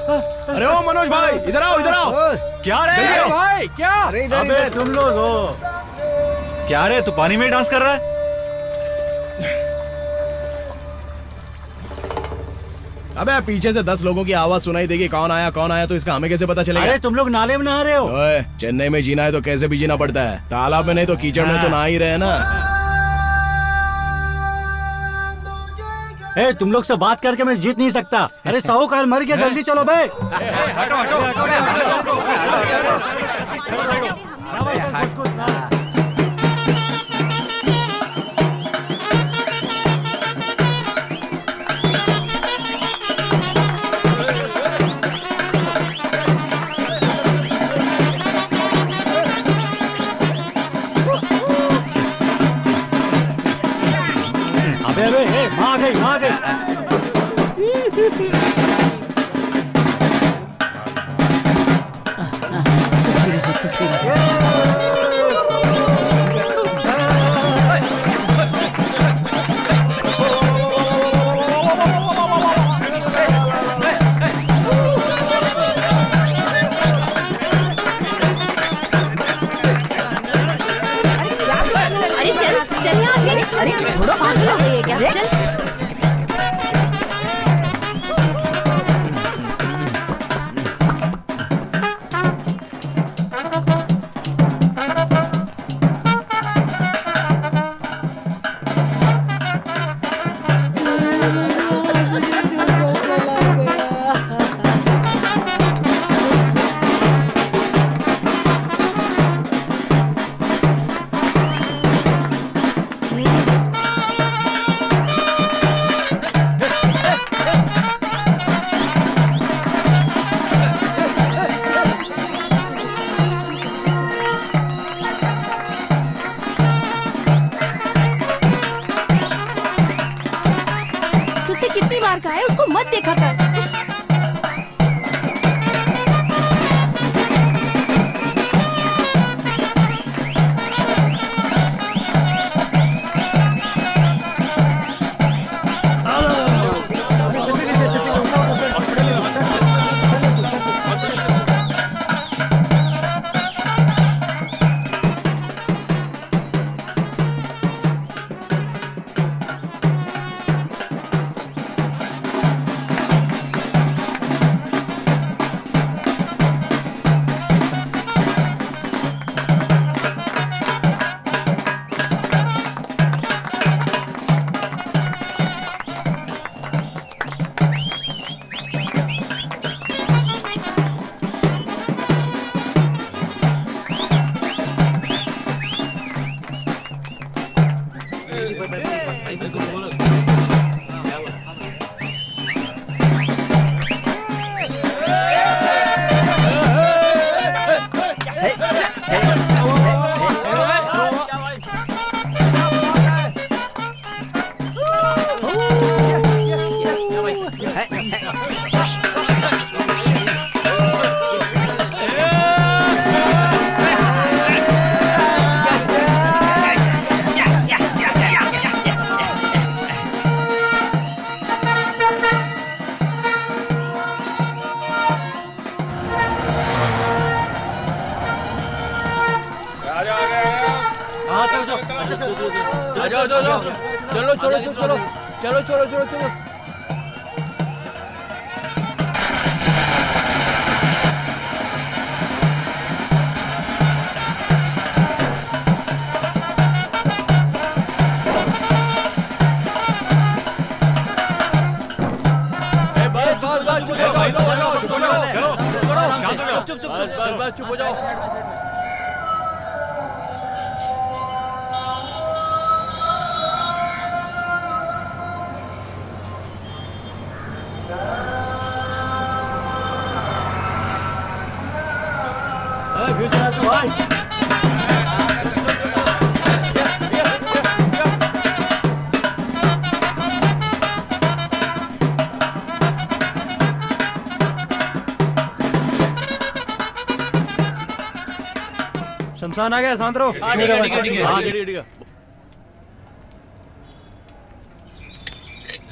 अरे ओ मनोज भाई, इधर आओ इधर आओ। क्या रे भाई क्या? अरे इधर तुम लोग हो क्या रे? तू पानी में डांस कर रहा है? अबे पीछे से 10 लोगों की आवाज सुनाई देगी, कौन आया तो इसका हमें कैसे पता चलेगा? अरे तुम लोग नाले में नहा रहे हो। ओए, चेन्नई में जीना है तो कैसे भी जीना पड़ता है, तालाब में नहीं तो कीचड़ में तो नहा ही रहे ना। ए, तुम लोग से बात करके मैं जीत नहीं सकता। अरे साहूकार मर गया, जल्दी चलो बे। अबे माँ गई। सुखी रहो। अरे चल यहाँ से। अरे छोड़ो, पागल हो गई है क्या? चल। कितनी बार कहा है उसको मत देखा कर। चलो। चुप हो जाओ। शमशान आ गया, शांत रहो। ठीक है।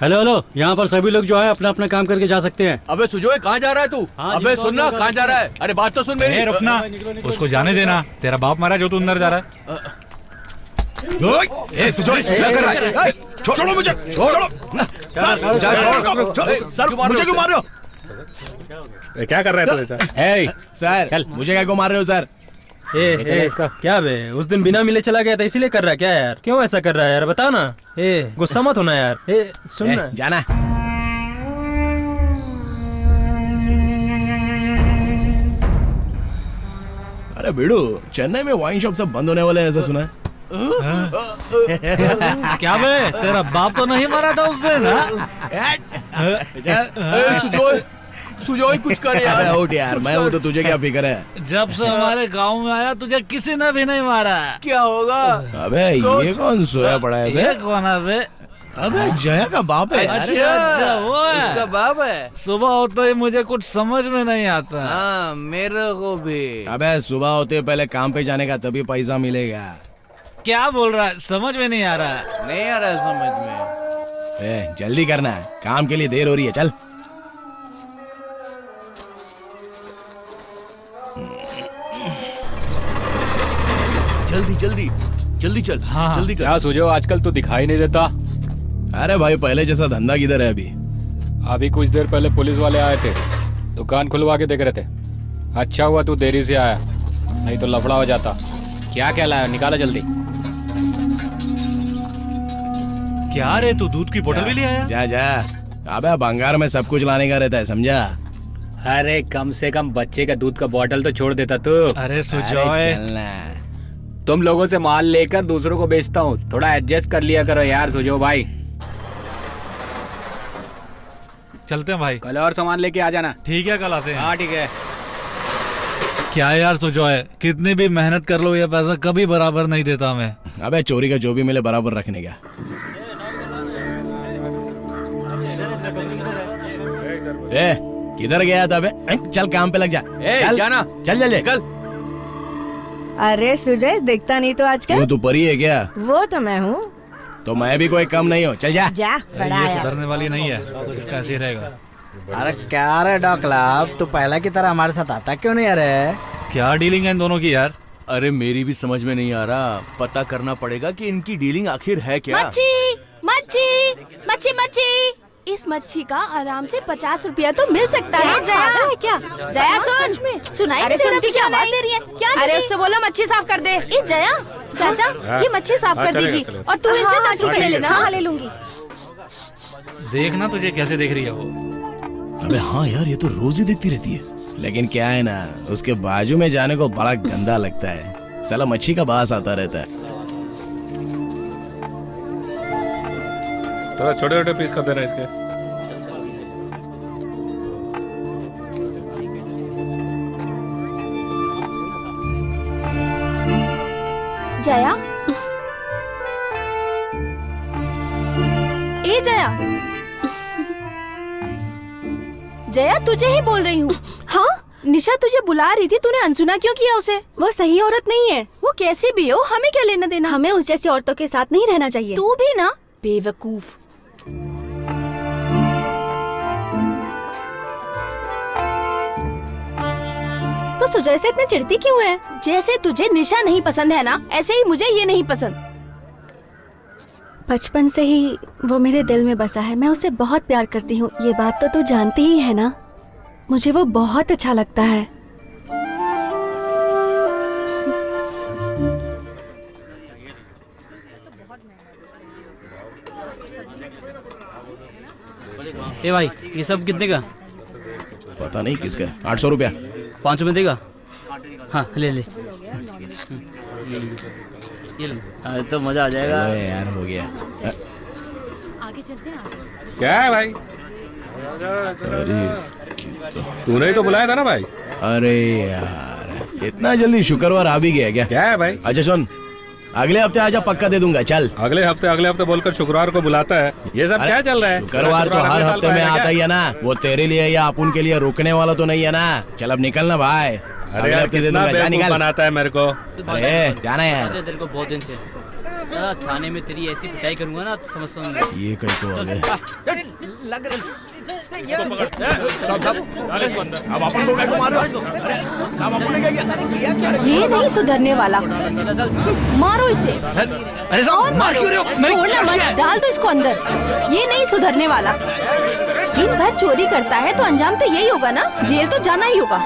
हेलो हेलो, यहाँ पर सभी लोग जो है अपना अपना काम करके जा सकते हैं। अबे सुजोय कहाँ जा रहा है तू? हाँ, अबे जी, सुनना तो कहाँ जा रहा है? अरे बात तो सुन मेरी। ए, रुकना, उसको जाने देना। तेरा बाप मारा जो तू अंदर जा रहा है। ए सुजोय क्या कर रहा है? ए, छोड़ो मुझे, छोड़ो सर, सर मुझे क्यों मार रहे हो? क्या कर रहा है तू ऐसा? सर मुझे क्या क्यों मार रहे हो सर? इसका क्या बे, उस दिन बिना मिले चला गया था इसीलिए कर रहा है क्या यार? क्यों ऐसा कर रहा है यार, बता ना। गुस्सा मत होना यार। सुन ना, जाना। अरे बिडू, चेन्नई में वाइन शॉप सब बंद होने वाले हैं ऐसा सुना है? क्या बे, तेरा बाप तो नहीं मारा था उस दिन? सुजोय सुजोय कुछ कर यार। अरे उठ यार, मैं हूँ तो तुझे क्या फिक्र है? जब से हमारे गांव में आया तुझे किसी ने भी नहीं मारा। क्या होगा? अबे ये कौन सोया पड़ा है बे? ये कौन है बे? अबे जया का बाप है। अच्छा वो उसका है। बाप है। सुबह होते ही मुझे कुछ समझ में नहीं आता। हाँ मेरे को भी। अबे सुबह होते ही पहले काम पे जाने का, तभी पैसा मिलेगा। क्या बोल रहा है, समझ में नहीं आ रहा। नहीं आ रहा समझ में। जल्दी करना है, काम के लिए देर हो रही है। चल जल्दी जल्दी जल्दी चल। हाँ। जल्दी कर। क्या सोचो, आजकल तो दिखाई नहीं देता। अरे भाई पहले जैसा धंधा किधर है अभी? अभी कुछ देर पहले पुलिस वाले आए थे, दुकान खुलवा के देख रहे थे। अच्छा हुआ तू देरी से आया, नहीं तो लफड़ा हो जाता। क्या क्या लाया, निकाला जल्दी। क्या रे, तू दूध की बोतल भी ले आया? जा जा। अबे बंगार में सब कुछ लाने का रहता है, समझा? अरे कम से कम बच्चे का दूध का बोतल तो छोड़ देता तू। अरे अरे सुजॉय, चलना। तुम लोगों से माल लेकर दूसरों को बेचता हूँ, थोड़ा एडजस्ट कर लिया करो यार सुजो भाई। चलते हैं भाई। कल और सामान लेके आ जाना। ठीक है, कल आते हैं। हाँ ठीक है। क्या यार सुजॉय, कितनी भी मेहनत कर लो ये पैसा कभी बराबर नहीं देता मैं। अबे चोरी का जो भी मिले बराबर रखने का। ए किधर गया था बे? चल काम पे लग जा। ए, चल, जाना। चल जल्दी। कल अरे सुजय, देखता नहीं तो आजकल। क्यों, तू परी है क्या? वो तो मैं हूँ। तो मैं भी कोई कम नहीं हूँ। चल जा। जा बड़ा ये आया। सुधरने वाली नहीं है, इसका ऐसे ही रहेगा। अरे क्या रे डॉकला, अब तू पहला की तरह हमारे साथ आता क्यों नहीं? अरे क्या डीलिंग है इन दोनों की यार? अरे मेरी भी समझ में नहीं आ रहा, पता करना पड़ेगा कि इनकी डीलिंग आखिर है क्या। मच्छी मच्छी मच्छी मच्छी, इस मच्छी का आराम से 50 रुपया तो मिल सकता है। जया है क्या? जया सुन में सुनाई। अरे सुनती क्या आवाज दे रही है? क्या? अरे उससे बोलो मच्छी साफ कर दे। ए जया, चाचा ये मच्छी साफ कर देगी और तू इनसे 10 रुपए ले लेना। हाँ ले लूंगी। देखना तुझे कैसे देख रही है वो। अबे हाँ यार, ये तो रोज ही देखती रहती है। लेकिन क्या है ना, उसके बाजू में जाने को बड़ा गंदा लगता है। साला मच्छी का बास आता रहता है। थोड़ा छोटे छोटे पीस कर देना इसके। जया, ए जया, जया तुझे ही बोल रही हूँ। हाँ निशा तुझे बुला रही थी, तूने अनसुना क्यों किया उसे? वो सही औरत नहीं है। वो कैसी भी हो, हमें क्या लेना देना? हमें उस जैसी औरतों के साथ नहीं रहना चाहिए। तू भी ना बेवकूफ। तो सुजय से इतनी चिढ़ती क्यों है? जैसे तुझे निशा नहीं पसंद है ना, ऐसे ही मुझे ये नहीं पसंद। बचपन से ही वो मेरे दिल में बसा है। मैं उसे बहुत प्यार करती हूँ, ये बात तो तू जानती ही है ना। मुझे वो बहुत अच्छा लगता है। ए भाई, ये सब कितने का? पता नहीं किसका। 800 रुपया। 5 में देगा? हाँ ले ले। ये ले, तो मजा आ जाएगा। अरे यार हो गया। आगे चलते हैं। क्या है भाई? अरे तूने ही तो बुलाया था ना भाई। अरे यार, इतना जल्दी शुक्रवार आ भी गया क्या? क्या है भाई? अच्छा सुन, अगले हफ्ते आजा, पक्का दे दूंगा। चल। अगले हफ्ते बोलकर शुक्रवार को बुलाता है। ये सब क्या चल रहा है? शुक्रवार तो हर हफ्ते में आता ही है ना। वो तेरे लिए या अपन के लिए रुकने वाला तो नहीं है ना। चल अब निकलना भाई। अरे यार, कितना बेवकूफ बनाता है मेरे को। अरे जाना यार। तेरे को बहुत दिन से थाने में तेरी ऐसी पिटाई करूंगा ना तो समझ समझ। ये कहीं को आ गए। ये नहीं सुधरने वाला, मारो इसे। अरे साहब मार क्यों रहे हो? छोड़ना मत, डाल दो इसको अंदर। ये नहीं सुधरने वाला, दिन भर चोरी करता है तो अंजाम तो यही होगा ना, जेल तो जाना ही होगा।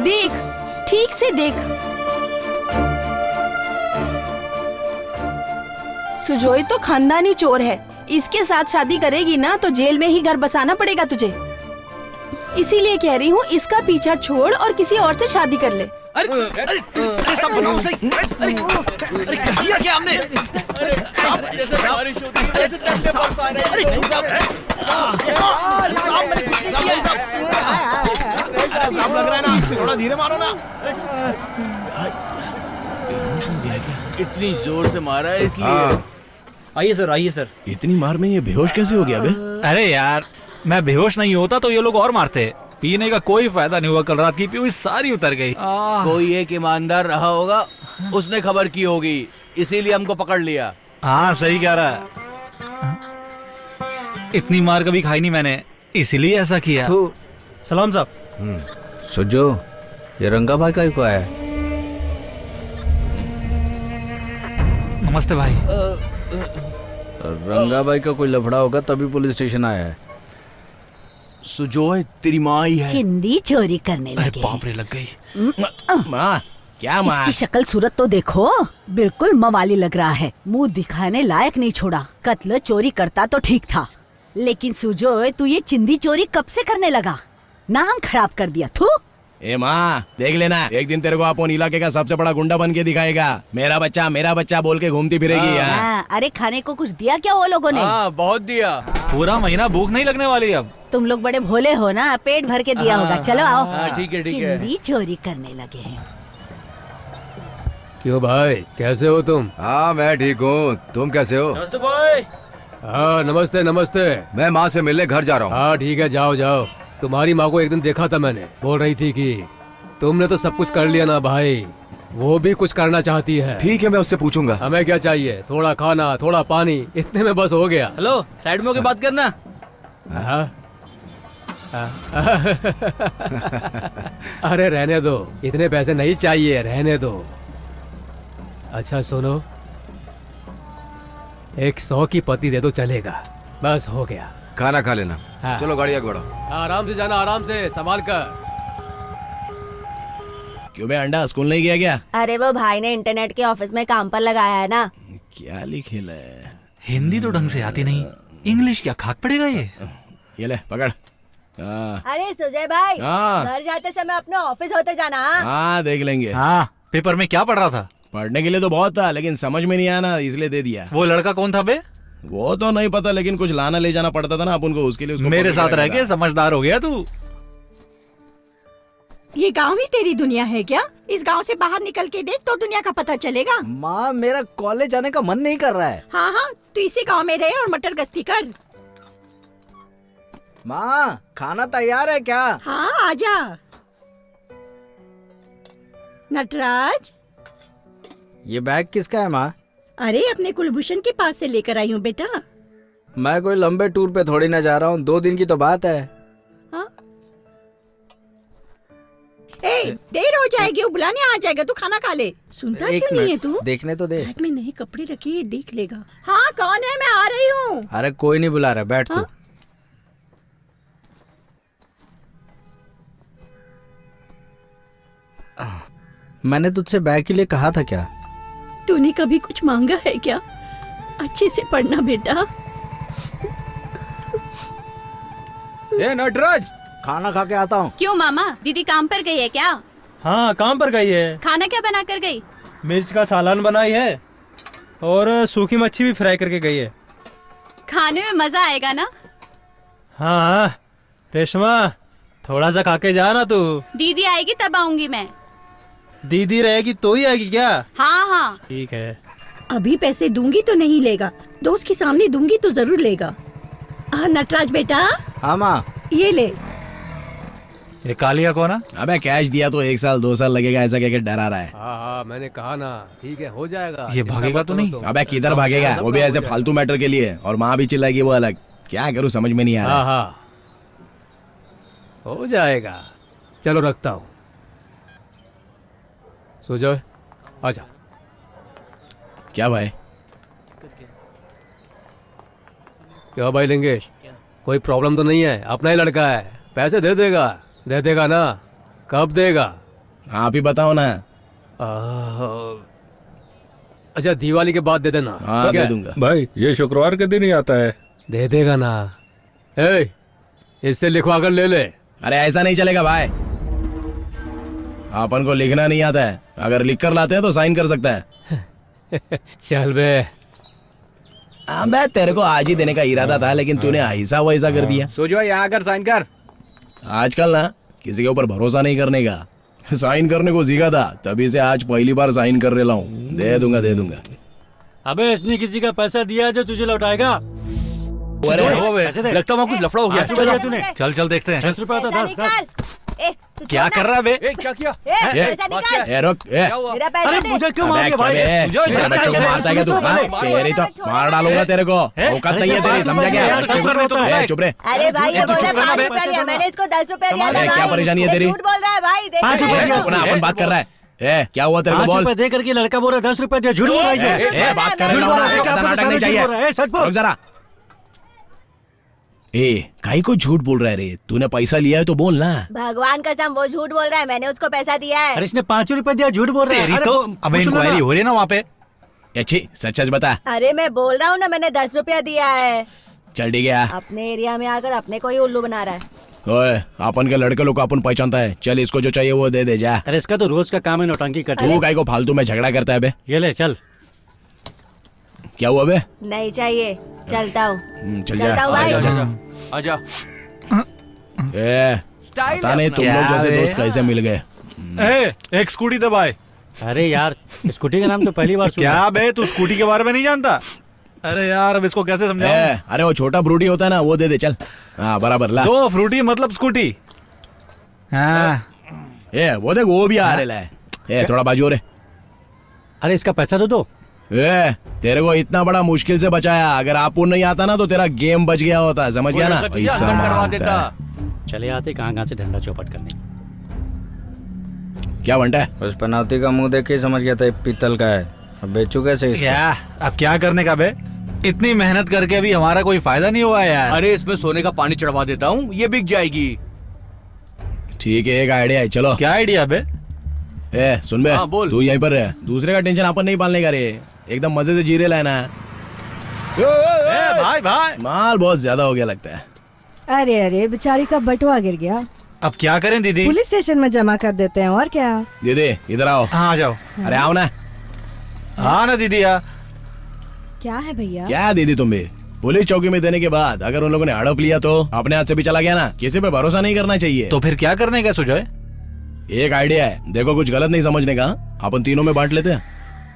देख, ठीक से देख। सुजोय तो खानदानी चोर है, इसके साथ शादी करेगी ना तो जेल में ही घर बसाना पड़ेगा तुझे। इसीलिए कह रही हूँ इसका पीछा छोड़ और किसी और से शादी कर ले। अरे अरे अरे सब बनाओ सही। अरे किया क्या हमने? साहब लग रहा है ना, थोड़ा धीरे मारो ना। इतनी जोर से मारा है इसलिए। आइए सर, आइए सर। इतनी मार में ये बेहोश कैसे हो गया बे? अरे यार मैं बेहोश नहीं होता तो ये लोग और मारते। पीने का कोई फायदा नहीं हुआ, कल रात की पी हुई सारी उतर गई। कोई एक ईमानदार रहा होगा, उसने खबर की होगी, इसीलिए हमको पकड़ लिया। हाँ सही कह रहा है। इतनी मार कभी खाई नहीं मैंने, इसीलिए ऐसा किया। सलाम साहब। सुजो, ये रंगा भाई का को आया है? नमस्ते भाई। रंगा भाई का कोई लफड़ा होगा तभी पुलिस स्टेशन आया है। सुजोय तेरी माँ ही है। चिंदी चोरी करने अरे लगे। बाप रे लग गई। माँ, क्या माँ? इसकी शक्ल सूरत तो देखो, बिल्कुल मवाली लग रहा है। मुंह दिखाने लायक नहीं छोड़ा। कत्ल चोरी करता तो ठीक था, लेकिन सुजोय तू ये चिंदी चोरी कब से करने लगा? नाम खराब कर दिया। थू। ए माँ, देख लेना, एक दिन तेरे को अपन इलाके का सबसे बड़ा गुंडा बन के दिखाएगा। मेरा बच्चा बोल के घूमती फिरेगी यहाँ। हाँ, अरे खाने को कुछ दिया क्या वो लोगों ने? हाँ बहुत दिया। पूरा महीना भूख नहीं लगने वाली अब। तुम लोग बड़े भोले हो ना, पेट भर के दिया होगा। चलो आओ। हाँ, ठीक है ठीक है। चिंदी चोरी करने लगे हैं। क्यों भाई, कैसे हो तुम? हाँ मैं ठीक हूँ, तुम कैसे हो? नमस्ते भाई। हाँ नमस्ते नमस्ते। मैं माँ से मिलने घर जा रहा हूँ। हाँ ठीक है, जाओ जाओ। तुम्हारी माँ को एक दिन देखा था मैंने, बोल रही थी कि तुमने तो सब कुछ कर लिया ना भाई, वो भी कुछ करना चाहती है। ठीक है, मैं उससे पूछूंगा। हमें क्या चाहिए? थोड़ा खाना, थोड़ा पानी, इतने में बस हो गया। हेलो, साइड में होके बात करना। हाँ? अरे रहने दो, इतने पैसे नहीं चाहिए, रहने दो। अच्छा सुनो, 100 की पत्ती दे दो चलेगा, बस हो गया। खाना खा लेना। हाँ। चलो गाड़ी आगे बढ़ो। आराम से जाना, आराम से संभाल कर। क्यों बे, अंडा स्कूल नहीं गया क्या? अरे वो भाई ने इंटरनेट के ऑफिस में काम पर लगाया है ना। क्या लिखेला है? हिंदी तो ढंग से आती नहीं, इंग्लिश क्या खाक पड़ेगा ये ले पकड़। हाँ अरे सुजय भाई, हाँ। घर जाते समय अपना ऑफिस होते जाना। हाँ देख लेंगे। हाँ, पेपर में क्या पढ़ रहा था? पढ़ने के लिए तो बहुत था, लेकिन समझ में नहीं आया ना, इसलिए दे दिया। वो लड़का कौन था बे? वो तो नहीं पता, लेकिन कुछ लाना ले जाना पड़ता था ना अपन को, उसके लिए उसको मेरे पकड़ साथ के रह रखा के था। समझदार हो गया तू। ये गांव ही तेरी दुनिया है क्या? इस गांव से बाहर निकल के देख तो दुनिया का पता चलेगा। माँ, मेरा कॉलेज जाने का मन नहीं कर रहा है। हाँ हाँ, तू इसी गांव में रहे और मटर गश्ती कर। माँ, खाना तैयार है क्या? हाँ आजा। नटराज, ये बैग किसका है माँ? अरे अपने कुलभूषण के पास से लेकर आई हूँ बेटा। मैं कोई लंबे टूर पे थोड़ी ना जा रहा हूँ, 2 दिन की तो बात है। हाँ? ए, देर हो जाएगी, वो बुलाने आ जाएगा, तू खाना खा ले। सुनता क्यों नहीं है तू? देखने तो दे। बैग में नए कपड़े रखे, देख लेगा। हाँ कौन है? मैं आ रही हूँ। अरे कोई नहीं बुला रहा, बैठ तू। मैंने तुझसे बैग के लिए कहा था क्या? तूने कभी कुछ मांगा है क्या? अच्छे से पढ़ना बेटा। ए नटराज, खाना खा के आता हूँ। क्यों मामा, दीदी काम पर गई है क्या? हाँ काम पर गई है। खाना क्या बना कर गई? मिर्च का सालन बनाई है और सूखी मच्छी भी फ्राई करके गई है। खाने में मजा आएगा ना? हाँ हाँ रेशमा, थोड़ा सा खा के जा ना तू। दीदी आएगी तब आऊंगी मैं। दीदी रहेगी तो ही आएगी क्या? हाँ हाँ। ठीक है। अभी पैसे दूंगी तो नहीं लेगा, दोस्त के सामने दूंगी तो जरूर लेगा। नटराज बेटा। हाँ माँ। ये ले। ये कालिया कौन है? अबे कैश दिया तो 1 साल 2 साल लगेगा ऐसा कहकर डरा रहा है। हाँ हाँ मैंने कहा ना, ठीक है हो जाएगा। ये चिंता भागेगा मत तो करो नहीं? तुम। अबे किधर भागेगा, वो भी ऐसे फालतू मैटर के लिए, और माँ भी चिल्लाएगी वो अलग। क्या करूँ समझ में नहीं आ हाँ रहा। हाँ हो जाएगा, चलो रखता हूँ। सुजय आजा। क्या भाई? क्या भाई लिंगेश, कोई प्रॉब्लम तो नहीं है? अपना ही लड़का है, पैसे दे देगा ना? कब देगा? आप ही बताओ ना। अच्छा दिवाली के बाद दे देना। हाँ ठीक दे है? दूंगा। भाई ये शुक्रवार के दिन ही आता है। दे देगा ना? ए, इससे लिखवा कर ले ले। अरे ऐसा नहीं चलेगा भाई, अपन को लिखना नहीं आता है। अगर लिख कर लाते हैं तो साइन कर सकता है। चल बे। अबे तेरे को आज ही देने का इरादा था, लेकिन तूने ऐसा वैसा कर दिया। सोचो यहाँ आकर साइन कर। आजकल ना किसी के ऊपर भरोसा नहीं करने का। साइन करने को सीखा था, तभी से आज पहली बार साइन कर रहा हूँ। दे दूंगा। अबे इसने किसी का पैसा दिया जो तुझे लौटाएगा? लगता है कुछ लफड़ा हो गया। तूने चल देखते हैं। 10 रुपया था, 10। क्या कर रहा है बे? क्या किया? पैसा निकाल। ए रुक, ए मेरा पैसा अरे दे। मुझे क्यों अबे मार दिया भाई? क्या बे? सुजय, तेरे बच्चों को मारता है क्या तू? हाँ? तेरी तो मार डालूंगा तेरे को। औकात नहीं है तेरी, समझा क्या? चुप रहे। अरे भाई ये बोल रहा है 5 रुपया दिया, मैंने इसको 10 रुपया दिया था ए, क्या भाई। परेशानी है ये तेरी? झूठ बोल रहा है भाई। देख 5 रहे रुपया हैं। दिया। अपना अपन बात कर रहा है। ए क्या हुआ तेरे को? 5 बोल। रुपया दे करके लड़का बोल रहा है 10 रुपया दिया। झूठ बोल रहा है ये। ए बात कर झूठ रहा बोल हूँ रहा है, ना, क्या ज्यादा नाटक नहीं चाहिए। झूठ बोल रहा है, सच बोल। रुक जरा। ए काहे को झूठ बोल रहा है रे? तूने पैसा लिया है तो बोल ना। भगवान कसम वो झूठ बोल रहा है, मैंने उसको पैसा दिया है। अरे इसने 5 रुपया दिया, झूठ बोल रहा है। तेरी अरे तो पूछ अबे लो ना। इंक्वायरी हो रही है ना वहाँ पे। अच्छी सच सच बता। अरे मैं बोल रहा हूँ ना, मैंने 10 रुपया दिया है। चल ठीक है। अपने एरिया में आकर अपने को ही उल्लू बना रहा है। ओए अपन के लड़के लोग को अपन पहचानता है। चल इसको जो चाहिए वो दे दे जा। अरे इसका तो रोज का काम है नौटंकी करना। तू काहे को फालतू में झगड़ा करता है बे? ये ले चल। क्या हुआ बे? नहीं चाहिए, चलता हूँ। चल जा। चलता हूँ भाई। आजा। ए पता नहीं तुम लोग जैसे दोस्त कैसे मिल गए। एक स्कूटी दबाए। अरे यार स्कूटी का नाम तो पहली बार सुना। क्या बे, तू स्कूटी के बारे में नहीं जानता? अरे यार अब इसको कैसे समझाऊं? अरे वो छोटा फ्रूटी होता है ना, वो दे दे चल। हाँ बराबर ला। 2 फ्रूटी मतलब स्कूटी। हाँ वो देख वो भी आ रहा है। थोड़ा बाजू रे। अरे इसका पैसा तो दो। तेरे को इतना बड़ा मुश्किल से बचाया, अगर आपको नहीं आता ना तो तेरा गेम बच गया होता, समझ गया ना? पैसा करवा मांगता देता। है। चले आते कहाँ से धंधा चौपट करने। क्या बनता है? उस पनौती का मुंह देख के समझ गया था ये पीतल का है। अब बेचू कैसे इसको? क्या अब क्या करने का बे? इतनी मेहनत करके भी हमारा कोई फायदा नहीं हुआ यार। अरे इसमें सोने का पानी चढ़वा देता हूँ, ये बिक जाएगी। ठीक है एक आइडिया है, चलो। क्या आइडिया बे? सुन बे, हाँ, बोल। तू यहीं पर रह, दूसरे का टेंशन अपन नहीं पालने का रे। एकदम मजे से जीरे लाना। भाई माल बहुत ज्यादा हो गया लगता है। अरे अरे बेचारी का बटुआ गिर गया, अब क्या करें दीदी? पुलिस स्टेशन में जमा कर देते हैं और क्या। दीदी इधर आओ। हाँ आ जाओ। अरे आओ ना। हाँ ना दीदी आ। क्या है भैया? क्या दीदी तुम भी? पुलिस चौकी में देने के बाद अगर उन लोगों ने हड़प लिया तो अपने हाथ से भी चला गया ना। किसी पे भरोसा नहीं करना चाहिए। तो फिर क्या करने का सुजय? एक आइडिया है, देखो कुछ गलत नहीं समझने का, अपन तीनों में बांट लेते हैं।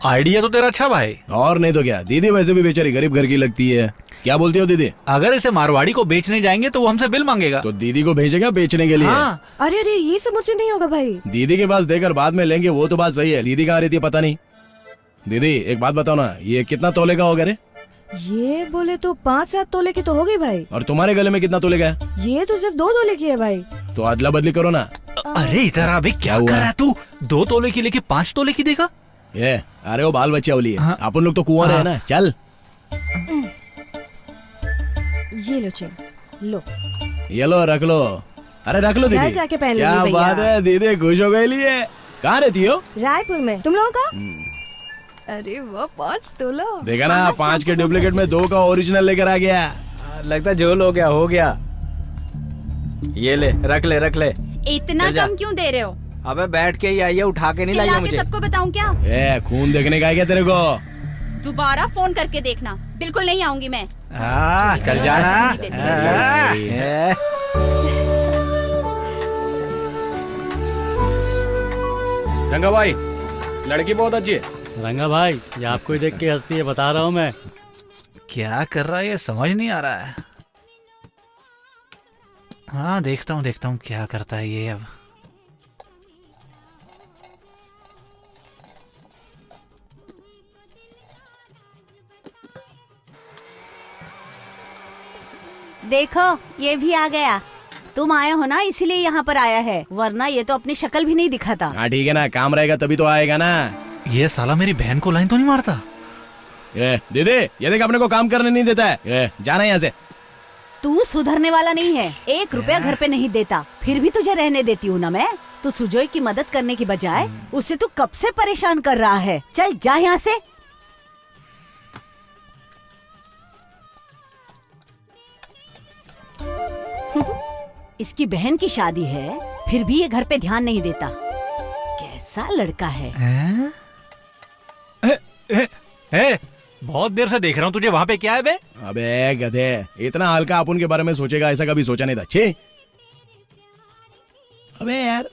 आइडिया तो तेरा अच्छा भाई। और नहीं तो क्या, दीदी वैसे भी बेचारी गरीब घर की लगती है। क्या बोलती हो दीदी? अगर इसे मारवाड़ी को बेचने जाएंगे तो वो हमसे बिल मांगेगा। तो दीदी को भेजेगा बेचने के लिए। हाँ। अरे अरे ये सब मुझे नहीं होगा भाई। दीदी के पास देकर बाद में लेंगे, वो तो बात सही है। दीदी कहाँ रहती है पता नहीं। दीदी एक बात बताओ ना, ये कितना तोले का होगा रे? ये बोले तो 5-7 तोले की तो होगी भाई। और तुम्हारे गले में कितना तोले का है? ये तो सिर्फ 2 तोले की है भाई। तो अदला बदली करो ना। अरे इधर अभी क्या हुआ? कर रहा है तू? 2 तोले की लेके 5 तोले की देगा? अरे वो बाल बच्चे वाली है। हाँ। अपन लोग तो कुंवर है ना। चल ये लो चेन, लो। ये लो रख लो। अरे रख लो क्या दीदी। जाके पहन क्या लूंगी बात भैया? है, दीदी खुश हो गई लिए। कहाँ रहती हो? रायपुर में। तुम लोगों का? अरे वो 5 तोला। देखा ना, 5 के डुप्लीकेट में 2 का ओरिजिनल लेकर आ गया। लगता है जो हो गया हो गया। ये ले रख ले रख ले। इतना जा। कम क्यों दे रहे हो? अबे बैठ के ही आइए, उठा के नहीं लाइए मुझे। सबको बताऊं क्या? खून देखने का है क्या तेरे को? दोबारा फोन करके देखना, बिल्कुल नहीं आऊंगी मैं। चल जाना। रंगा भाई लड़की बहुत अच्छी है। रंगा भाई ये आपको ही देख के हंसती है, बता रहा हूँ मैं। क्या कर रहा है ये समझ नहीं आ रहा है। हाँ देखता हूँ क्या करता है ये अब। देखो ये भी आ गया। तुम आए हो ना इसीलिए यहाँ पर आया है, वरना ये तो अपनी शक्ल भी नहीं दिखाता। हाँ ठीक है ना, काम रहेगा तभी तो आएगा ना। ये साला मेरी बहन को लाइन तो नहीं मारता? ये दीदी, ये देख अपने को काम करने नहीं देता है। ये जाना यहाँ से। तू सुधरने वाला नहीं है, 1 रुपया घर पे नहीं देता, फिर भी तुझे रहने देती हूँ ना मैं। तू सुजोय की मदद करने की बजाय उसे तू कब से परेशान कर रहा है। चल जा यहाँ से। इसकी बहन की शादी है, फिर भी ये घर पे ध्यान नहीं देता। कैसा लड़का है। बहुत देर से देख रहा हूँ तुझे, वहाँ पे क्या है बे? अबे गधे, इतना हल्का अपन के बारे में सोचेगा ऐसा कभी सोचा नहीं था। छे अबे यार,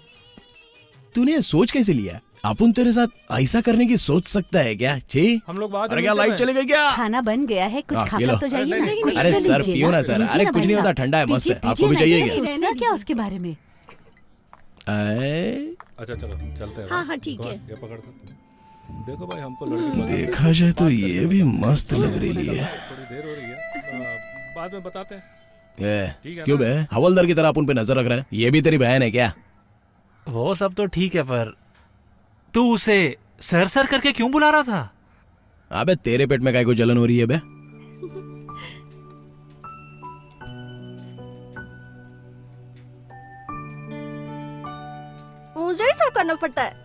तूने ये सोच कैसे लिया? अपन तेरे साथ ऐसा करने की सोच सकता है क्या? छे हम लोग बात अरे क्या लाइट चली गई क्या? खाना बन गया है, कुछ ये लो। खाकर तो जाइए ना। कुछ अरे तो सर लीजिए पियो ना सर। लीजिए अरे ना कुछ भाई नहीं होता, साहब। ठंडा है, मस्त है। पीजिए, आपको भी पीजिए चाहिए ना, क्या? सोचना क्या उसके बारे में। अच्छा चलो चलते हैं। हाँ ठीक है। ये पकड़ कर देखो भाई, हमको लड़की देखा जाए तो ये भी मस्त लग रही है। थोड़ी देर हो रही है, बाद में बताते हैं। ये क्यों बे, हवलदार की तरह अपन पे नजर रख रहा है? ये भी तेरी बहन है क्या? वो सब तो ठीक है, पर तू उसे सर सर करके क्यों बुला रहा था? अबे तेरे पेट में काय को जलन हो रही है बे? मुझे ही सब करना पड़ता है।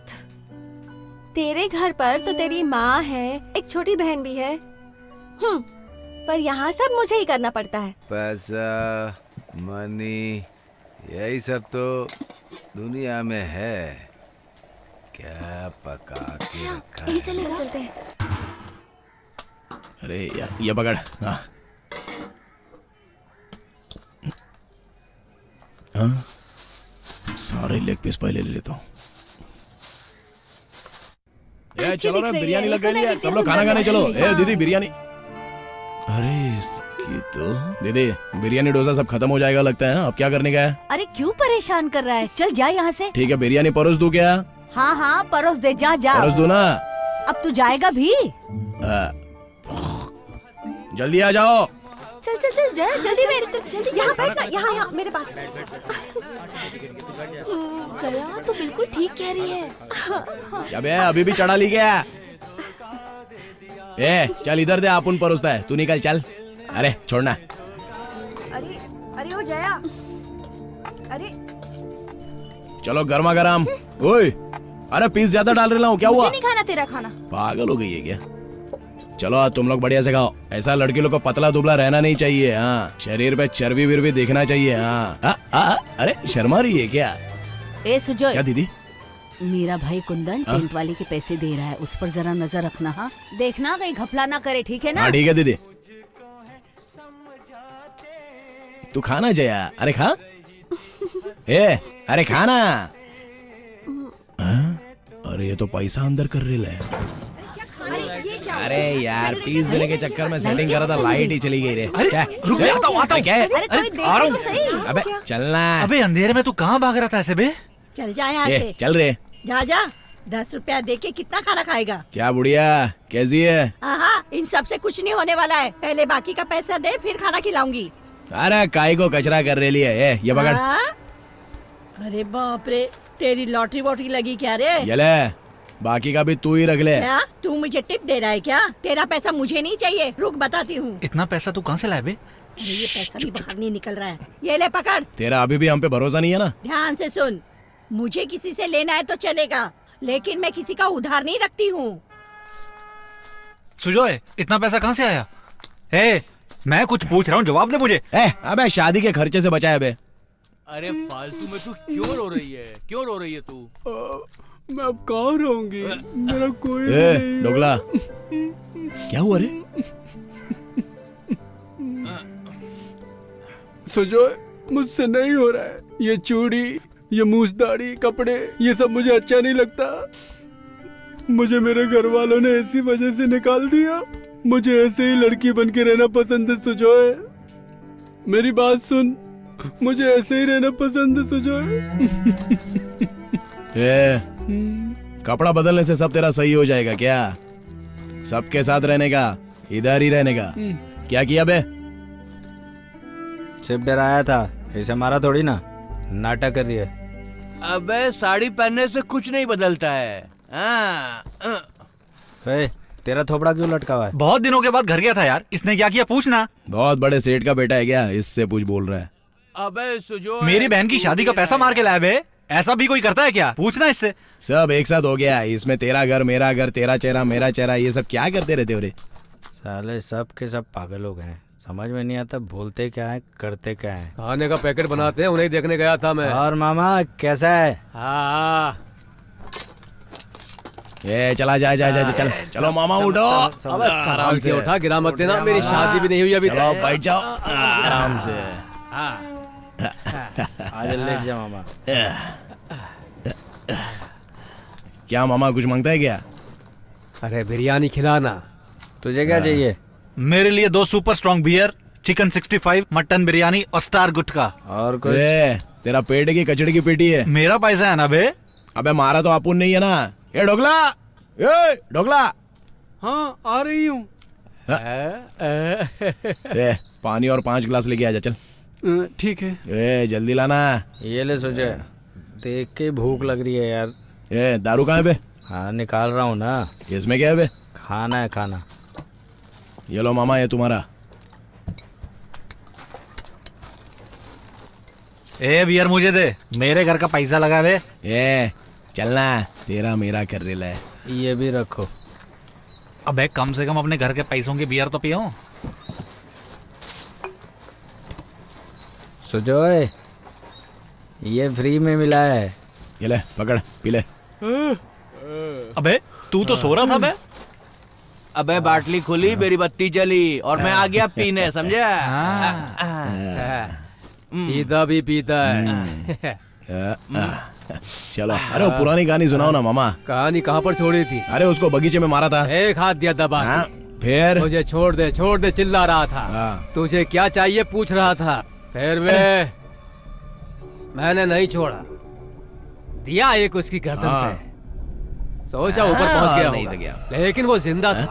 तेरे घर पर तो तेरी माँ है, एक छोटी बहन भी है, पर यहाँ सब मुझे ही करना पड़ता है। पैसा, मनी, यही सब तो दुनिया में है। क्या पका के रखा है? चलते हैं। अरे यार ये पकड़। हाँ हाँ, सारे लेग पीस पहले ले लेता हूँ। चलो ना, बिरयानी लग गई है, सब लोग खाना खाने चलो। ए दीदी बिरयानी। अरे इसकी तो दीदी, बिरयानी डोसा सब खत्म हो जाएगा लगता है। अब क्या करने का है? अरे क्यों परेशान कर रहा है, चल जा यहाँ से। ठीक है, बिरयानी परोस दूं क्या? हाँ हाँ परोस दे, जा जा। परोस दो ना। अब तू जाएगा भी? जल्दी आ जाओ। चल चल चल जय, जल्दी यहाँ बैठना, यहाँ मेरे पास। जया तो बिल्कुल ठीक कह रही है। क्या बे, अभी भी चढ़ा ली गया? ए चल इधर दे, अपन परोसता है, तू निकल चल। अरे छोड़ना। अरे अरे ओ जया, अरे चलो गर्मा गर्म। ओए अरे पीस ज्यादा डाल रहा हूँ, क्या हुआ? मुझे नहीं खाना तेरा खाना। पागल हो गई है क्या? चलो आज तुम लोग बढ़िया से खाओ। ऐसा लड़की लोग को पतला दुबला रहना नहीं चाहिए। हाँ, शरीर पे चर्बी विर्बी दिखना चाहिए। हाँ अरे शर्मा रही है क्या? ए सुजोय, क्या दीदी? मेरा भाई कुंदन टेंट वाले के पैसे दे रहा है, उस पर जरा नजर रखना। हाँ देखना कहीं घपला ना करे, ठीक है ना? हाँ ठीक है दीदी। तू खाना जया, अरे खा। ए अरे खाना। अरे ये तो पैसा अंदर कर रही है। अरे यार पीस देने के चक्कर में सेटिंग करा था, लाइट ही चली गई रे। क्या? रुक, आता हूँ। क्या है? अरे कोई देखे तो सही। अबे चलना। अबे अंधेरे में तू कहाँ भाग रहा था ऐसे बे? चल जा यहाँ ए, से, चल रे। जा जा। 10 रुपया दे के कितना खाना खाएगा? क्या बुढ़िया कैसी है? हाँ इन सब से कुछ नहीं होने वाला है, पहले बाकी का पैसा दे फिर खाना खिलाऊंगी। अरे काय को कचरा कर रही है। ये पकड़। अरे बाप रे, तेरी लॉटरी वॉटरी लगी क्या रे? ये ले, बाकी का भी तू ही रख ले। क्या तू मुझे टिप दे रहा है क्या? तेरा पैसा मुझे नहीं चाहिए, रुक बताती हूँ। इतना पैसा तू कहाँ से लाए बे? अरे ये पैसा भी बाहर नहीं निकल रहा है, ये ले पकड़। तेरा अभी भी हम पे भरोसा नहीं है ना? ध्यान से सुन, मुझे किसी से लेना है तो चलेगा, लेकिन मैं किसी का उधार नहीं रखती हूँ। सुजोय इतना पैसा कहाँ से आया? ए मैं कुछ पूछ रहा हूँ, जवाब दे मुझे। अबे शादी के खर्चे से बचाया बे। अरे फालतू में तू क्यों रो रही है? क्यों रो रही है तू? मैं अब कहाँ रहूंगी, मेरा कोई ए डोगला, क्या हुआ रे? सुजोय मुझसे नहीं हो रहा है, ये चूड़ी, ये मूछदाढ़ी, कपड़े, ये सब मुझे अच्छा नहीं लगता। मुझे मेरे घर वालों ने ऐसी वजह से निकाल दिया। मुझे ऐसे ही लड़की बन के रहना पसंद है सुजोय, मेरी बात सुन, मुझे ऐसे ही रहना पसंद है सुजोय। कपड़ा बदलने से सब तेरा सही हो जाएगा क्या? सबके साथ रहने का, इधर ही रहने का। क्या किया बे? सिर्फ डराया था, इसे मारा थोड़ी ना। नाटक कर रही है। अबे साड़ी पहनने से कुछ नहीं बदलता है। हाँ, ए, तेरा थोपड़ा क्यों लटका हुआ है? बहुत दिनों के बाद घर गया था यार, इसने क्या किया पूछना। बहुत बड़े सेठ का बेटा है क्या, इससे पूछ बोल रहा है। अबे सुजो, मेरी बहन की शादी का पैसा मार के लाया बे, ऐसा भी कोई करता है क्या? पूछना इससे। सब एक साथ हो गया, इसमें तेरा घर मेरा घर, तेरा चेहरा मेरा चेहरा, ये सब क्या करते रहते हो रे? साले सब के सब पागल हो गए हैं, समझ में नहीं आता बोलते क्या है करते क्या है। खाने का पैकेट बनाते हैं, उन्हें देखने गया था मैं। और मामा कैसा है? हाँ ये चला जा जा जा चल, चलो मामा उठो। अब आराम से उठा, गिरा मत देना, मेरी शादी भी नहीं हुई अभी चलो तक। बैठ जाओ आराम से। आज लेट जा मामा। क्या मामा कुछ मांगता है क्या? अरे बिरयानी खिलाना। तुझे क्या चाहिए? मेरे लिए 2 super strong beer, chicken 65, mutton biryani और स्टार गुटका। और कुछ? तेरा पेट की कचड़ी की पेटी है। मेरा पैसा है ना बे। अबे मारा तो अपुन नहीं है ना। ये ढोकला, ये ढोकला। हाँ आ रही हूँ। पानी और 5 गिलास लेके आ जा चल। ठीक है। ए जल्दी लाना। ये ले सोचे, देख के भूख लग रही है यार। ए दारू कहाँ है बे? हाँ निकाल रहा हूँ ना। इसमें क्या है बे? खाना है खाना। ये लो मामा, ये तुम्हारा। ए बियर मुझे दे, मेरे घर का पैसा लगा बे। ए चलना, तेरा मेरा कर रेला है। ये भी रखो। अबे कम से कम अपने घर के पैसों की बियर तो पियो। सुजोय, ये फ्री में मिला है। ये ले पकड़ पी ले। अबे तू तो सो रहा था बे। अबे बाटली खुली, मेरी बत्ती जली और मैं आ गया पीने, समझा? सीधा भी पीता है। चलो, अरे वो पुरानी कहानी सुनाओ ना मामा। कहानी कहाँ पर छोड़ी थी? अरे उसको बगीचे में मारा था। एक हाथ दिया दबा। फिर मुझे छोड़ दे चिल्ला रहा था। तुझे क्या चाहिए पूछ रहा था। फिर मैंने नहीं छोड़ा, दिया एक उसकी गर्दन पे। सोचा ऊपर पहुंच गया होगा, लेकिन वो जिंदा था,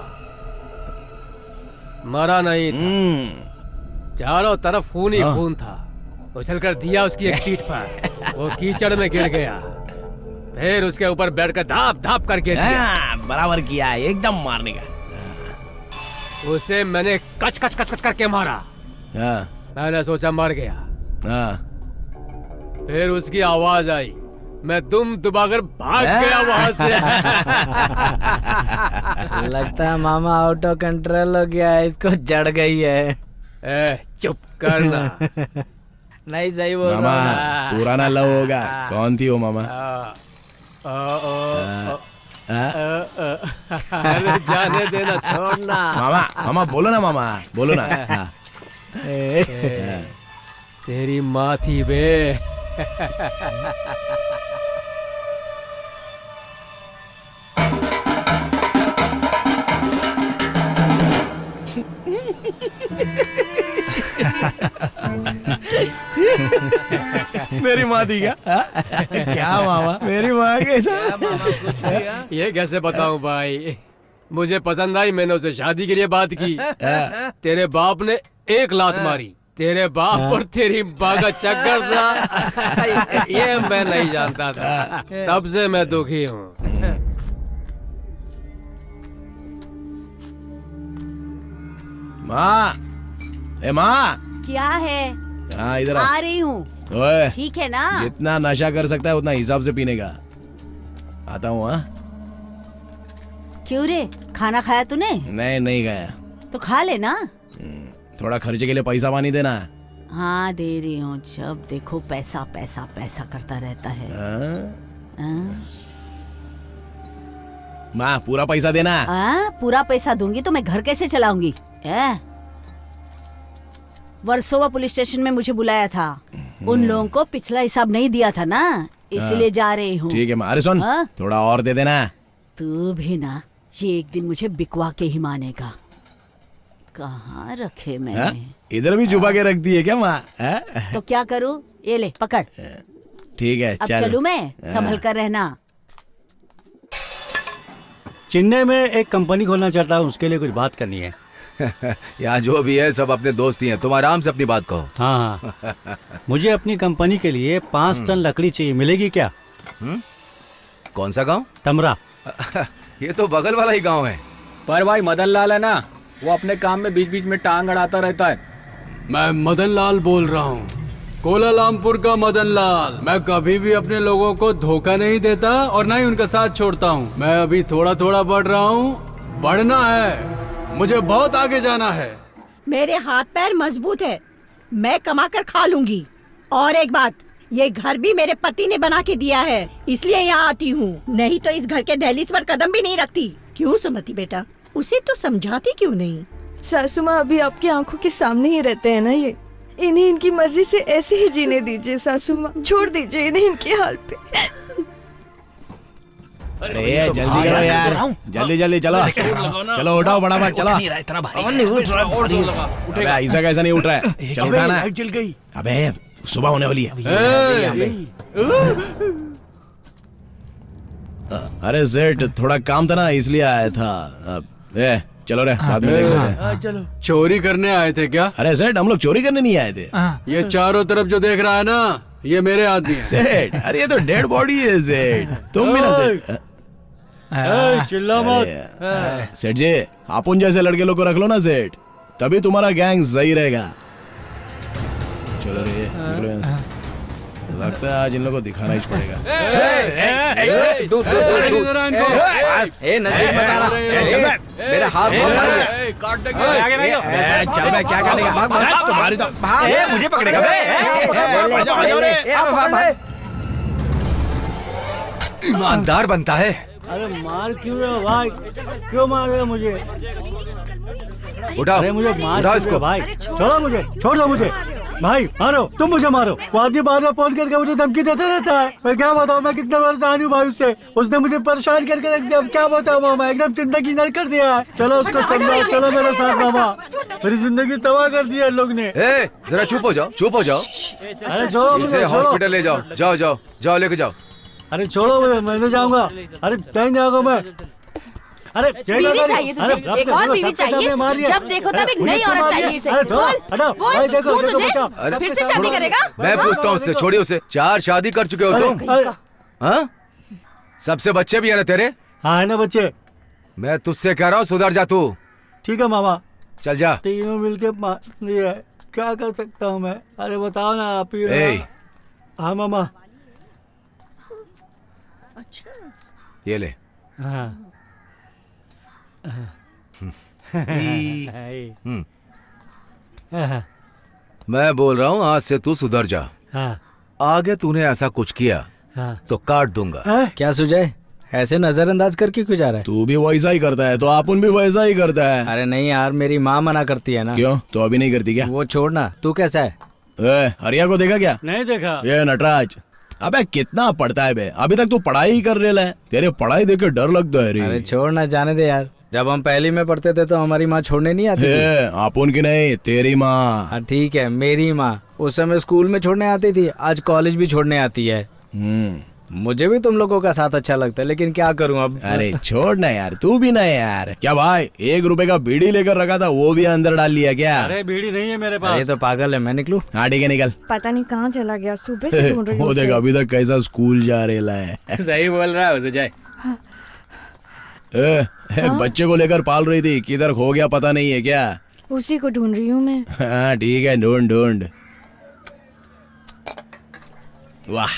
मरा नहीं था। चारों तरफ खून ही खून था। उछलकर दिया उसकी एक पीठ पर, वो कीचड़ में गिर गया। फिर उसके ऊपर बैठकर धाप धाप करके दिया। बराबर किया, एकदम मारने का। उसे मैंने कच कच कच कच करके मारा। मैंने सोचा मर गया। फिर उसकी आवाज आई, मैं दुम दुबाकर भाग गया वहां से। लगता है मामा आउट ऑफ कंट्रोल हो गया है, इसको जड़ गई है। चुप करना। नहीं सही बोल मामा, रहा हूँ। पुराना लव होगा। कौन थी वो मामा? अरे जाने देना, छोड़ना। मामा मामा बोलो ना, मामा बोलो ना। तेरी माँ थी बे। मेरी माँ थी क्या? क्या मामा, मेरी माँ कैसा? ये कैसे बताऊं भाई, मुझे पसंद आई, मैंने उसे शादी के लिए बात की। तेरे बाप ने एक लात मारी, तेरे बाप और तेरी माँ का चक्कर था। ये मैं नहीं जानता था, तब से मैं दुखी हूँ। माँ, ए माँ। क्या है? हाँ इधर आ रही हूँ। ओए, ठीक है ना? जितना नशा कर सकता है उतना हिसाब से पीने का। आता हूँ। हाँ क्यों रे, खाना खाया तूने? नहीं गया। तो खा लेना। थोड़ा खर्चे के लिए पैसा पानी देना। हाँ दे रही हूँ, जब देखो पैसा पैसा पैसा करता रहता है। माँ पूरा पैसा देना। पूरा पैसा दूंगी तो मैं घर कैसे चलाऊंगी? वर्सोवा पुलिस स्टेशन में मुझे बुलाया था, उन लोगों को पिछला हिसाब नहीं दिया था ना, इसलिए जा रही हूँ। ठीक है माँ। अरे सुन, थोड़ा और दे देना। तू भी ना, ये एक दिन मुझे बिकवा के ही मानेगा। कहाँ रखे मैंने? इधर भी छुपा के रख दी है क्या माँ? तो क्या करूँ? ये ले पकड़। ठीक है अब चल। चलूँ मैं? संभल कर रहना। चेन्नई में एक कंपनी खोलना चाहता हूँ, उसके लिए कुछ बात करनी है। यहाँ जो भी है सब अपने दोस्त ही हैं। तुम आराम से अपनी बात कहो। हाँ हाँ मुझे अपनी कंपनी के लिए 5 टन लकड़ी चाहिए, मिलेगी क्या? कौन सा गांव? तमरा। ये तो बगल वाला ही गांव है। पर भाई मदन लाल है ना, वो अपने काम में बीच बीच में टांग अड़ाता रहता है। मैं मदन लाल बोल रहा हूँ, कोलालमपुर का मदन लाल। मैं कभी भी अपने लोगों को धोखा नहीं देता और ना ही उनका साथ छोड़ता हूँ। मैं अभी थोड़ा थोड़ा बढ़ रहा हूँ, बढ़ना है, मुझे बहुत आगे जाना है। मेरे हाथ पैर मजबूत है, मैं कमा कर खा लूंगी। और एक बात, ये घर भी मेरे पति ने बना के दिया है, इसलिए यहाँ आती हूँ, नहीं तो इस घर के दहलीज पर कदम भी नहीं रखती। क्यों सुमति बेटा, उसे तो समझाती क्यों नहीं? सासू माँ अभी आपकी आंखों के सामने ही रहते हैं ना, ये इन्हें इनकी मर्जी से ऐसे ही जीने दीजिए सासू माँ, छोड़ दीजिए इन्हें इनके हाल पे। अरे जल्दी करो यार, जल्दी जल्दी चलो चलो, उठाओ फटाफट चलो। अबे ऐसा कैसा नहीं उठ रहा है, चल उठा ना। जल गई। अबे सुबह होने वाली है। अरे सेठ थोड़ा काम था ना इसलिए आया था। चलो रे बाद में देखते हैं। चलो। चोरी करने आए थे क्या? अरे सेठ हम लोग चोरी करने नहीं आए थे। ये चारों तरफ जो देख रहा है ना, ये मेरे आदमी है। सेठ अरे ये तो डेड बॉडी है सेठ, तुम भी ना सेठ। चिल्ला मत। सेठ जी आप उन जैसे लड़के लोग को रख लो ना सेठ, तभी तुम्हारा गैंग सही रहेगा। चलो रे निकलो यहाँ से, लगता है आज इन लोगों को दिखाना ही पड़ेगा। नजदीक मत आना, मेरा हाथ बहुत भारी है। चल बे क्या करेगा, तुम्हारी तो मुझे पकड़ेगा। ईमानदार बनता है। अरे मार क्यों रहे हो भाई, क्यों मार रहे हो मुझे? उठाओ, अरे मुझे मार उठाओ क्यों इसको। रहे हो भाई, छोड़ो मुझे, छोड़ दो मुझे भाई। मारो, तुम मुझे मारो। वो आदमी बार बार फोन करके मुझे धमकी देता रहता है। मैं क्या बताऊँ, मैं कितने परेशान हूँ भाई उससे। उसने मुझे परेशान करके रख दिया। अब क्या बताऊँ मामा, एकदम जिंदगी नर कर दिया है। चलो उसको समझाओ, चलो मेरे साथ मामा। मेरी जिंदगी तबाह कर दिया इन लोग ने। जरा चुप हो जाओ, चुप हो जाओ। अरे छोड़ो मुझे, इसे छोड़ो। हॉस्पिटल ले जाओ, जाओ जाओ जाओ, लेके जाओ। अरे छोड़ो मुझे, मैं नहीं जाऊंगा। अरे कहीं जाऊंगा मैं। अरे बीवी चाहिए तुझे, एक और बीवी चाहिए। जब देखो तब एक नई औरत चाहिए इसे। बोल बोल, तू तुझे फिर से शादी करेगा? मैं पूछता हूँ उससे, छोड़िए उसे। 4 शादी कर चुके हो तुम? हाँ, सबसे बच्चे भी है ना तेरे? हाँ है ना बच्चे। मैं तुझसे कह रहा हूँ सुधर जा तू। ठीक है मामा, चल जा। तीनों मिलके मार दिया है, क्या कर सकता हूँ मैं? अरे बताओ ना आप ही। हाँ मामा। अच्छा ये ले। हाँ मैं बोल रहा हूँ आज से तू सुधर जा। हाँ। आगे तूने ऐसा कुछ किया तो काट दूंगा। क्या सुजय, ऐसे नजरअंदाज करके क्यों जा रहा है? तू भी वैसा ही करता है तो अपन भी वैसा ही करता है। अरे नहीं यार, मेरी माँ मना करती है ना। क्यों, तो अभी नहीं करती क्या? वो छोड़ना, तू कैसा है? हरिया को देखा क्या? नहीं देखा। ये नटराज, अबे कितना पढ़ता है बे, अभी तक तू पढ़ाई ही कर रहा है। तेरे पढ़ाई देख के डर लगता है रे। अरे छोड़ना, जाने दे यार। जब हम पहली में पढ़ते थे तो हमारी माँ छोड़ने नहीं आती थी। अपन की नहीं, तेरी माँ। हाँ ठीक है, मेरी माँ उस समय स्कूल में छोड़ने आती थी, आज कॉलेज भी छोड़ने आती है। मुझे भी तुम लोगों का साथ अच्छा लगता है, लेकिन क्या करूं अब। अरे छोड़ ना यार, तू भी ना यार। क्या भाई, 1 रुपए का बीड़ी लेकर रखा था, वो भी अंदर डाल लिया क्या? अरे बीड़ी नहीं है मेरे पास। अरे तो पागल है, मैं निकलूं? हाँ ठीक है निकल। पता नहीं कहाँ चला गया, सुबह से ढूंढ रही हूँ वो देख उसे। अभी तक कैसा स्कूल जा रहा है। सही बोल रहा है उसे जाए। एक बच्चे को लेकर पाल रही थी, किधर खो गया पता नहीं है क्या? उसी को ढूंढ रही हूँ मैं। हाँ ठीक है, ढूंढ ढूंढ। वाह,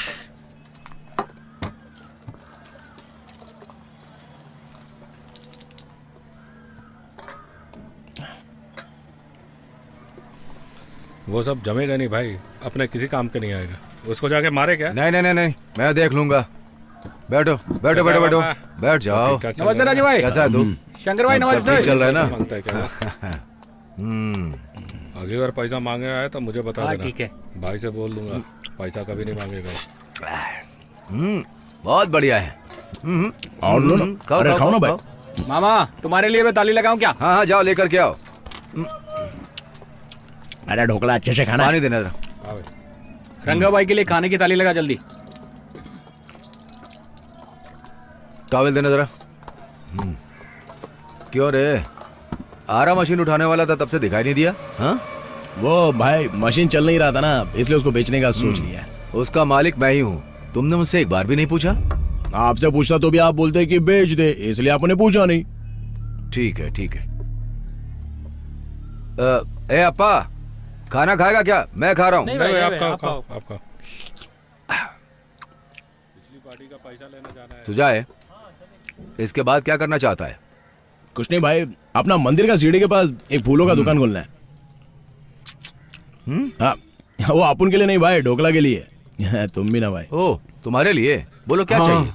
वो सब जमेगा नहीं भाई, अपने किसी काम के नहीं आएगा। उसको जाके मारे क्या? नहीं नहीं नहीं नहीं, मैं देख लूंगा। बैठो बैठो बैठो बैठो, बैठ जाओ। नमस्ते राजू भाई। कैसा है तू? शंकर भाई नमस्ते। चल रहा है ना? मांगता है क्या? अगली बार पैसा मांगे आए तो मुझे बता देना। ठीक है भाई से बोल दूंगा, पैसा कभी नहीं मांगेगा। बहुत बढ़िया है। और लो ना। अरे खाओ ना भाई। मामा तुम्हारे लिए मैं ताली लगाऊं क्या? हाँ हाँ जाओ, लेकर के आओ। अरे ढोकला अच्छे से खाना। पानी देना जरा। रंगा भाई के लिए खाने की ताली लगा जल्दी। टॉवेल देना जरा। क्यों रे, आरा मशीन उठाने वाला था, तब से दिखाई नहीं दिया। हाँ, वो भाई मशीन चल नहीं रहा था ना, इसलिए उसको बेचने का सोच लिया। उसका मालिक मैं ही हूँ। तुमने मुझसे एक बार भी नहीं पूछा? आपसे पूछता तो भी आप बोलते कि बेच दे, इसलिए आपने पूछा नहीं। ठीक है ठीक है। ए अप्पा, खाना खाएगा क्या? मैं खा रहा हूँ। आपका सुजाए, इसके बाद क्या करना चाहता है? कुछ नहीं भाई, अपना मंदिर का सीढ़ी के पास एक फूलों का दुकान खोलना है। हाँ, वो अपन के लिए नहीं भाई, ढोकला के लिए। तुम भी ना भाई। ओ, तुम्हारे लिए? बोलो क्या हाँ, चाहिए?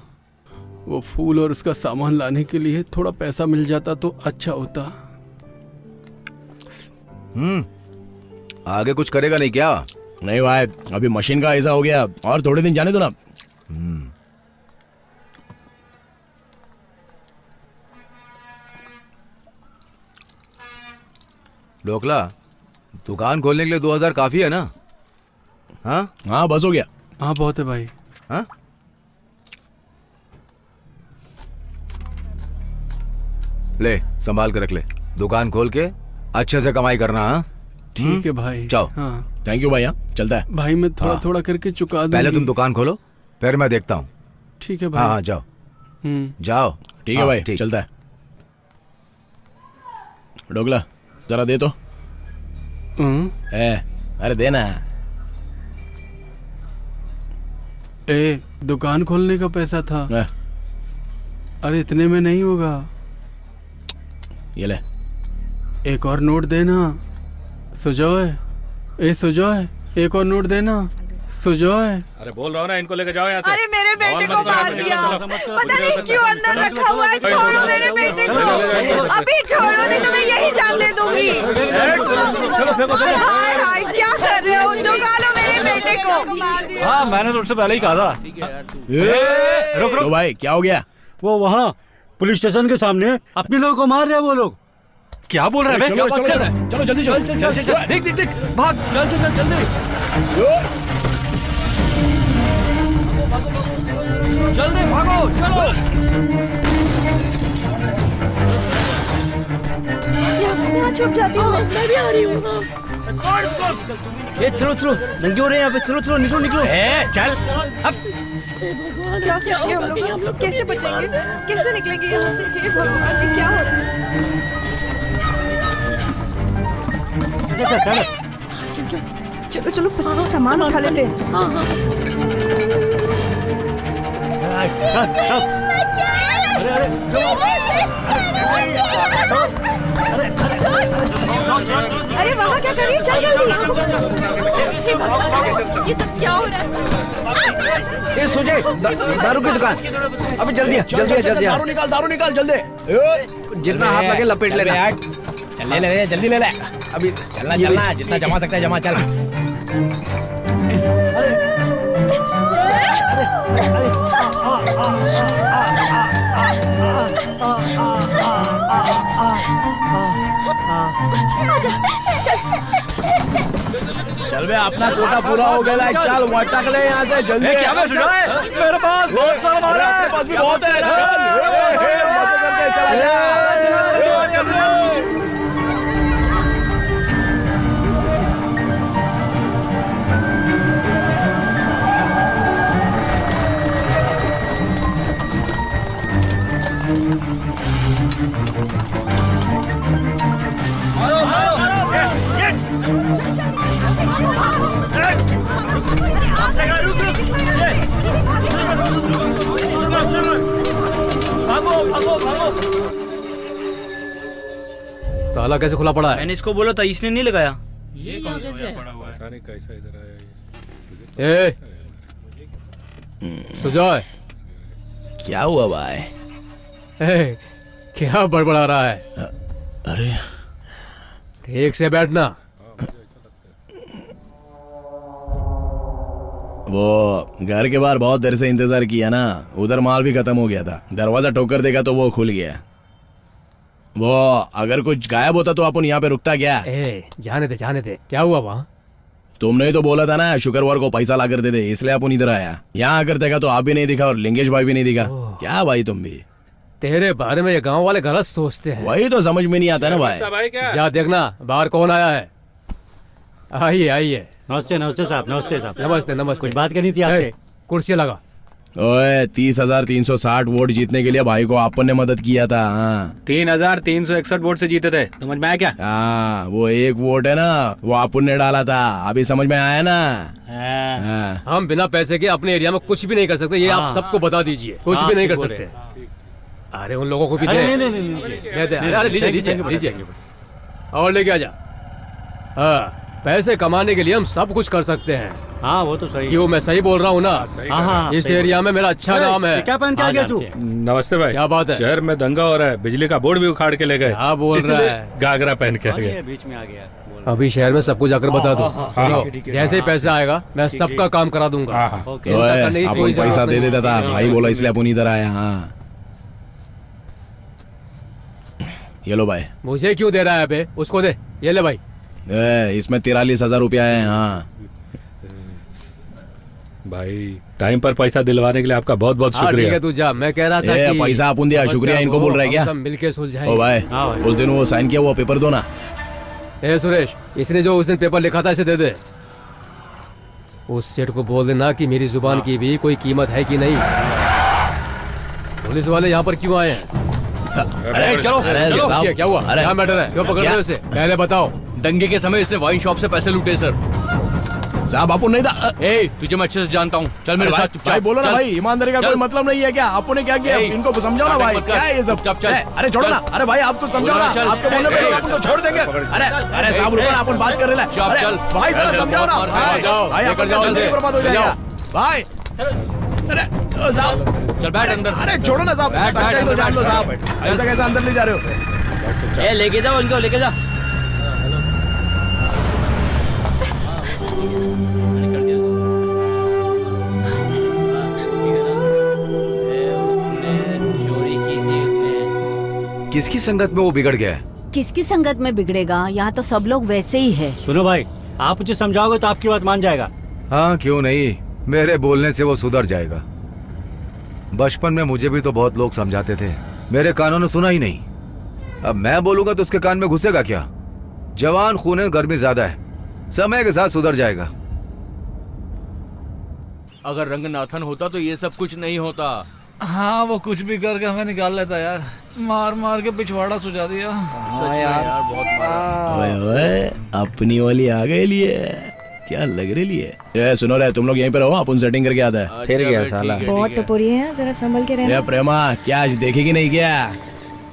वो फूल और उसका सामान लाने के लिए थोड़ा पैसा मिल जाता तो अच्छा होता। आगे कुछ करेगा नहीं क्या? नहीं भाई, अभी मशीन का ऐसा हो गया, और थोड़े दिन जाने दो ना। ढोकला, दुकान खोलने के लिए 2000 काफी है ना? हाँ हाँ, बस हो गया। हाँ बहुत है भाई। हाँ, ले संभाल के रख ले। दुकान खोल के अच्छे से कमाई करना। हाँ ठीक है भाई। जाओ। हाँ थैंक यू भाई। हाँ, चलता है भाई, मैं थोड़ा हाँ। थोड़ा करके चुका दूंगी। पहले तुम दुकान खोलो, फिर मैं देखता हूँ। ठीक है भाई। हाँ हाँ, जाओ जाओ। ठीक है हाँ, भाई, ठीक। चलता है। ढोकला जरा दे तो। अरे देना। दुकान खोलने का पैसा था। अरे इतने में नहीं होगा। ये ले। एक और नोट देना। सुजॉय, सुजॉय, एक और नोट देना। सुजॉय। अरे बोल रहा हूँ ना, इनको लेके जाओ यहाँ से। अरे मेरे बेटे को मार दिया, पता नहीं क्यों अंदर रखा हुआ है। छोड़ो मेरे बेटे को, अभी छोड़ो नहीं तो मैं यही जान दे दूंगी। हाय हाय, क्या कर रहे हो? निकालो मेरे बेटे को। हाँ, मैंने तो उससे पहले ही कहा था। रुक रुक भाई, क्या हो गया? वो वहाँ पुलिस स्टेशन के सामने अपने लोगों को मार रहे हैं वो लोग। क्या बोल रहे हैं? चलो चलो चलो जल्दी चलो। देख देख देख, भाग। जल्दी भागो, चलो। यहाँ छुप जाती हूँ, मैं भी आ रही हूँ। ये चलो चलो, दंगे हो रहे हैं यहाँ पे। चलो चलो, निकलो निकलो। चल अब। क्या क्या हम लोग कैसे बचेंगे? कैसे निकलेंगे यहाँ से? हे भगवान, ये क्या हो रहा है? चलो चलो, सामान उठा लेते हैं। अरे वहाँ क्या कर रही है? चल जल्दी। हे भगवान, ये सब क्या हो रहा है? ये सुजय, दारू की दुकान। अभी जल्दी जल्दी। दारू निकाल जल्दी। जितना हाथ लगे लपेट लेना। चल ले जल्दी ले ले। अभी चलना जितना जमा सकता है जमा। चल। चल बे, अपना कोटा पूरा हो गया। चल वटक ले यहाँ से जल्दी। क्या मैं सुझाए? मेरे पास बहुत सारा माल है। अपने पास भी बहुत है। मजे करके चला। ताला कैसे खुला पड़ा है? मैंने इसको बोला था, इसने नहीं लगाया। ये कौन सा पड़ा हुआ है? नहीं कैसा इधर आया ये? सुजॉय, क्या हुआ भाई? क्या बड़बड़ा रहा है? अरे ठीक से बैठना। वो घर के बाहर बहुत देर से इंतजार किया ना, उधर माल भी खत्म हो गया था। दरवाजा ठोकर देगा तो वो खुल गया। वो अगर कुछ गायब होता तो अपन यहाँ पे रुकता क्या? जाने दे। क्या हुआ वहाँ? तुमने ही तो बोला था ना शुक्रवार को पैसा ला कर दे, इसलिए अपन इधर आया। यहाँ आकर देखा तो आप भी नहीं दिखा और लिंगेश भाई भी नहीं दिखा। क्या भाई तुम भी? तेरे बारे में ये गांव वाले गलत सोचते हैं। वही तो समझ में नहीं आता ना भाई। जा देखना बाहर कौन आया है। आइए आइए। नमस्ते नमस्ते साहब, नमस्ते साहब। नमस्ते नमस्ते। कुछ बात करनी थी आपसे। कुर्सियाँ लगा। ओए 30,360 वोट जीतने के लिए भाई को आपन ने मदद किया था। हाँ 3,361 वोट से जीते थे, समझ में आया क्या? हाँ वो एक वोट है ना, वो आपन ने डाला था, अभी समझ में आया ना। हाँ। हम बिना पैसे के अपने एरिया में कुछ भी नहीं कर सकते, ये आप सबको बता दीजिए। कुछ भी नहीं कर सकते। अरे उन लोगों को भी दे। अरे लीजिए लीजिए लीजिए और लेके आ जा। हाँ पैसे कमाने के लिए हम सब कुछ कर सकते हैं। हाँ वो तो सही। क्यों मैं सही बोल रहा हूँ ना? इस एरिया में मेरा अच्छा नाम है। क्या पहन के आ गया तू? नमस्ते भाई। क्या बात है? शहर में दंगा हो रहा है, बिजली का बोर्ड भी उखाड़ के ले गए। क्या बोल रहा है? घाघरा पहन के आ गया। बीच में आ गया। अभी शहर में सब कुछ जाकर बता दो। जैसे ही पैसा आएगा मैं सबका काम करा दूंगा। चिंता करने की कोई पैसा जरूरत दे नहीं। देता था भाई, बोला इसलिए अपन इधर आया। हाँ ये लो भाई। मुझे क्यों दे रहा है बे? उसको दे। ये ले भाई। इसमें 43,000 रुपया है। हाँ भाई टाइम पर पैसा दिलवाने के लिए आपका बहुत बहुत ठीक शुक्रिया। है तू जा। मैं कह रहा था कि पैसा अपन दिया, शुक्रिया इनको बोल रहा है क्या? सब मिलके सुलझाएंगे। ओ भाई उस दिन वो साइन किया, वो पेपर दो ना। ए सुरेश, इसने जो उस दिन पेपर लिखा था इसे दे दे। उस सेठ को बोल देना कि मेरी जुबान की भी कोई कीमत है कि नहीं। पुलिस वाले यहाँ पर क्यों आए हैं? अरे चलो चलो। क्या हुआ? क्या मैटर है? क्यों पकड़ रहे हो उसे? पहले बताओ। दंगे के समय इसने वाइन शॉप से पैसे लूटे सर। साहब अपन नहीं था। तुझे मैं अच्छे से जानता हूँ, चल मेरे साथ भाई बोलो ना भाई, ईमानदारी का कोई मतलब नहीं है क्या? आपने ने क्या किया? इनको समझाओ ना भाई, क्या है ये सब? अरे छोड़ो ना। अरे भाई आपको समझाओ ना, आपके बोलने पे अपन को छोड़ देंगे। अरे साहब रुको ना, अपन बात कर रहे हैं। चल भाई जरा समझाओ ना भाई, लेकर जाओ इसे, बर्बाद हो जाएगा भाई। अरे साहब चल बैठ अंदर। अरे छोड़ो ना साहब, सच्चाई तो जान लो साहब, ऐसा कैसे अंदर ले जा रहे हो? लेके जाओ इनको, लेके जा। किसकी संगत में वो बिगड़ गया है? किसकी संगत में बिगड़ेगा? यहाँ तो सब लोग वैसे ही है। सुनो भाई, आप मुझे समझाओगे तो आपकी बात मान जाएगा। हाँ क्यों नहीं, मेरे बोलने से वो सुधर जाएगा। बचपन में मुझे भी तो बहुत लोग समझाते थे, मेरे कानों ने सुना ही नहीं। अब मैं बोलूंगा तो उसके कान में घुसेगा क्या? जवान खून है, गर्मी ज्यादा है, समय के साथ सुधर जाएगा। अगर रंगनाथन होता तो ये सब कुछ नहीं होता। हाँ वो कुछ भी करके हमें निकाल लेता यार, मार मार के पिछवाड़ा सुझा दिया। सच में यार बहुत मारा। ओए ओए अपनी वाली आ गई लिए, क्या लग रही है? ये सुनो रे, तुम लोग यहीं पे रहो, अपन सेटिंग करके आता है। फिर गया साला। बहुत टपोरी है, जरा संभल के रहना। ये प्रेमा क्या आज देखेगी नहीं क्या?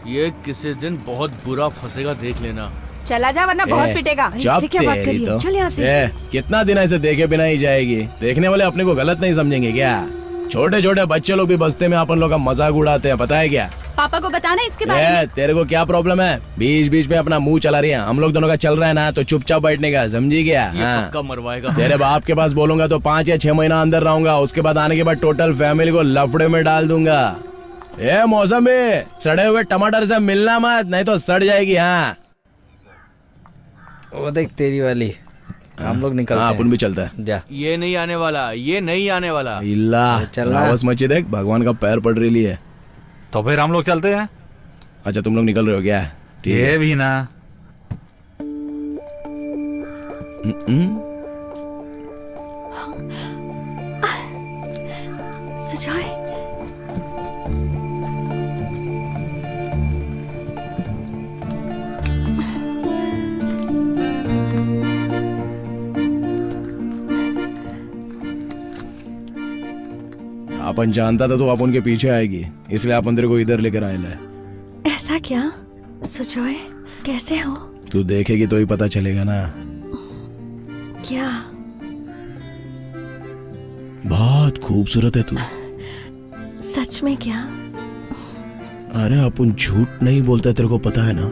ये किसी दिन बहुत बुरा फंसेगा, देख लेना। चला जा वरना बहुत पिटेगा। इससे क्या बात करी है? चल यहाँ से। कितना दिन ऐसे देखे बिना ही जाएगी? देखने वाले अपने को गलत नहीं समझेंगे क्या? छोटे छोटे बच्चे लोग भी बस्ते में अपन लोग का मजाक उड़ाते हैं, पता है क्या? पापा को बताना इसके बारे में। तेरे को क्या प्रॉब्लम है? बीच बीच में अपना मुंह चला रही है। हम लोग दोनों का चल रहा है ना, तो चुपचाप बैठने का, समझी क्या? पक्का मरवाएगा। तेरे बाप के पास बोलूंगा तो 5 या 6 महीना अंदर रहूंगा, उसके बाद आने के बाद टोटल फैमिली को लफड़े में डाल दूंगा। ए मौसम में सड़े हुए टमाटर से मिलना मत, नहीं तो सड़ जाएगी। हाँ वो देख तेरी वाली, हम लोग निकलते हैं। अपन भी चलता है। जा। ये नहीं आने वाला, ये नहीं आने वाला। इल्ला चलना। आवाज मची देख, भगवान का पैर पड़ रही है। तो फिर हम लोग चलते हैं। अच्छा तुम लोग निकल रहे हो क्या? ठीक ये है। भी ना। सुजॉय, अपन जानता था तो अपन के पीछे आएगी, इसलिए अपन तेरे को इधर लेकर आए ले। ऐसा क्या? सुजॉय कैसे हो? तू देखेगी तो ही पता चलेगा ना। क्या? बहुत खूबसूरत है तू। सच में क्या? अरे अपन झूठ नहीं बोलते, तेरे को पता है ना।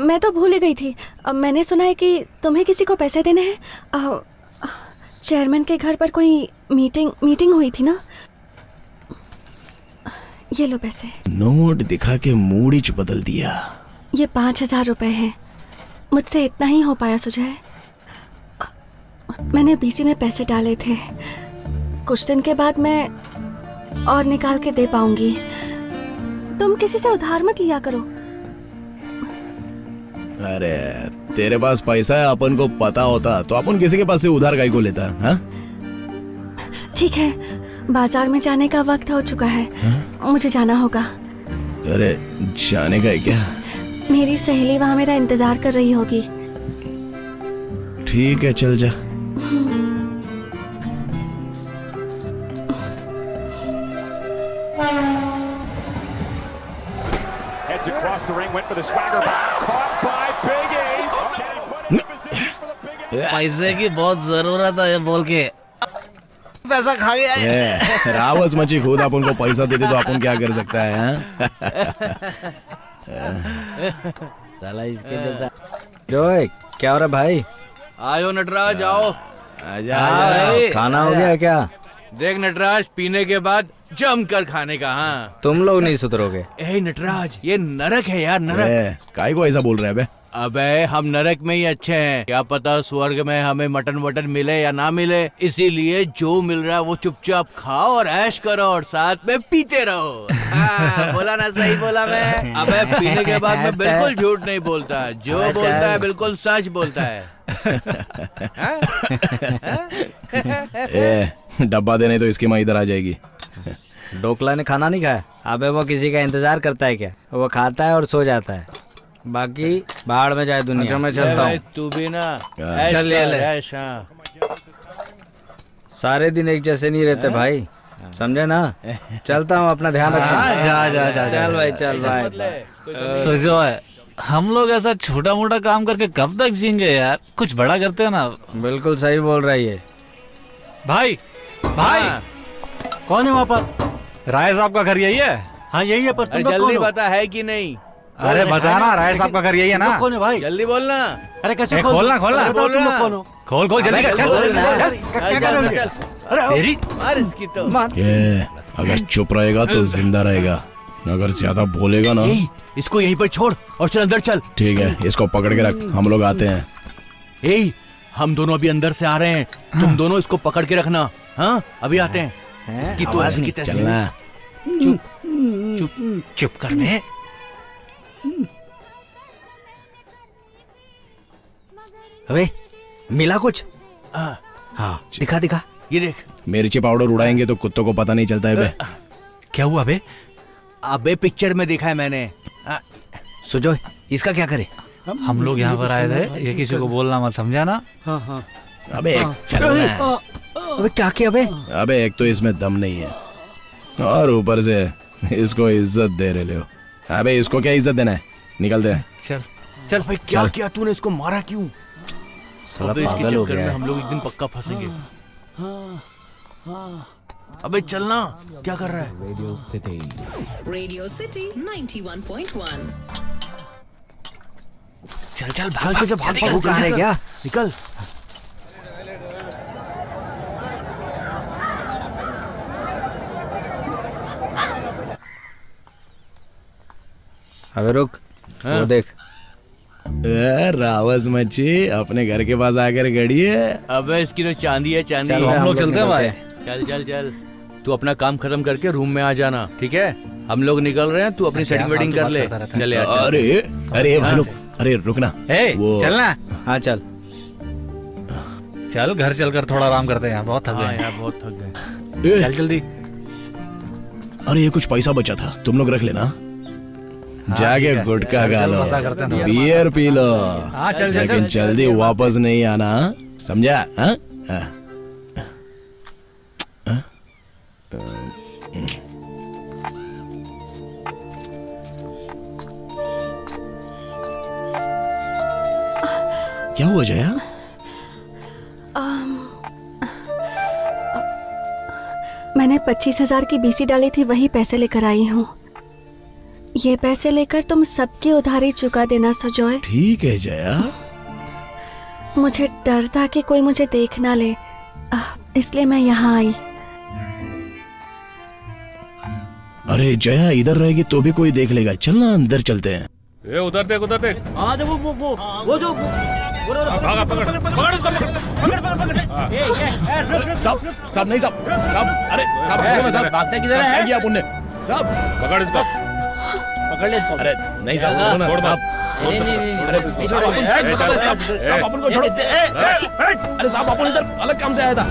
मैं तो भूल ही गई थी। मैंने सुना है कि तुम्हें किसी को पैसे देने हैं। चेयरमैन के घर पर कोई मीटिंग हुई थी ना? ये लो पैसे। नोट दिखा के मूड ही बदल दिया। ये 5,000 रुपए हैं। मुझसे इतना ही हो पाया सुजय। मैंने बीसी में पैसे डाले थे। कुछ दिन के बाद मैं और निकाल के दे पाऊंगी। तुम किसी से उधार मत लिया करो। अरे तेरे पास पैसा है, अपन को पता होता तो अपन किसी के पास से उधार काहे को लेता? हाँ? ठीक है, बाजार में जाने का वक्त हो चुका है। मुझे जाना होगा। अरे जाने का है क्या? मेरी सहेली वहाँ मेरा इंतजार कर रही होगी। ठीक है, चल जा। Heads across the ring, went for the swagger bomb, caught by Big E. Can he put him in position for the Big E? पैसे की बहुत जरूरत है बोल के पैसा खा गया है। रावस मची खुद अपन को पैसा देते तो अपन क्या कर सकता है? साला इसके जैसा। जोए, क्या हो रहा भाई? आयो नटराज, आओ। आजा आजा। खाना हो गया क्या? देख नटराज, पीने के बाद जम कर खाने का। हाँ, तुम लोग नहीं सुधरोगे। ए नटराज, ये नरक है यार, नरक। काहे को ऐसा बोल रहे हैं बे? अबे हम नरक में ही अच्छे हैं। क्या पता स्वर्ग में हमें मटन वटन मिले या ना मिले, इसीलिए जो मिल रहा है वो चुपचाप खाओ और ऐश करो और साथ में पीते रहो। बोला ना, सही बोला मैं? अबे पीने के बाद मैं बिल्कुल झूठ नहीं बोलता। जो बोलता है बिल्कुल सच बोलता है। डब्बा देने तो इसकी माँ इधर आ जाएगी। डोकला ने खाना नहीं खाया? अबे वो किसी का इंतजार करता है क्या? वो खाता है और सो जाता है, बाकी बाहर में जाए दुनिया। मैं चलता हूँ। तू भी ना चल ले। सारे दिन एक जैसे नहीं रहते भाई, समझे ना? चलता हूँ, अपना ध्यान रखना। जा चल भाई, चल भाई। सुजय, हम लोग ऐसा छोटा मोटा काम करके कब तक जिएंगे यार? कुछ बड़ा करते हैं ना। बिल्कुल सही बोल रही है भाई। भाई कौन है वहाँ पर? राय साहब का घर यही है? हाँ यही है, पर तुम लोग जल्दी कौन हो? बता है कि नहीं? अरे बताना, राय साहब का घर यही है ना? कौन है भाई? जल्दी बोलना। अरे कैसे खोलना तुम लोग कौन हो? खोल जल्दी कर। क्या कर रहे हो? तेरी मार इसकी तो। अगर चुप रहेगा तो जिंदा रहेगा, अगर ज्यादा बोलेगा ना। इसको यहीं पर छोड़ और चल अंदर चल। ठीक है, इसको पकड़ के रख, हम लोग आते हैं। ए, हम दोनों अभी अंदर से आ रहे हैं। तुम दोनों इसको पकड़ के रखना। हाँ, अभी आते हैं। इसकी तो ऐसी की तैसी। चलना। चुप कर बे। अबे मिला कुछ? हाँ, दिखा। ये देख। मिर्ची पाउडर उड़ाएंगे तो कुत्तों को पता नहीं चलता है बे। क्या हुआ बे? अबे पिक्चर में देखा है मैंने। सुजो, इसका क्या करे? हम लोग यहाँ पर आए थे, ये किसी को बोलना मत, समझा ना? हाँ। अबे चलना। अबे क्या किया बे? अबे एक तो इसमें दम नहीं है और ऊपर से इसको इज्जत दे रहे हो। अबे इसको क्या इज्जत देना है? निकल दे। चल भाई, क्या किया तूने? इसको मारा क्यों? अबे इसके चक्कर में हम लोग एक दिन पक्का फंसेंगे। अबे चलना, क्या कर रहा है? Radio city 91.1। चल भाग के, जब भाग कहाँ है क्या? निकल। अबे रुक, वो देख। रावस मच्छी अपने घर के पास आकर गड़ी है। अबे इसकी तो चांदी है, चांदी। हम लोग चलते हैं भाई। चल। तू अपना काम खत्म करके रूम में आ जाना, ठीक है? हम लोग निकल रहे हैं, तू अपनी सेटिंग वेटिंग कर ले। चले। अरे भाई लोग, अरे रुकना। वो चलना। हाँ चल घर चलकर थोड़ा आराम करते हैं, बहुत थक गए। बहुत थक गए। चल जल्दी। अरे ये कुछ पैसा बचा था, तुम लोग रख लेना। जाके गुटखा खा लो, बियर पी लो, लेकिन जल्दी वापस नहीं आना, समझा? क्या हुआ जया? मैंने 25,000 की बीसी डाली थी, वही पैसे लेकर आई हूँ। ये पैसे लेकर तुम सबकी उधारी चुका देना सुजॉय। ठीक है जया। मुझे डर था कि कोई मुझे देख ना ले, इसलिए मैं यहाँ आई। अरे जया इधर रहेगी तो भी कोई देख लेगा, चलना अंदर चलते हैं। ए उधर देख उधर देख। हाँ जो वो जो भागा पकड़ पकड़ इसको पकड़। साहब नहीं साहब, अरे साहब छोड़ो ना साहब, भागते किधर है? क्या किया आपने साहब? पकड़ इसको, पकड़ ले इसको। अरे नहीं साहब छोड़ो ना साहब, अरे साहब अपन को छोड़ो। अरे साहब अपन इधर अलग काम से आया था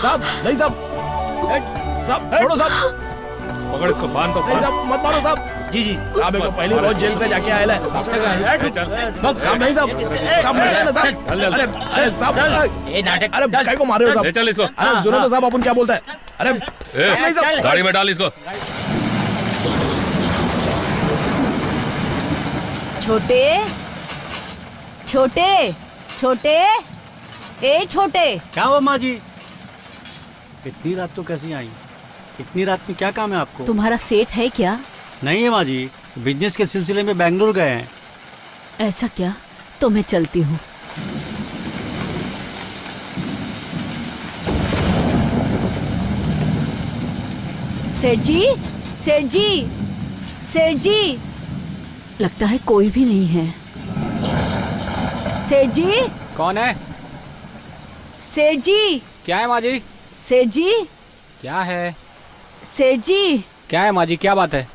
साहब। नहीं साहब छोड़ो साहब, पकड़ इसको, बांध तो नहीं साहब मत मारो साहब। जी जी साहब एक तो पहली रोज जेल से जाके आया है साहब। नहीं साहब मरते हैं ना साहब। अरे साहब अरे काय को मारे हो साहब? चल इसको। अरे सुनो तो साहब अपन क्या बोलता है। अरे नहीं साहब, गाड़ी में डाल इसको। छोटे छोटे छोटे ए छोटे। क्या हुआ माँ जी? इतनी रात तो कैसी आई? इतनी रात में क्या काम है आपको? तुम्हारा सेठ है क्या? नहीं है माँ जी, बिजनेस के सिलसिले में बेंगलुरु गए हैं। ऐसा क्या? तो मैं चलती हूँ। सेठ जी, सेठ जी, सेठ जी, लगता है कोई भी नहीं है। सेठ जी। कौन है? सेठ जी। क्या है माँ जी? सेठ जी। क्या है? सेठ जी। क्या है माँ जी, क्या बात है?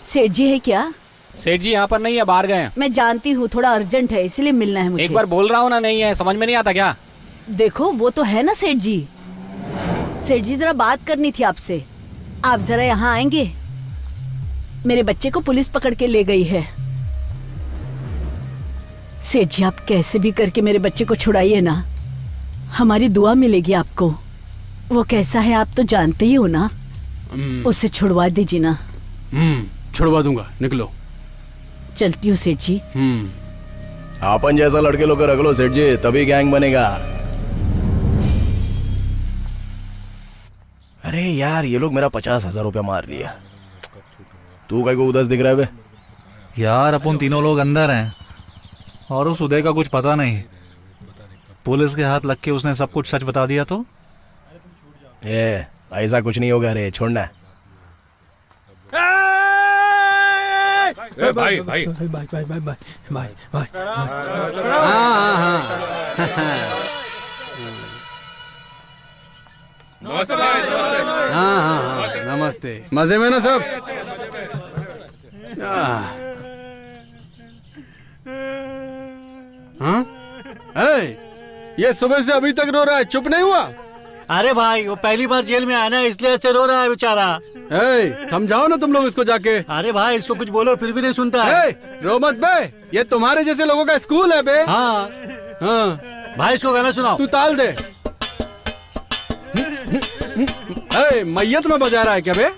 सेठ जी है क्या? सेठ जी यहाँ पर नहीं है, बाहर गए हैं। मैं जानती हूँ, थोड़ा अर्जेंट है इसलिए मिलना है मुझे। एक बार बोल रहा हूँ ना, नहीं है, समझ में नहीं आता क्या? देखो वो तो है ना सेठ जी। सेठ जी जरा बात करनी थी आपसे, आप जरा यहाँ आएंगे? मेरे बच्चे को पुलिस पकड़ के ले गई है। सेठ जी आप कैसे भी करके मेरे बच्चे को छुड़ाइए ना, हमारी दुआ मिलेगी आपको। वो कैसा है आप तो जानते ही हो ना, उसे छुड़वा दीजिए ना। छुड़वा दूंगा, निकलो। चलती हूँ सेठ जी। अपन जैसा लड़के लोग रख लो सेठ जी, तभी गैंग बनेगा। अरे यार ये लोग मेरा 50,000 रुपया मार लिया। तू काय को उदास दिख रहा है बे? यार अपन तीनों लोग अंदर हैं और उस उदय का कुछ पता नहीं। पुलिस के हाथ लग के उसने सब कुछ सच बता दिया तो? ऐसा कुछ नहीं होगा रे, छोड़ना। भाई भाई भाई भाई भाई भाई भाई भाई। नमस्ते भाई, नमस्ते। हाँ नमस्ते। मजे में ना सब? ये सुबह से अभी तक रो रहा है, चुप नहीं हुआ? अरे भाई वो पहली बार जेल में आया ना, इसलिए ऐसे रो रहा है बेचारा। समझाओ ना तुम लोग इसको जाके। अरे भाई इसको कुछ बोलो फिर भी नहीं सुनता है। रो मत बे, ये तुम्हारे जैसे लोगों का स्कूल है बे। हाँ भाई इसको गाना सुनाओ। तू ताल दे। मैयत में बजा रहा है क्या बे?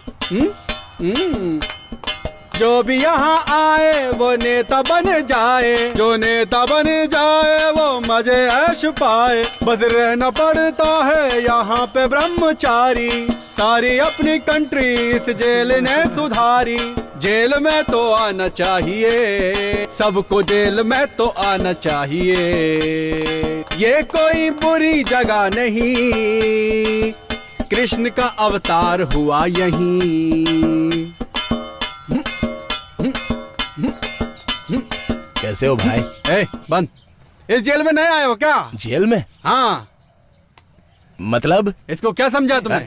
जो भी यहाँ आए वो नेता बन जाए, जो नेता बन जाए वो मजे ऐश पाए। बस रहना पड़ता है यहाँ पे ब्रह्मचारी, सारी अपनी कंट्री इस जेल ने सुधारी। जेल में तो आना चाहिए सबको, जेल में तो आना चाहिए। ये कोई बुरी जगह नहीं, कृष्ण का अवतार हुआ यहीं। कैसे हो भाई? बंद। इस जेल में नए आए हो क्या? जेल में? हाँ। मतलब इसको क्या समझा तुमने?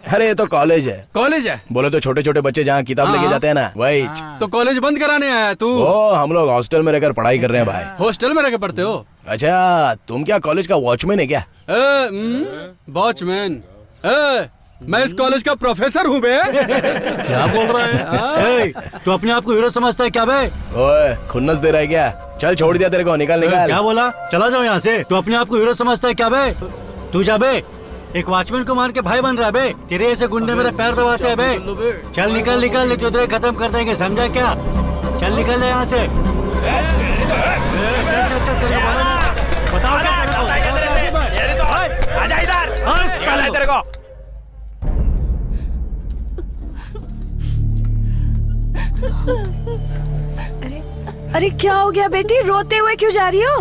अरे ये तो कॉलेज है। कॉलेज है? बोले तो छोटे छोटे बच्चे जहाँ किताब लेके जाते हैं ना, वही। तो कॉलेज बंद कराने आया तू? ओ हम लोग हॉस्टल में रहकर पढ़ाई कर रहे हैं भाई। हॉस्टल में रहकर पढ़ते हो? अच्छा तुम क्या कॉलेज का वॉचमैन है क्या? वॉचमैन? मैं इस कॉलेज का प्रोफेसर हूँ बे। क्या बोल रहा है? तू अपने आप को हीरो समझता है क्या बे? ओए खुन्नस दे रहा है क्या? चल छोड़ दिया तेरे को, निकाल निकाल। क्या बोला? चला जाओ यहाँ से। तू अपने आप को हीरो समझता है क्या बे? तू जा बे, एक वॉचमैन को मार के भाई बन रहा है बे। तेरे ऐसे गुंडे मेरे पैर दबाते हैं बे। चल निकल निकल, चौधरी खत्म कर देंगे, समझा क्या? चल निकल यहाँ से। बताओ क्या आजा इधर। तेरे को अरे क्या हो गया बेटी, रोते हुए क्यों जा रही हो?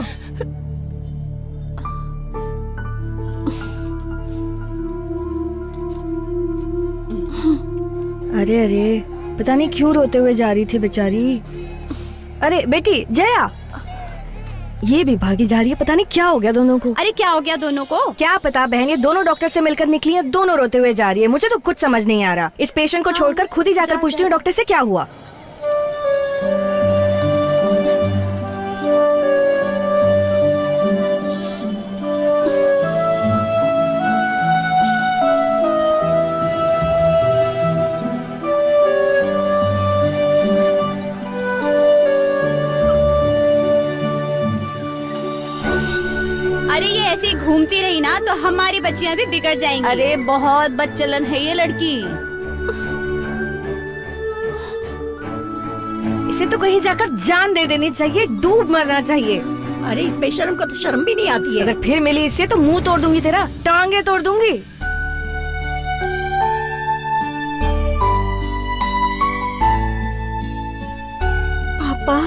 अरे अरे, पता नहीं क्यों रोते हुए जा रही थी बेचारी। अरे बेटी जया, ये भी भागी जा रही है, पता नहीं क्या हो गया दोनों को। अरे क्या हो गया दोनों को? क्या पता बहन, ये दोनों डॉक्टर से मिलकर निकली है, दोनों रोते हुए जा रही है। मुझे तो कुछ समझ नहीं आ रहा। इस पेशेंट को छोड़कर खुद ही जाकर पूछती हूँ डॉक्टर से क्या हुआ। अरे ये ऐसे ही घूमती रही ना तो हमारी बच्चियां भी बिगड़ जाएंगी। अरे बहुत बदचलन है ये लड़की। इसे तो कहीं जाकर जान दे देनी चाहिए, डूब मरना चाहिए। अरे इस बेशर्म को तो शर्म भी नहीं आती है। अगर फिर मिली इससे तो मुंह तोड़ दूंगी तेरा, टांगे तोड़ दूंगी। पापा,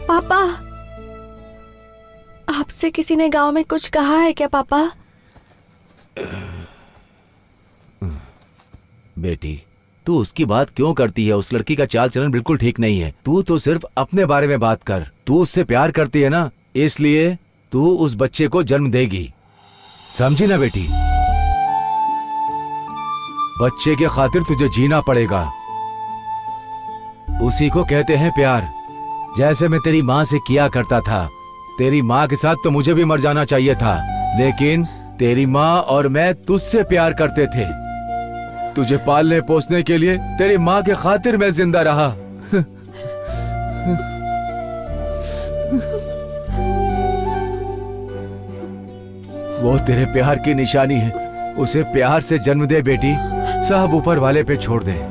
पापा, आपसे किसी ने गांव में कुछ कहा है क्या पापा? बेटी, तू उसकी बात क्यों करती है? उस लड़की का चाल चलन बिल्कुल ठीक नहीं है। तू तो सिर्फ अपने बारे में बात कर। तू उससे प्यार करती है ना, इसलिए तू उस बच्चे को जन्म देगी। समझी ना बेटी? बच्चे के खातिर तुझे जीना पड़ेगा। उसी को कहते हैं प्यार। जैसे मैं तेरी माँ से किया करता था। तेरी माँ के साथ तो मुझे भी मर जाना चाहिए था, लेकिन तेरी माँ और मैं तुझसे प्यार करते थे। तुझे पालने पोसने के लिए तेरी माँ के खातिर मैं जिंदा रहा। वो तेरे प्यार की निशानी है। उसे प्यार से जन्म दे बेटी, सब ऊपर वाले पे छोड़ दे।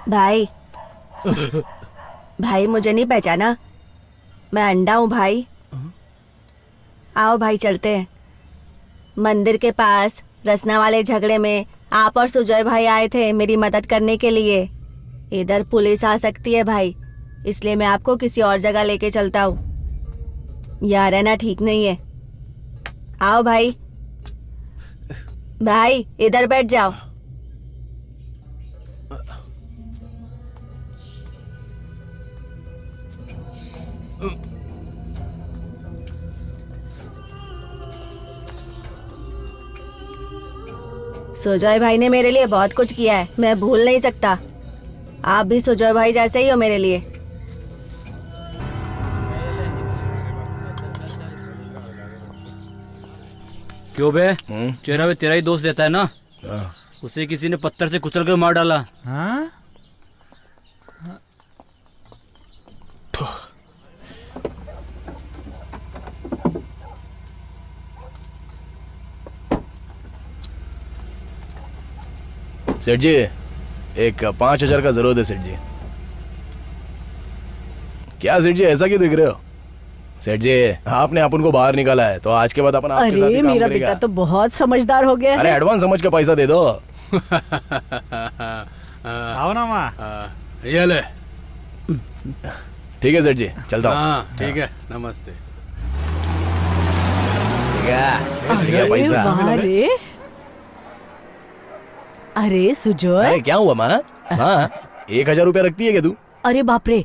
भाई, भाई मुझे नहीं पहचाना? मैं अंडा हूँ भाई। आओ भाई चलते हैं। मंदिर के पास रसना वाले झगड़े में आप और सुजय भाई आए थे मेरी मदद करने के लिए। इधर पुलिस आ सकती है भाई, इसलिए मैं आपको किसी और जगह लेके चलता हूँ। यहाँ रहना ठीक नहीं है। आओ भाई, भाई इधर बैठ जाओ। सुजय भाई ने मेरे लिए बहुत कुछ किया है, मैं भूल नहीं सकता। आप भी सुजय भाई जैसे ही हो मेरे लिए। क्यों बे? चेहरा भी तेरा ही दोस्त देता है ना? उसे किसी ने पत्थर से कुचल कर मार डाला। हाँ? सेठ जी, एक 5,000 का जरूरत है सेठ जी। क्या सेठ जी, ऐसा क्यों दिख रहे हो? सेठ जी, आपने अपन को बाहर निकाला है तो आज के बाद अपन आपके साथ ही काम मेरा करेगा। बेटा तो बहुत समझदार हो गया है। अरे एडवांस समझ के पैसा दे दो। आओ ना माँ। ये ले। ठीक है सेठ जी, चलता हूँ। हाँ ठीक है, नमस्ते। ठीक है, पैसा। वाह रे। अरे सुजय, अरे क्या हुआ माँ? हाँ, 1,000 रुपया रखती है क्या तू? अरे बाप रे,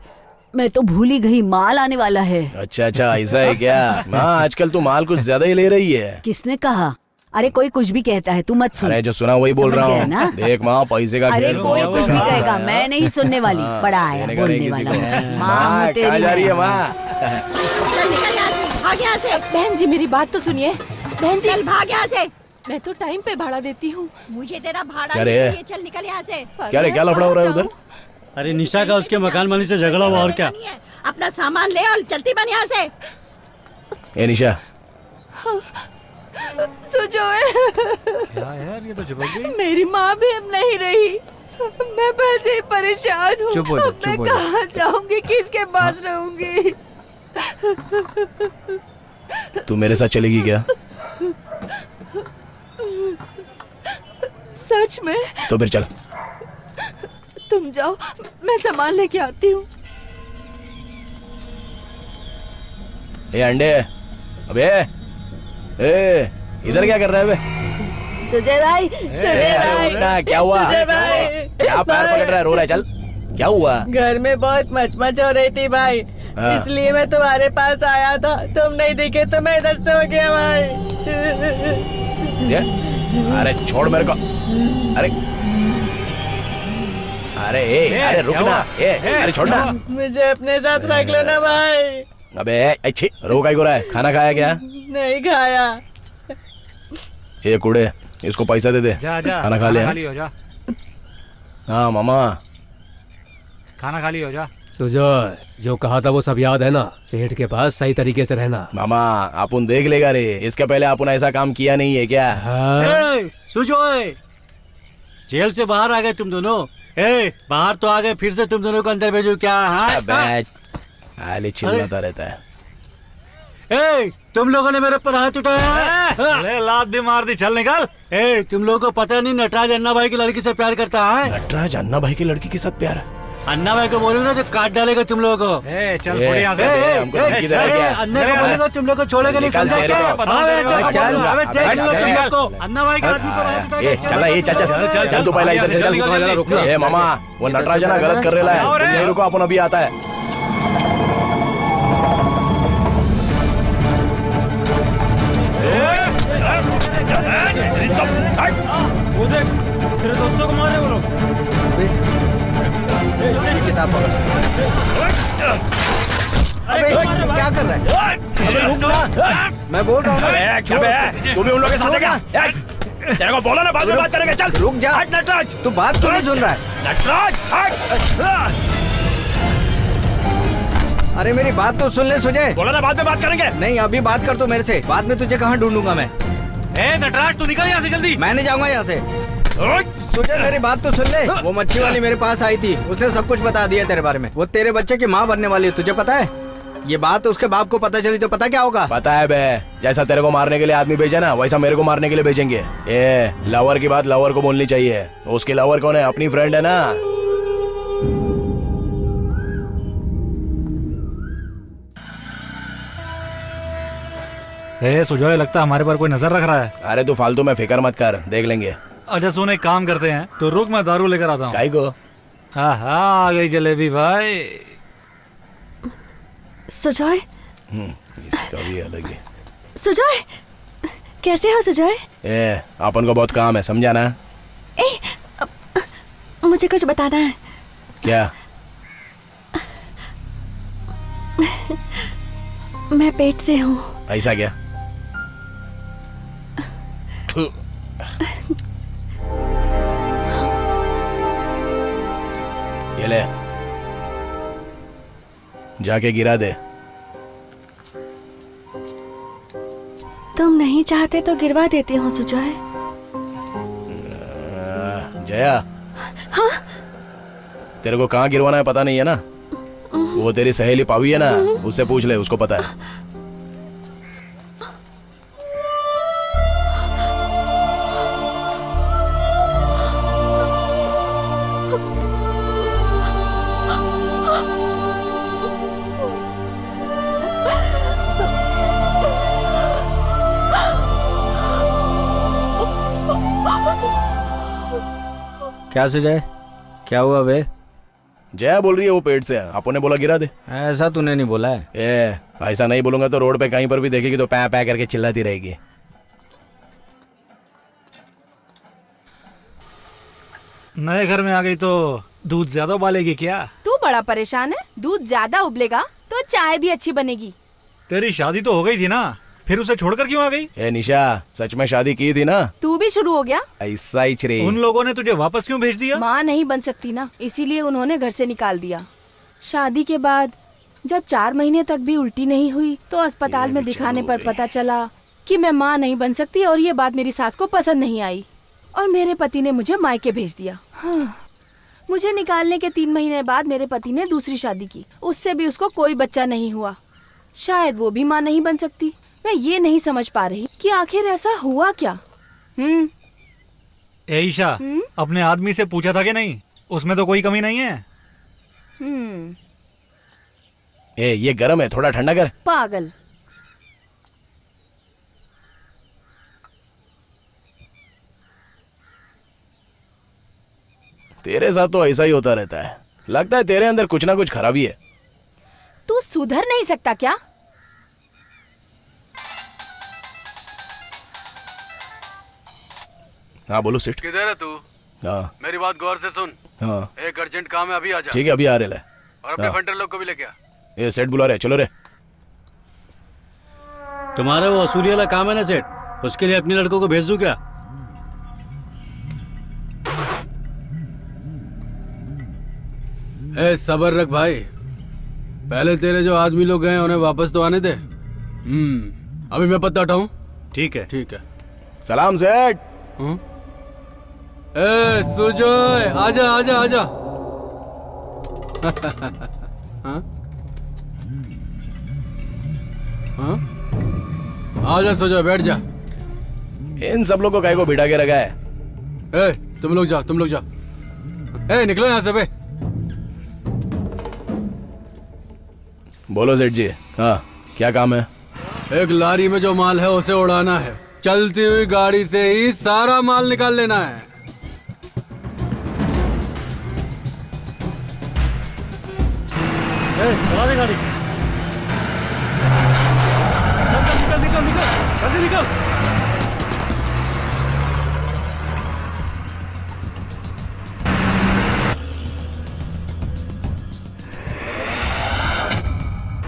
मैं तो भूल ही गई, माल आने वाला है। अच्छा अच्छा, ऐसा है क्या? माँ आजकल तू माल कुछ ज्यादा ही ले रही है। किसने कहा? अरे कोई कुछ भी कहता है, तू मत सुन। अरे जो सुना वही बोल समझ रहा गया ना? हूँ। देख माँ, पैसे का अरे खेल कोई हो कुछ गया। भी कहेगा, मैं नहीं सुनने वाली। बड़ा आया देने का नहीं बोलने किसी वाला को। मुझे। माँ माँ, हूँ तेरी कहाँ जा रही है मैं। माँ? चल निकल यहाँ से, भाग यहाँ से। बहन जी मेरी बात तो सुनिए। बहन जी चल भाग यहाँ से। मैं तो टाइम पे भाड़ा देती हूँ। मुझे तेरा भाड़ा क्या नहीं रे? चाहिए, चल निकल यहाँ से। क्या रे, क्या लफड़ा हो रहा है उधर? अरे निशा का उसके मकान मालिक से झगड़ा हुआ और क्या? अपना सामान ले और चलती बन यहाँ से। ए निशा, सुजय, क्या यार, ये तो चिपक गई। मेरी माँ भी अब नहीं रही। मैं बस ही परेशान हूँ। चुप हो जा, अब मैं चुप हो जा। कहाँ जाऊंगी, किसके पास रहूंगी? तू मेरे साथ चलेगी क्या? सच में? तो फिर चल। तुम जाओ, मैं सामान लेके आती हूँ। ए अंडे, अबे ए इधर क्या कर रहा है बे? सुजय भाई, सुजय अरे भाई, उठना, क्या हुआ? सुजय भाई, क्या पैर पकड़ रहा है, रो रहा है? चल क्या हुआ? घर में बहुत मचमच हो रही थी भाई, हाँ। इसलिए मैं तुम्हारे पास आया था। तुम नहीं दिखे तो मैं इधर से हो गया भाई। ये? अरे छोड़ मेरे को। अरे अरे अरे रुकना। अरे छोड़ना। मुझे अपने साथ रख लेना भाई। अबे अच्छी रो काहे को रहा है? खाना खाया क्या? नहीं खाया। ये कूड़े, इसको पैसा दे दे। जा जा खाना खा ले। खा लियो जा। हाँ मामा। खाना खा लियो जा। सुजय, जो कहा था वो सब याद है ना? पेट के पास सही तरीके से रहना। मामा अपन देख लेगा रे, इसके पहले अपन ऐसा काम किया नहीं है क्या? ए, सुजय, जेल से बाहर आ गए तुम दोनों। बाहर तो आ गए, फिर से तुम दोनों को अंदर भेजो क्या? हाँ आले चिल्लाता रहता है। तुम लोगों ने मेरे पर हाथ उठाया। अरे लात भी मार दी, चल निकल। तुम लोगों को पता नहीं नटराज अन्ना भाई की लड़की से प्यार करता है? नटराज अन्ना भाई की लड़की के साथ प्यार है? अन्ना भाई को बोलूंगा तो काट डालेगा तुम लोगों को। चल थोड़ी यहाँ से। हमको धमकी दे रहा है क्या? अन्ना को बोलेगा तुम लोग को छोड़ेगा नहीं, समझा क्या? अन्ना भाई के आदमी पर हाथ उठा के चल ये चल चल तू पहला इधर से चल। ए मामा, वो नटराज है ना, गलत कर रहा है। तुम यहीं रुको, अपन अभी आता है। तेरे दोस्तों को मारे वो लोग। किताब पकड़। अबे क्या कर रहा है? अबे रुक ना, मैं बोल रहा हूँ। तू भी उन लोगों के साथ है क्या? तेरे को बोला ना बाद में बात करेंगे। चल रुक जा। हट नटराज, तू बात क्यों नहीं सुन रहा है? नटराज हट। अरे मेरी बात तो सुन ले सुजय। बोला ना बाद में बात करेंगे। नहीं अभी बात कर तू मेरे से, बाद में तुझे कहाँ ढूंढूंगा मैं? नटराज तू निकल यहाँ से जल्दी। मैं नहीं जाऊंगा यहाँ से। सुजय मेरी बात तो सुन ले। वो मच्छी वाली मेरे पास आई थी, उसने सब कुछ बता दिया तेरे बारे में। वो तेरे बच्चे की माँ बनने वाली है, तुझे पता है? ये बात उसके बाप को पता चली तो पता क्या होगा? पता है बे, जैसा तेरे को मारने के लिए आदमी भेजा ना, वैसा मेरे को मारने के लिए भेजेंगे। ये लवर की बात लवर को बोलनी चाहिए। उसकी लवर कौन है? अपनी फ्रेंड है ना। सुजय, लगता है हमारे पर कोई नजर रख रहा है। अरे तू फालतू में फिक्र मत कर, देख लेंगे। अच्छा सुन, एक काम करते हैं, तो रुक मैं दारू लेकर आता हूँ। काई को? हाँ आ गई जलेबी भाई। सुजय, इसका भी अलग है। सुजय, कैसे हो सुजय? अपन को बहुत काम है, समझा ना? मुझे कुछ बताना है। क्या? मैं पेट से हूँ। ऐसा क्या? ये ले, जाके गिरा दे। तुम नहीं चाहते तो गिरवा देती हूँ सुजय। जया, हाँ? तेरे को कहाँ गिरवाना है पता नहीं है ना? वो तेरी सहेली पावी है ना, उससे पूछ ले, उसको पता है। क्या सुजय, क्या हुआ बे? जया बोल रही है वो पेट से है, अपन ने बोला गिरा दे। ऐसा तूने नहीं बोला है। ऐसा नहीं बोलूंगा तो रोड पे कहीं पर भी देखेगी तो पै पै करके चिल्लाती रहेगी। नए घर में आ गई तो दूध ज्यादा उबालेगी क्या? तू बड़ा परेशान है? दूध ज्यादा उबलेगा तो चाय भी अच्छी बनेगी। तेरी शादी तो हो गई थी ना, फिर उसे छोड़कर क्यों आ गई? निशा, सच में शादी की थी ना? तू भी शुरू हो गया? ऐसा ही चरे। उन लोगों ने तुझे वापस क्यों भेज दिया? माँ नहीं बन सकती ना, इसीलिए उन्होंने घर से निकाल दिया। शादी के बाद जब 4 महीने तक भी उल्टी नहीं हुई तो अस्पताल में दिखाने पर पता चला कि मैं माँ नहीं बन सकती, और ये बात मेरी सास को पसंद नहीं आई और मेरे पति ने मुझे मायके भेज दिया। मुझे निकालने के 3 महीने बाद मेरे पति ने दूसरी शादी की, उससे भी उसको कोई बच्चा नहीं हुआ। शायद वो भी माँ नहीं बन सकती। मैं ये नहीं समझ पा रही कि आखिर ऐसा हुआ क्या। ईशा, अपने आदमी से पूछा था कि नहीं? उसमें तो कोई कमी नहीं है। ये गर्म है, थोड़ा ठंडा कर। पागल, तेरे साथ तो ऐसा ही होता रहता है। लगता है तेरे अंदर कुछ ना कुछ खराबी है। तू सुधर नहीं सकता क्या? हाँ बोलो सेठ। किधर है तू? हाँ मेरी बात गौर से सुन। हाँ एक अर्जेंट काम है, अभी आ जा। ठीक है, अभी आ रहे ले। और अपने हाँ। फंटर लोग को भी लेके आ। ये सेठ बुला रहे, चलो रे। तुम्हारा वो वसूली वाला काम है ना सेठ, उसके लिए अपने लड़कों को भेज दूं क्या? ए सबर रख भाई, पहले तेरे जो आदमी लोग गए उन्हें वापस तो आने दे। अभी मैं पता हटाऊं। ठीक है ठीक है। सलाम सेठ। ए सुजोय, आजा आजा आजा। हाँ? हाँ? आजा सुजोय, बैठ जा। इन सब लोग को काहे को बिठा के रखा है? ए तुम लोग जाओ, तुम लोग जाओ। ए निकलो यहाँ से बे। बोलो सेठ जी। हाँ क्या काम है? एक लारी में जो माल है उसे उड़ाना है। चलती हुई गाड़ी से ही सारा माल निकाल लेना है। चला दे गाड़ी। निकल निकल निकल, जल्दी निकल।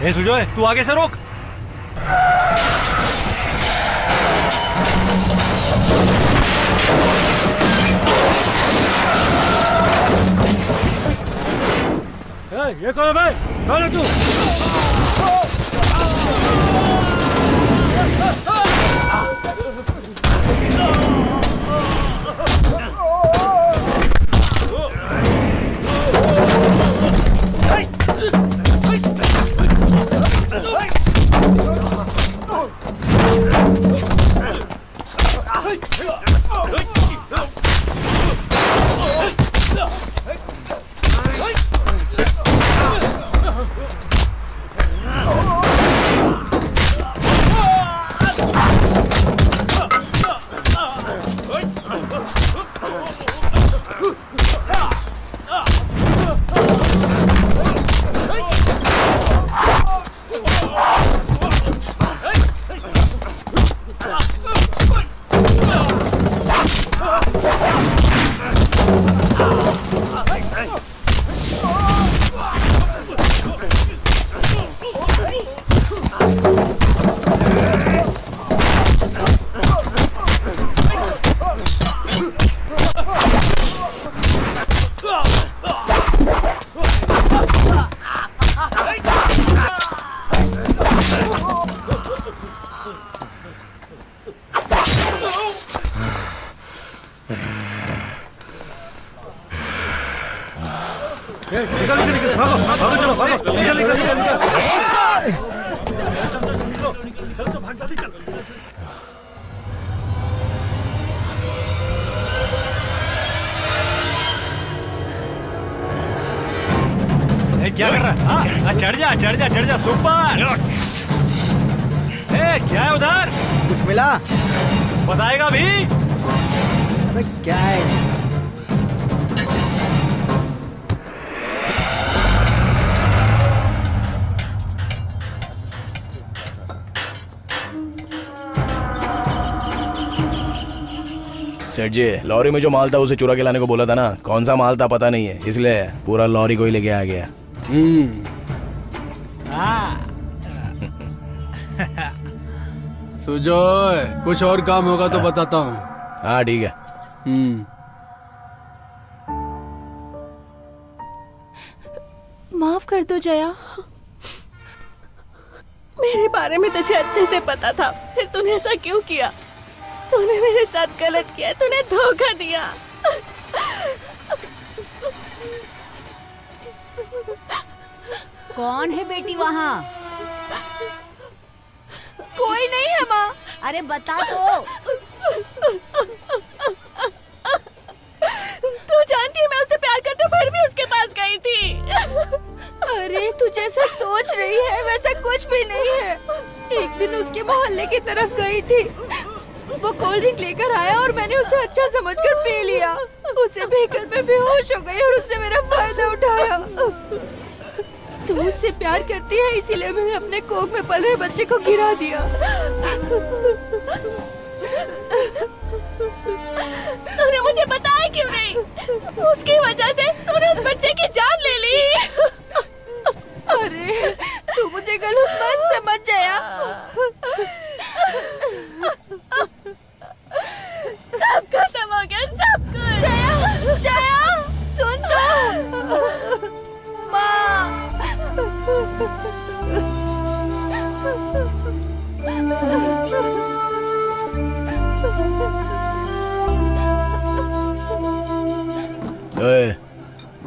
ए सुजोय, तू आगे से रोक। ये कौन है भाई? कौन है तू? क्या कर रहा है? चढ़ जा चढ़ जा चढ़ जा, सुपर। क्या है उधर? कुछ मिला? बताएगा भी? अबे क्या है? सेठ जी, लॉरी में जो माल था उसे चुरा के लाने को बोला था ना, कौन सा माल था पता नहीं है, इसलिए पूरा लॉरी को ही लेके आ गया। सुजोय, कुछ और काम होगा तो बताता हूँ। हाँ ठीक है। माफ कर दो जया, मेरे बारे में तुझे अच्छे से पता था, फिर तूने ऐसा क्यों किया? तूने मेरे साथ गलत किया, तूने धोखा दिया। कौन है बेटी वहाँ? कोई नहीं है माँ। अरे बता तो। तू जानती है मैं उससे प्यार करती हूँ, फिर भी उसके पास गई थी। अरे तू जैसा सोच रही है वैसा कुछ भी नहीं है। एक दिन उसके मोहल्ले की तरफ गई थी, वो कोल्ड ड्रिंक लेकर आया और मैंने उसे अच्छा समझकर पी लिया। उसे पीकर मैं बेहोश हो गई और उसने मेरा फायदा उठाया। तू उससे प्यार करती है इसीलिए मैंने अपने कोख में पल रहे बच्चे को गिरा दिया। तूने मुझे बताया क्यों नहीं? उसकी वजह से तूने उस बच्चे की जान ले ली। अरे तू मुझे गलत मत समझ जया। सब खत्म हो गया, सब कुछ। जया, जया, सुन तो। माँ।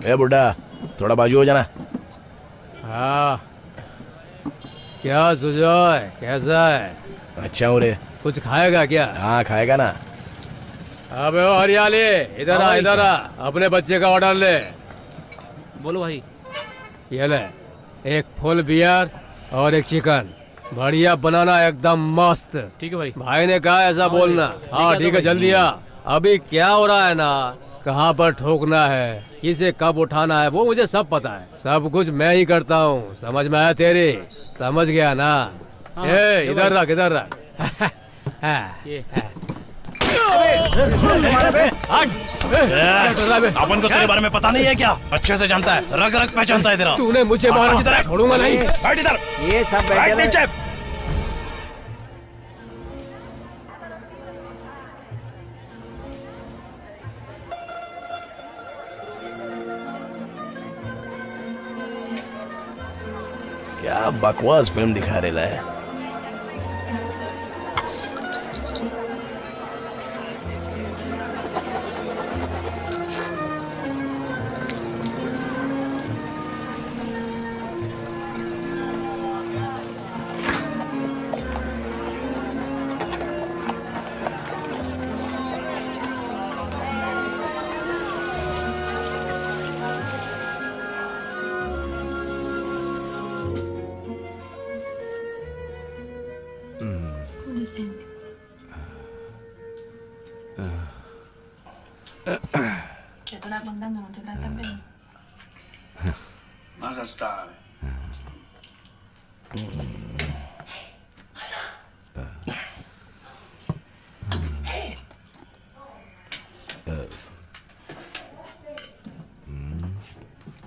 ए बुड्ढा, थोड़ा बाजू हो जाना। हाँ, क्या सुजय, कैसा है? अच्छा हूँ रे। कुछ खाएगा क्या? हाँ खाएगा ना। अबे ओ हरियाली, इधर आ, इधर आ, अपने बच्चे का ऑर्डर ले। बोलो भाई। ये ले, एक फुल बियर और एक चिकन, बढ़िया बनाना, एकदम मस्त। ठीक है भाई। भाई ने कहा ऐसा बोलना। हाँ ठीक है, जल्दी आ। अभी क्या हो रहा है ना, कहाँ पर ठोकना है, किसे कब उठाना है, वो मुझे सब पता है। सब कुछ मैं ही करता हूँ, समझ में आया तेरी? समझ गया ना? हाँ, ए इधर रख, इधर रख। अपन को तेरे बारे में पता नहीं है क्या? अच्छे से जानता है, रग रग पहचानता है तेरा। तूने मुझे मारा, छोड़ूंगा नहीं। बैठ इधर। ये सब बैठे क्या बकवास फिल्म दिखा रेला है।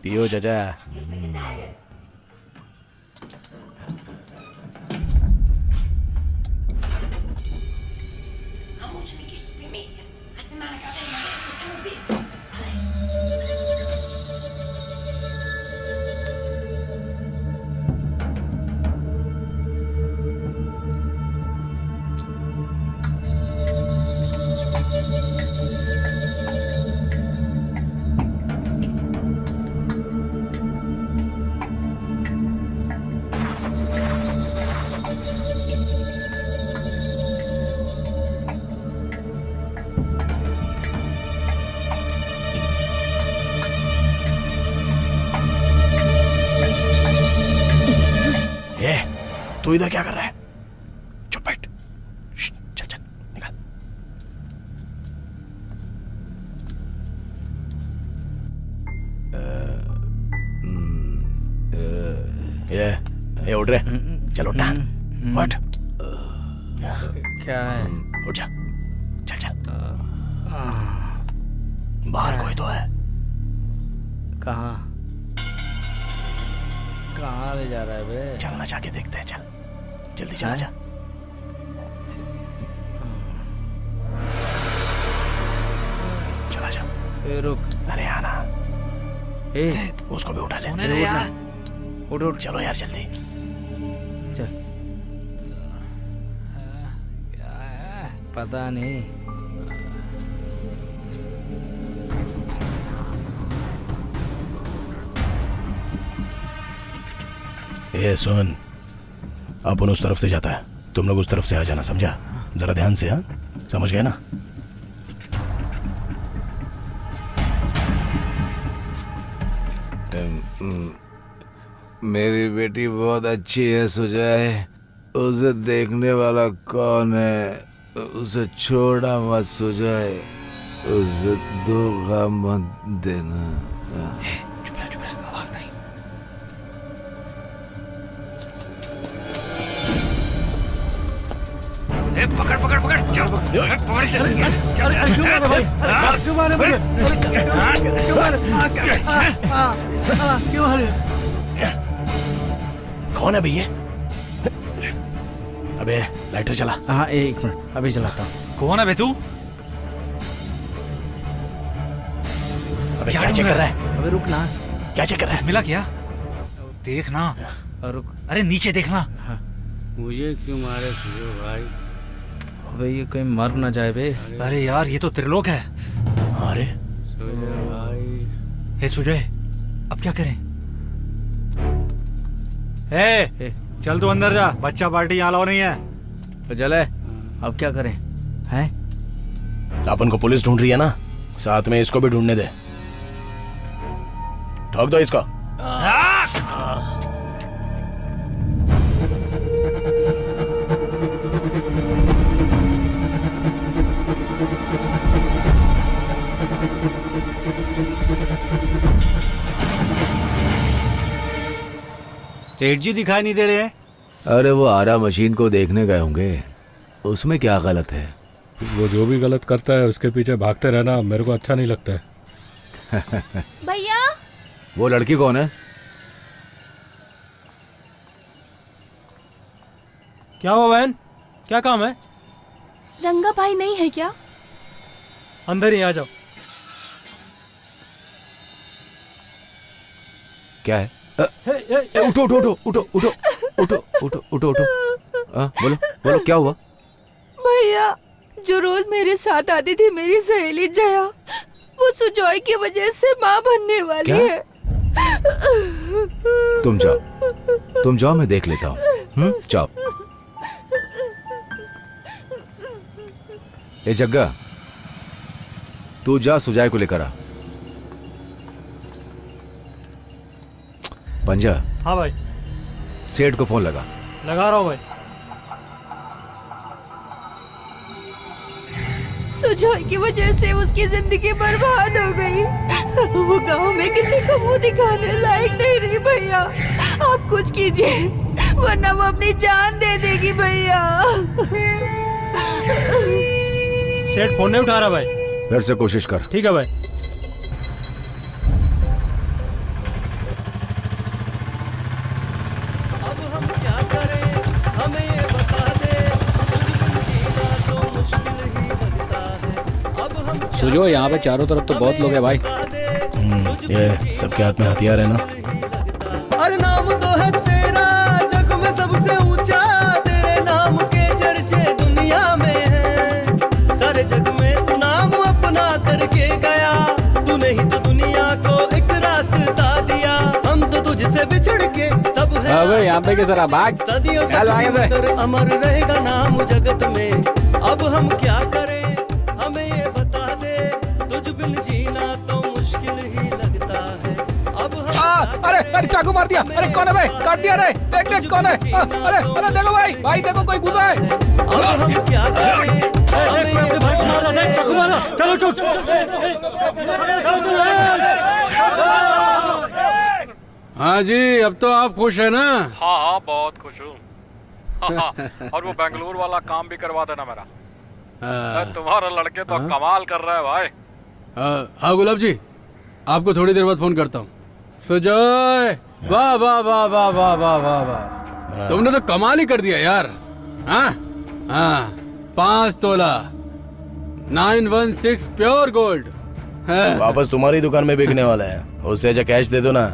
पियो चाचा। तू इधर क्या कर रहा है? चुप बैठ। चल चल निकल। ये उठ रहे, चल उठना। उठ। क्या है? उठ जा, चल चल। बाहर कोई तो है। कहाँ कहाँ ले जा रहा है बे? चलना, जाके देखते हैं। चल जल्दी चला जा। चला जा। रुक। अरे आना। उसको भी उठा ले। यार। उठ उठ, चलो यार जल्दी। चल। पता नहीं। ए सुन, अपन उस तरफ से जाता है, तुम लोग उस तरफ से आ जाना, समझा? जरा ध्यान से। हाँ समझ गए ना? मेरी बेटी बहुत अच्छी है सुजय। उसे देखने वाला कौन है? उसे छोड़ा मत सुजय, उसे धोखा मत देना। पकड़ पकड़ पकड़, चल पकड़, चल क्यों मारे भाई? क्यों मारे मुझे? क्यों मारे? कौन है भैया? अबे लाइटर चला। हाँ एक मिनट, अभी चलाता हूँ। कौन है बे तू? अबे क्या चेक कर रहा है? अबे रुक ना। क्या चेक कर रहा है? मिला क्या? देखना। रुक। अरे नीचे देखना। मुझे क्यों मारे भाई? अबे ये कहीं मर ना जाए बे। अरे यार ये तो त्रिलोक है। अरे हे सुजय, अब क्या करें? हे चल तू अंदर जा, बच्चा पार्टी यहाँ अलाउ नहीं है। तो चले, अब क्या करें? हैं? अपन को पुलिस ढूंढ रही है ना, साथ में इसको भी ढूंढने दे। ठोक दो इसको। सेठ जी दिखाई नहीं दे रहे हैं। अरे वो आरा मशीन को देखने गए होंगे, उसमें क्या गलत है? वो जो भी गलत करता है उसके पीछे भागते रहना मेरे को अच्छा नहीं लगता है। भैया वो लड़की कौन है? क्या हुआ बहन, क्या काम है? रंगा भाई नहीं है क्या? अंदर ही आ जाओ। क्या है? उठो उठो उठो उठो उठो उठो उठो उठो उठो। बोलो बोलो क्या हुआ? भैया जो रोज मेरे साथ आती थी मेरी सहेली जया, वो सुजॉय की वजह से माँ बनने वाली क्या? है। तुम जाओ मैं देख लेता हूँ। जाओ। ए जग्गा, तू जा सुजय को लेकर आ। पंजा। हाँ भाई। सेठ को फोन लगा रहा हूँ भाई। सुजॉय की वजह से उसकी जिंदगी बर्बाद हो गई। वो गांव में किसी को मुंह दिखाने लायक नहीं रही। भैया आप कुछ कीजिए, वरना वो अपनी जान दे देगी। भैया सेठ फोन नहीं उठा रहा भाई। फिर से कोशिश कर। ठीक है भाई। सुजो यहाँ पे चारों तरफ तो बहुत लोग हैं भाई। ये सबके हाथ में हथियार है ना। अरे नाम तो है तेरा जग में सबसे ऊंचा, तेरे नाम के चर्चे दुनिया में है। सारे जग में तू नाम अपना करके गया, तूने ही तो दुनिया को एक रास्ता दिया। हम तो तुझसे बिछड़ के सब है। अबे यहाँ पे किस तरह भाग? सदियों तक अमर रहेगा नाम जगत में। अब हम क्या करें हमें ये बता दे, तुझ बिन जीना तो मुश्किल ही लगता है। अब अरे अरे चाकू मार दिया। अरे कौन है भाई? काट दिया रे। देख देख कौन है? अरे अरे देखो भाई, भाई देखो कोई घुसा है। अब हम क्या करें? चलो चलो। हाँ जी, अब तो आप खुश है ना? हाँ हाँ बहुत खुश हूँ। और वो बेंगलुरु वाला काम भी करवा देना मेरा। तुम्हारा लड़के तो कमाल कर रहा है भाई। हाँ गुलाब जी, आपको थोड़ी देर बाद फोन करता हूँ। सुजय, वाह वाह वाह वाह वाह वाह वाह वाह, तुमने तो कमाल ही कर दिया यार। हाँ हाँ, 5 तोला 916 प्योर गोल्ड वापस तुम्हारी दुकान में बिकने वाला है। उससे अच्छा कैश दे दो ना।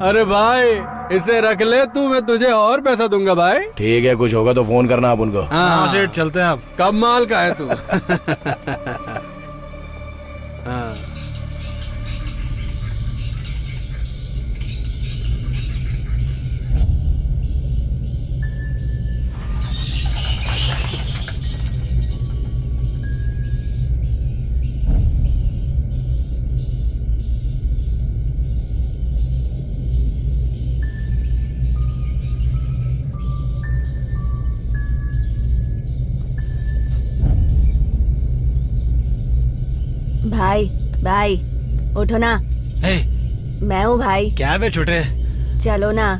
अरे भाई इसे रख ले तू, मैं तुझे और पैसा दूंगा भाई। ठीक है, कुछ होगा तो फोन करना आप उनको। हाँ सेठ चलते हैं अब। कमाल का है तू। हाँ। भाई भाई उठो ना। हे, मैं हूँ भाई। क्या बे छोटे? चलो ना।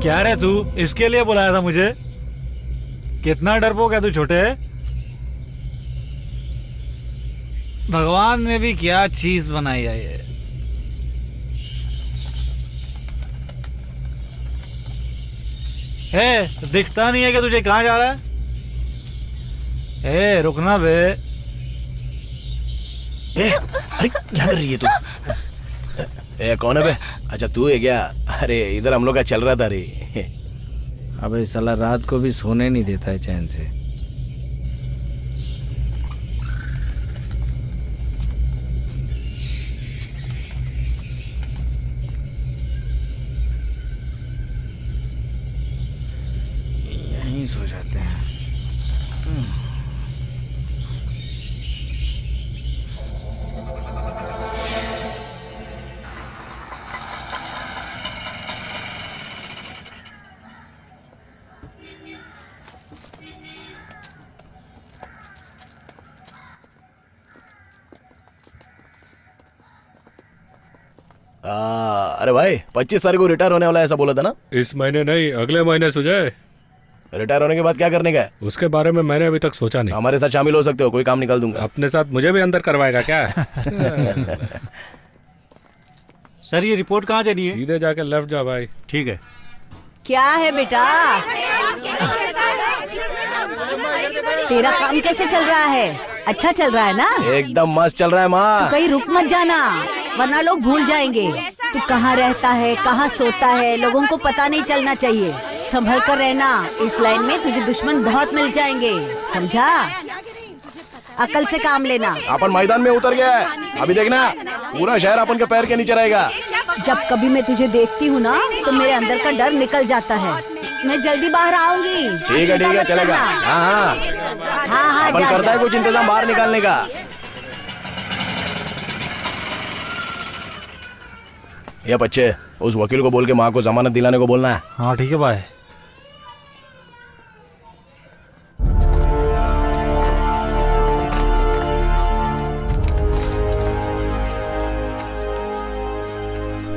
क्या रे तू इसके लिए बुलाया था मुझे? कितना डरपोक है तू छोटे। भगवान ने भी क्या चीज बनाई है ये। हे, दिखता नहीं है कि तुझे कहाँ जा रहा है? ए, रुकना बे। अरे क्या कर रही है तू? ए, कौन है बे? अच्छा तू है क्या? अरे इधर हम लोग का चल रहा था रे। अबे साला रात को भी सोने नहीं देता है चैन से। यहीं सो जाते हैं। अरे भाई 25 तारीख को रिटायर होने वाला है ऐसा बोला था ना? इस महीने नहीं, अगले महीने सुजय। रिटायर होने के बाद क्या करने का है? उसके बारे में मैंने अभी तक सोचा नहीं। हमारे साथ शामिल हो सकते हो, कोई काम निकाल दूंगा। अपने साथ मुझे भी अंदर करवाएगा क्या? सर ये रिपोर्ट कहाँ देनी है? सीधे जाके लेफ्ट जा भाई। ठीक है। क्या है बेटा? तेरा काम कैसे चल रहा है? अच्छा चल रहा है ना? एकदम मस्त चल रहा है माँ। तू कहीं रुक मत जाना वरना लोग भूल जाएंगे तू कहाँ रहता है, कहाँ सोता है। लोगों को पता नहीं चलना चाहिए। संभल कर रहना। इस लाइन में तुझे दुश्मन बहुत मिल जाएंगे, समझा? अकल से काम लेना। अपन मैदान में उतर गया है, अभी देखना पूरा शहर अपन के पैर के नीचे रहेगा। जब कभी मैं तुझे देखती हूँ ना तो मेरे अंदर का डर निकल जाता है। मैं जल्दी बाहर आऊंगी। ठीक है चलेगा। हाँ, अपन करता है कुछ इंतजाम बाहर निकालने का। ये बच्चे उस वकील को बोल के माँ को जमानत दिलाने को बोलना है। हाँ ठीक है भाई।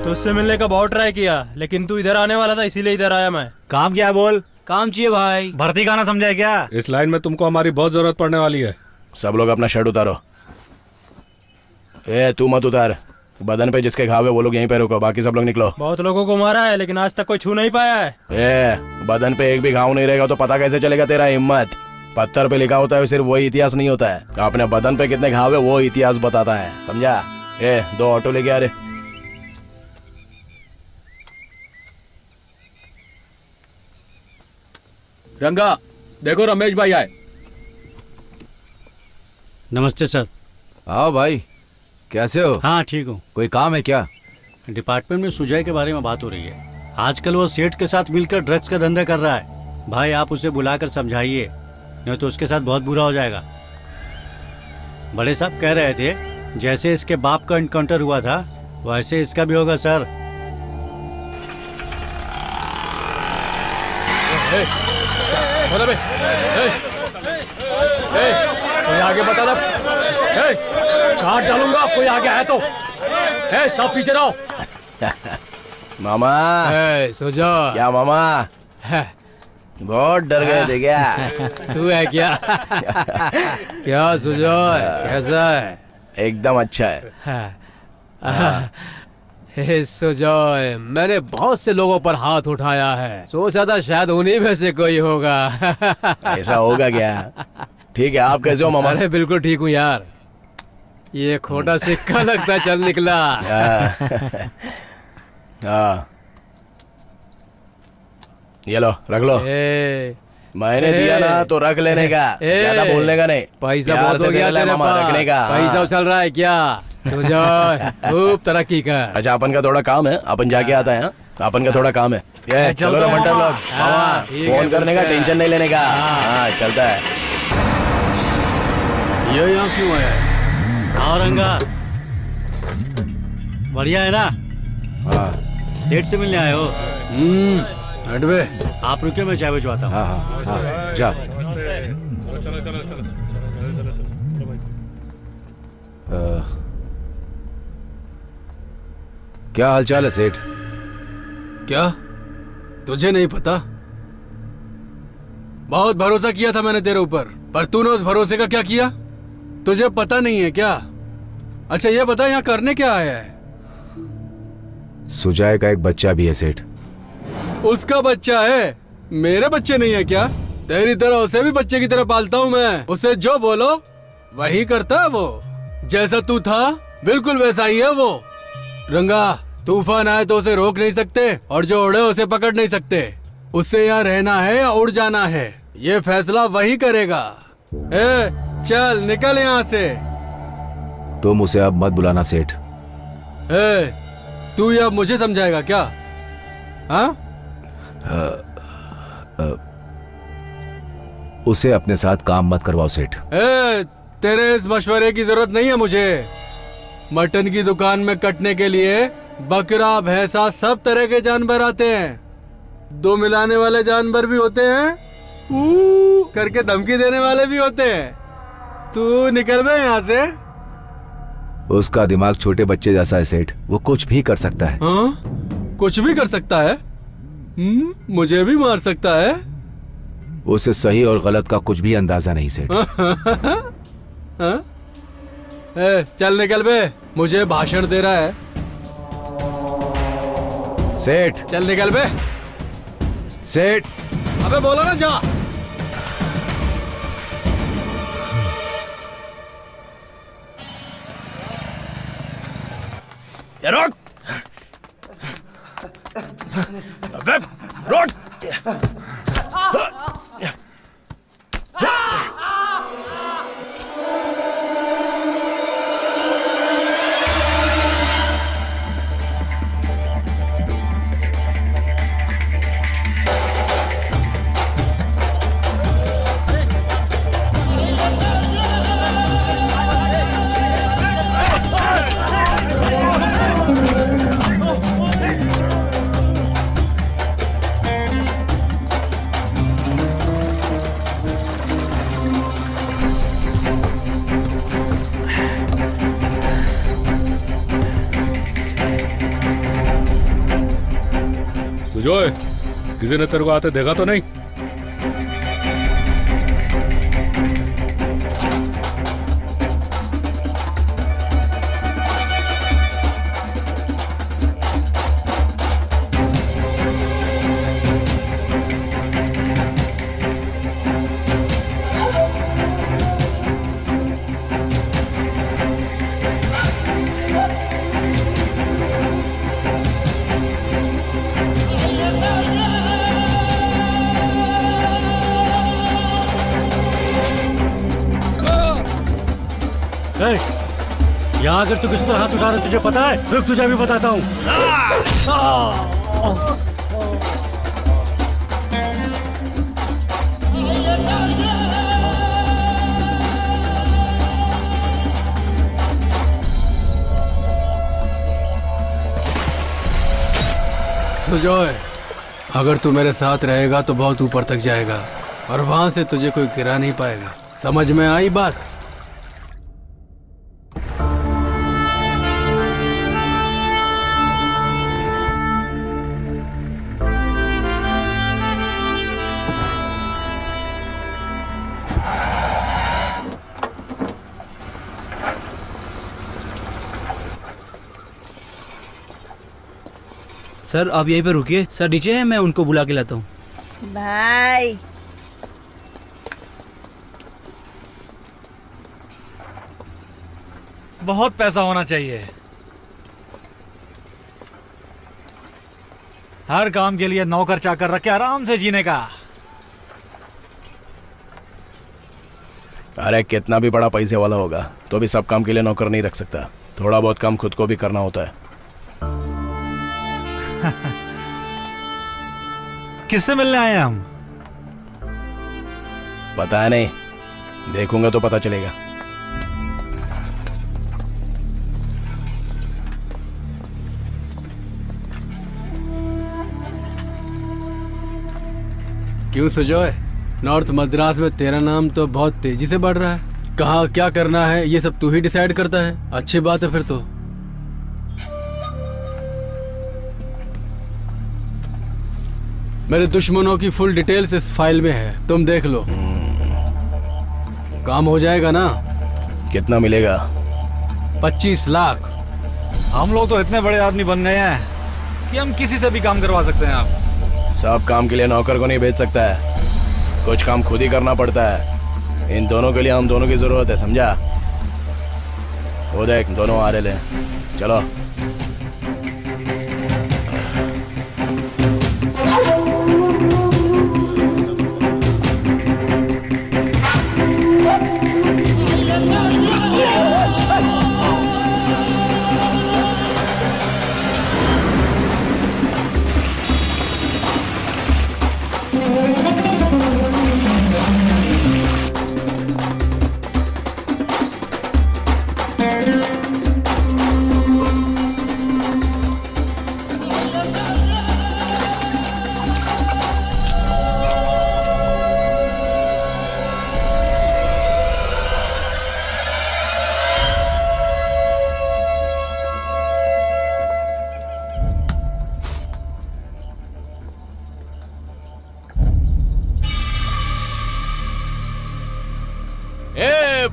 तुझसे मिलने का बहुत ट्राई किया लेकिन तू इधर आने वाला था इसीलिए इधर आया मैं। काम क्या है बोल? काम चाहिए भाई। भर्ती का ना समझा है क्या? इस लाइन में तुमको हमारी बहुत जरूरत पड़ने वाली है। सब लोग अपना शर्ट उतारो। ए तू मत उतार, बदन पे जिसके घाव है वो लोग यहीं पे रुको, बाकी सब लोग निकलो। बहुत लोगों को मारा है लेकिन आज तक कोई छू नहीं पाया है। ए बदन पे एक भी घाव नहीं रहेगा तो पता कैसे चलेगा तेरा हिम्मत? पत्थर पे लिखा होता है सिर्फ वही इतिहास नहीं होता है। अपने बदन पे कितने घाव है वो इतिहास बताता है, समझा? ए 2 ऑटो लेके आ रहे। रंगा देखो रमेश भाई आए। नमस्ते सर। आओ भाई, कैसे हो? हाँ ठीक हूँ। कोई काम है क्या? डिपार्टमेंट में सुजय के बारे में बात हो रही है। आजकल वो सेठ के साथ मिलकर ड्रग्स का धंधा कर रहा है। भाई आप उसे बुलाकर समझाइए, नहीं तो उसके साथ बहुत बुरा हो जाएगा। बड़े साहब कह रहे थे जैसे इसके बाप का एनकाउंटर हुआ था वैसे इसका भी होगा सर। कोई आगे बता ना, काट डालूंगा कोई आगे है तो। सब पीछे रहो। मामा सुजो। क्या मामा बहुत डर गए थे क्या? तू है क्या? क्या सुजो कैसा है? एकदम अच्छा है। हे सुजॉय, मैंने बहुत से लोगों पर हाथ उठाया है, सोचा था शायद उन्हीं में से कोई होगा। ऐसा होगा क्या? ठीक है, आप कैसे हो मामा? अरे बिल्कुल ठीक हूँ यार। ये खोटा सिक्का लगता चल निकला। हाँ ये लो रख लो। मैंने दिया ना तो रख लेने का, ज्यादा बोलने का नहीं। पैसा प्यार बहुत से हो गया दे ले तेरे मामा, पास। रखने का। पैसा हाँ। उछल रहा है क्या? सुजय खूब तरक्की कर। अच्छा अपन का थोड़ा काम है, अपन जाके आता है। अपन का थोड़ा काम है। ये चलो ना मंटर लोग, मामा फोन करने का टेंशन नहीं लेने का। हाँ चलता है। ये यहाँ क्यों आया है? हाँ रंगा, बढ़िया है ना? हाँ सेठ से मिलने आए हो? हट बे। आप रुके, मैं चाय भिजवाता हूँ। हाँ हाँ हाँ जा। क्या हालचाल है सेठ? क्या तुझे नहीं पता? बहुत भरोसा किया था मैंने तेरे ऊपर, पर तूने उस भरोसे का क्या किया? तुझे पता नहीं है क्या? अच्छा ये बता, यहाँ करने क्या आया है? सुजय का एक बच्चा भी है सेठ। उसका बच्चा है? मेरे बच्चे नहीं है क्या? तेरी तरह उसे भी बच्चे की तरह पालता हूँ मैं। उसे जो बोलो वही करता है वो। जैसा तू था बिल्कुल वैसा ही है वो। रंगा, तूफान आए तो उसे रोक नहीं सकते, और जो उड़े उसे पकड़ नहीं सकते। उससे यहाँ रहना है या उड़ जाना है, ये फैसला वही करेगा। ए, चल निकल यहाँ से। तुम उसे अब मत बुलाना सेठ। ए, तू ये अब मुझे समझाएगा क्या? हाँ? उसे अपने साथ काम मत करवाओ सेठ। ए, तेरे इस मशवरे की जरूरत नहीं है मुझे। मटन की दुकान में कटने के लिए बकरा, भैंसा, सब तरह के जानवर आते हैं। दो मिलाने वाले जानवर भी होते हैं, ऊ करके धमकी देने वाले भी होते हैं। तू निकल बे यहाँ से। उसका दिमाग छोटे बच्चे जैसा है सेठ, वो कुछ भी कर सकता है। हाँ? कुछ भी कर सकता है? मुझे भी मार सकता है? उसे सही और गलत का कुछ भी अंदाजा नहीं सेठ। हाँ? ए, चल निकल बे, मुझे भाषण दे रहा है सेठ। चल निकल बे सेठ। अबे बोलो ना जा। रोक, अबे रोक। सुजय, किसी ने तेरे को आते देखा तो नहीं? यहाँ अगर तू किस तरह हाथ उठा रहा है तुझे पता है? रुक, तुझे भी बताता हूँ। सुजय, अगर तू मेरे साथ रहेगा तो बहुत ऊपर तक जाएगा, और वहां से तुझे कोई गिरा नहीं पाएगा। समझ में आई बात? सर आप यहीं पे रुकिए, सर नीचे है, मैं उनको बुला के लाता हूँ। भाई बहुत पैसा होना चाहिए। हर काम के लिए नौकर चाकर रख के आराम से जीने का। अरे कितना भी बड़ा पैसे वाला होगा तो भी सब काम के लिए नौकर नहीं रख सकता। थोड़ा बहुत काम खुद को भी करना होता है। किससे मिलने आए हैं हम? पता है नहीं, देखूंगा तो पता चलेगा। क्यों सुजॉय, नॉर्थ मद्रास में तेरा नाम तो बहुत तेजी से बढ़ रहा है। कहाँ क्या करना है ये सब तू ही डिसाइड करता है। अच्छी बात है फिर तो। मेरे दुश्मनों की फुल डिटेल्स इस फाइल में है, तुम देख लो। काम हो जाएगा ना? कितना मिलेगा? 25 लाख। हम लोग तो इतने बड़े आदमी बन गए हैं कि हम किसी से भी काम करवा सकते हैं। आप सब काम के लिए नौकर को नहीं भेज सकता है, कुछ काम खुद ही करना पड़ता है। इन दोनों के लिए हम दोनों की जरूरत है, समझा? वो देख दोनों आ रहे हैं, चलो।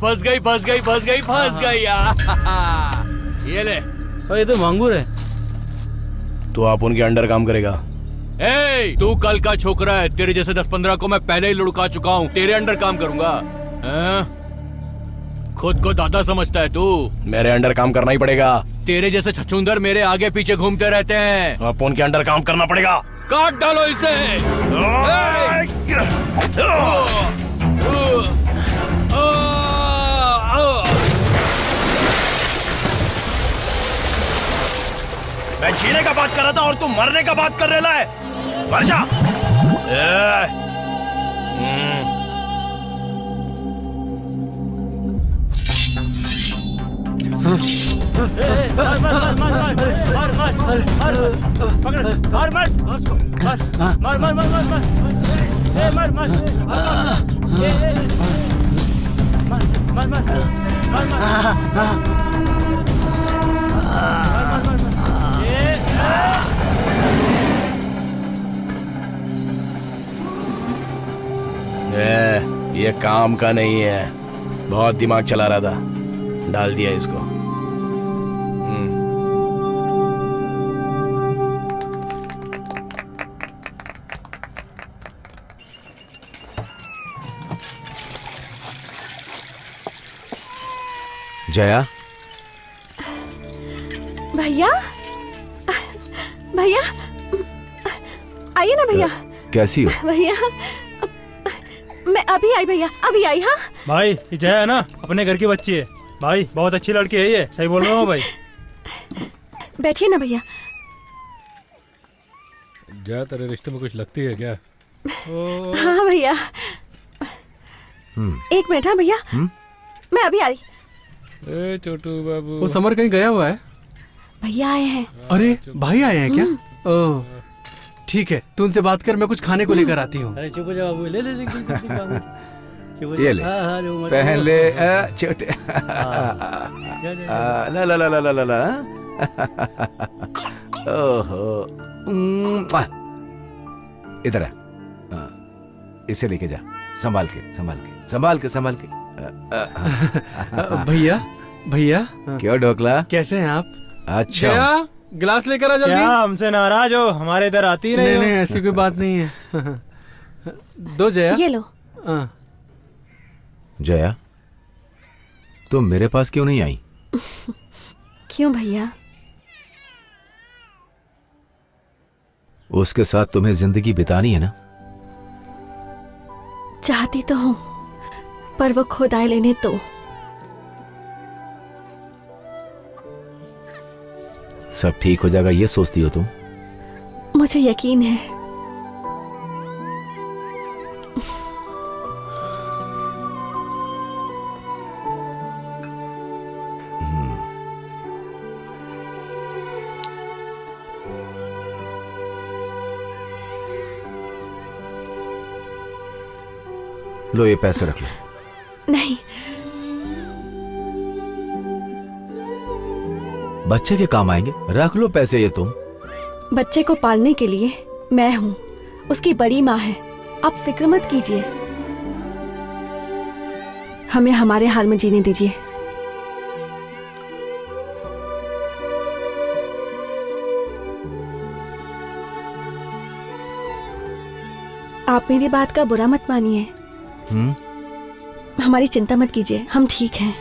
फंस गई फंस गई फंस गई फंस गई ये ले। ये तो मांगूर है। तो आप उनके अंडर काम करेगा? ए, तू कल का छोकरा है, तेरे जैसे 10-15 को मैं पहले ही लुढ़का चुका हूँ, तेरे अंडर काम करूंगा? खुद को दादा समझता है तू? मेरे अंडर काम करना ही पड़ेगा। तेरे जैसे छछूंदर मेरे आगे पीछे घूमते रहते हैं। आप उनके अंडर काम करना पड़ेगा। काट डालो इसे। मैं जीने का बात कर रहा था और तू मरने का बात कर रहा है। मर जा। ये काम का नहीं है, बहुत दिमाग चला रहा था, डाल दिया इसको। जया, भैया भैया आइए ना भैया। कैसी हो? भैया मैं अभी आई भैया, अभी आई। हाँ भाई, ये जया है ना, अपने घर की बच्ची है। भाई बहुत अच्छी लड़की है ये, सही बोल रहा हूँ भाई। बैठिए ना भैया। जया तेरे रिश्ते में कुछ लगती है क्या? हाँ भैया, एक मिनट। हाँ भैया, मैं अभी आई। ए छोटू बाबू, वो समर कहीं गया हुआ है? भैया आए हैं। अरे भाई आए हैं क्या? ओह ठीक है, तू उनसे बात कर, मैं कुछ खाने को लेकर आती हूँ। अरे चुप हो जा बाबू, ले ले ये ले, पहन ले छोटे। ला ला ला ला ला ला ला। ओहो, इधर आ, इसे लेके जा, संभाल के संभाल के संभाल के संभाल के। भैया भैया, क्यों ढोकला, कैसे हैं आप? अच्छा, गिलास लेकर आ जल्दी। क्या हमसे नाराज हो? हमारे इधर आती नहीं। नहीं ऐसी कोई बात नहीं है। दो जया। ये लो। जया, तुम मेरे पास क्यों नहीं आई? क्यों भैया? उसके साथ तुम्हें जिंदगी बितानी है ना? चाहती तो हूँ, पर वो खुद आए लेने तो। सब ठीक हो जाएगा ये सोचती हो तुम? मुझे यकीन है। लो ये पैसे रख लो। नहीं, बच्चे के काम आएंगे, रख लो पैसे ये तुम। बच्चे को पालने के लिए मैं हूँ, उसकी बड़ी माँ है। आप फिक्र मत कीजिए, हमें हमारे हाल में जीने दीजिए। आप मेरी बात का बुरा मत मानिए। हमारी चिंता मत कीजिए, हम ठीक हैं।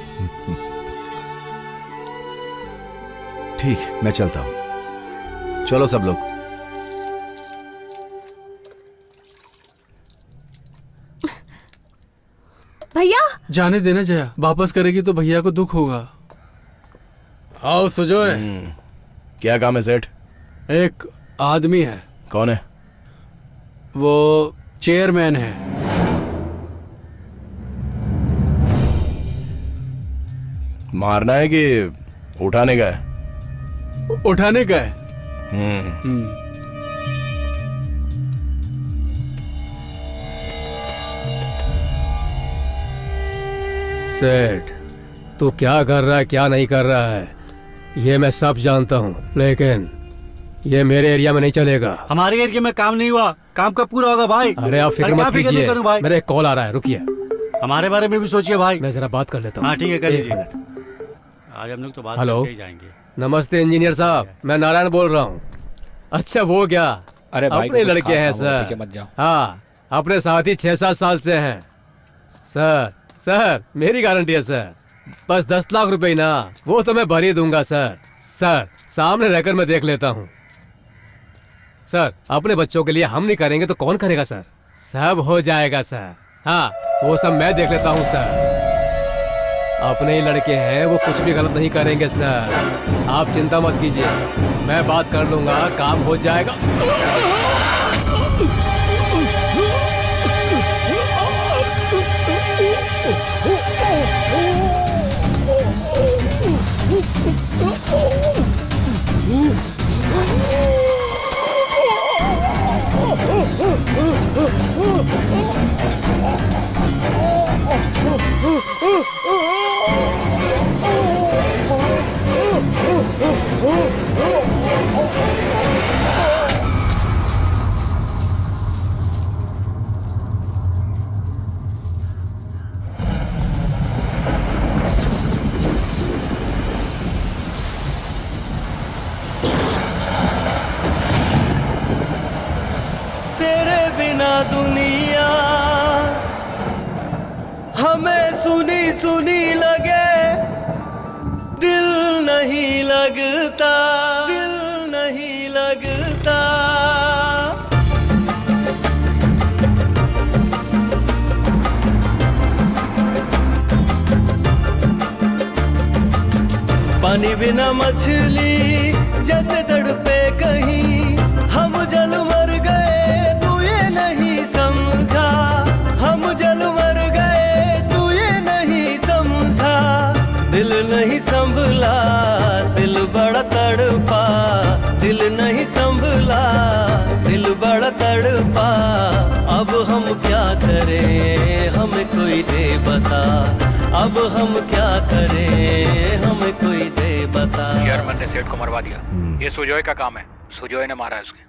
ठीक, मैं चलता हूँ। चलो सब लोग। भैया जाने देना जया, वापस करेगी तो भैया को दुख होगा। आओ सुजोय। क्या काम है सेठ? एक आदमी है। कौन है? वो चेयरमैन है। मारना है कि उठाने का है? उठाने का है। सेठ, तू क्या कर रहा है क्या नहीं कर रहा है ये मैं सब जानता हूँ, लेकिन ये मेरे एरिया में नहीं चलेगा। हमारे एरिया में काम नहीं हुआ, काम कब पूरा होगा भाई? अरे आप फिक्र मत कीजिए, मेरा एक कॉल आ रहा है, रुकिए। हमारे बारे में भी सोचिए भाई। मैं जरा बात कर लेता हूँ। हाँ ठीक है, कर लीजिए। आज हम लोग तो बात हेलो, करके ही जाएंगे। नमस्ते इंजीनियर साहब, मैं नारायण बोल रहा हूँ। अच्छा वो क्या, अरे भाई अपने कुछ लड़के खास हैं काम हो, पीछे सर। मत जाओ। हाँ, अपने साथी 6-7 साल से हैं सर। सर मेरी गारंटी है सर, बस 10 लाख रुपए ही ना, वो तो मैं भर ही दूंगा सर। सर सामने रहकर मैं देख लेता हूँ सर। अपने बच्चों के लिए हम नहीं करेंगे तो कौन करेगा सर? सब हो जाएगा सर। हाँ वो सब मैं देख लेता हूँ सर। अपने ही लड़के हैं, वो कुछ भी गलत नहीं करेंगे सर। आप चिंता मत कीजिए, मैं बात कर लूंगा, काम हो जाएगा। तेरे बिना दुनिया हमें सुनी सुनी लगे, दिल नहीं लगता, दिल नहीं लगता। पानी बिना मछली जैसे तड़पे कहीं, हम जल मर गए तू ये नहीं समझा। हम जल मर गए तू ये नहीं समझा। दिल नहीं संभला, दिल बड़ा तड़पा। दिल नहीं संभला, दिल बड़ा तड़पा। अब हम क्या करें, हमें कोई दे बता। अब हम क्या करें, हमें कोई दे बता। चेयरमैन ने सेठ को मरवा दिया। ये सुजोय का काम है, सुजोय ने मारा है उसके।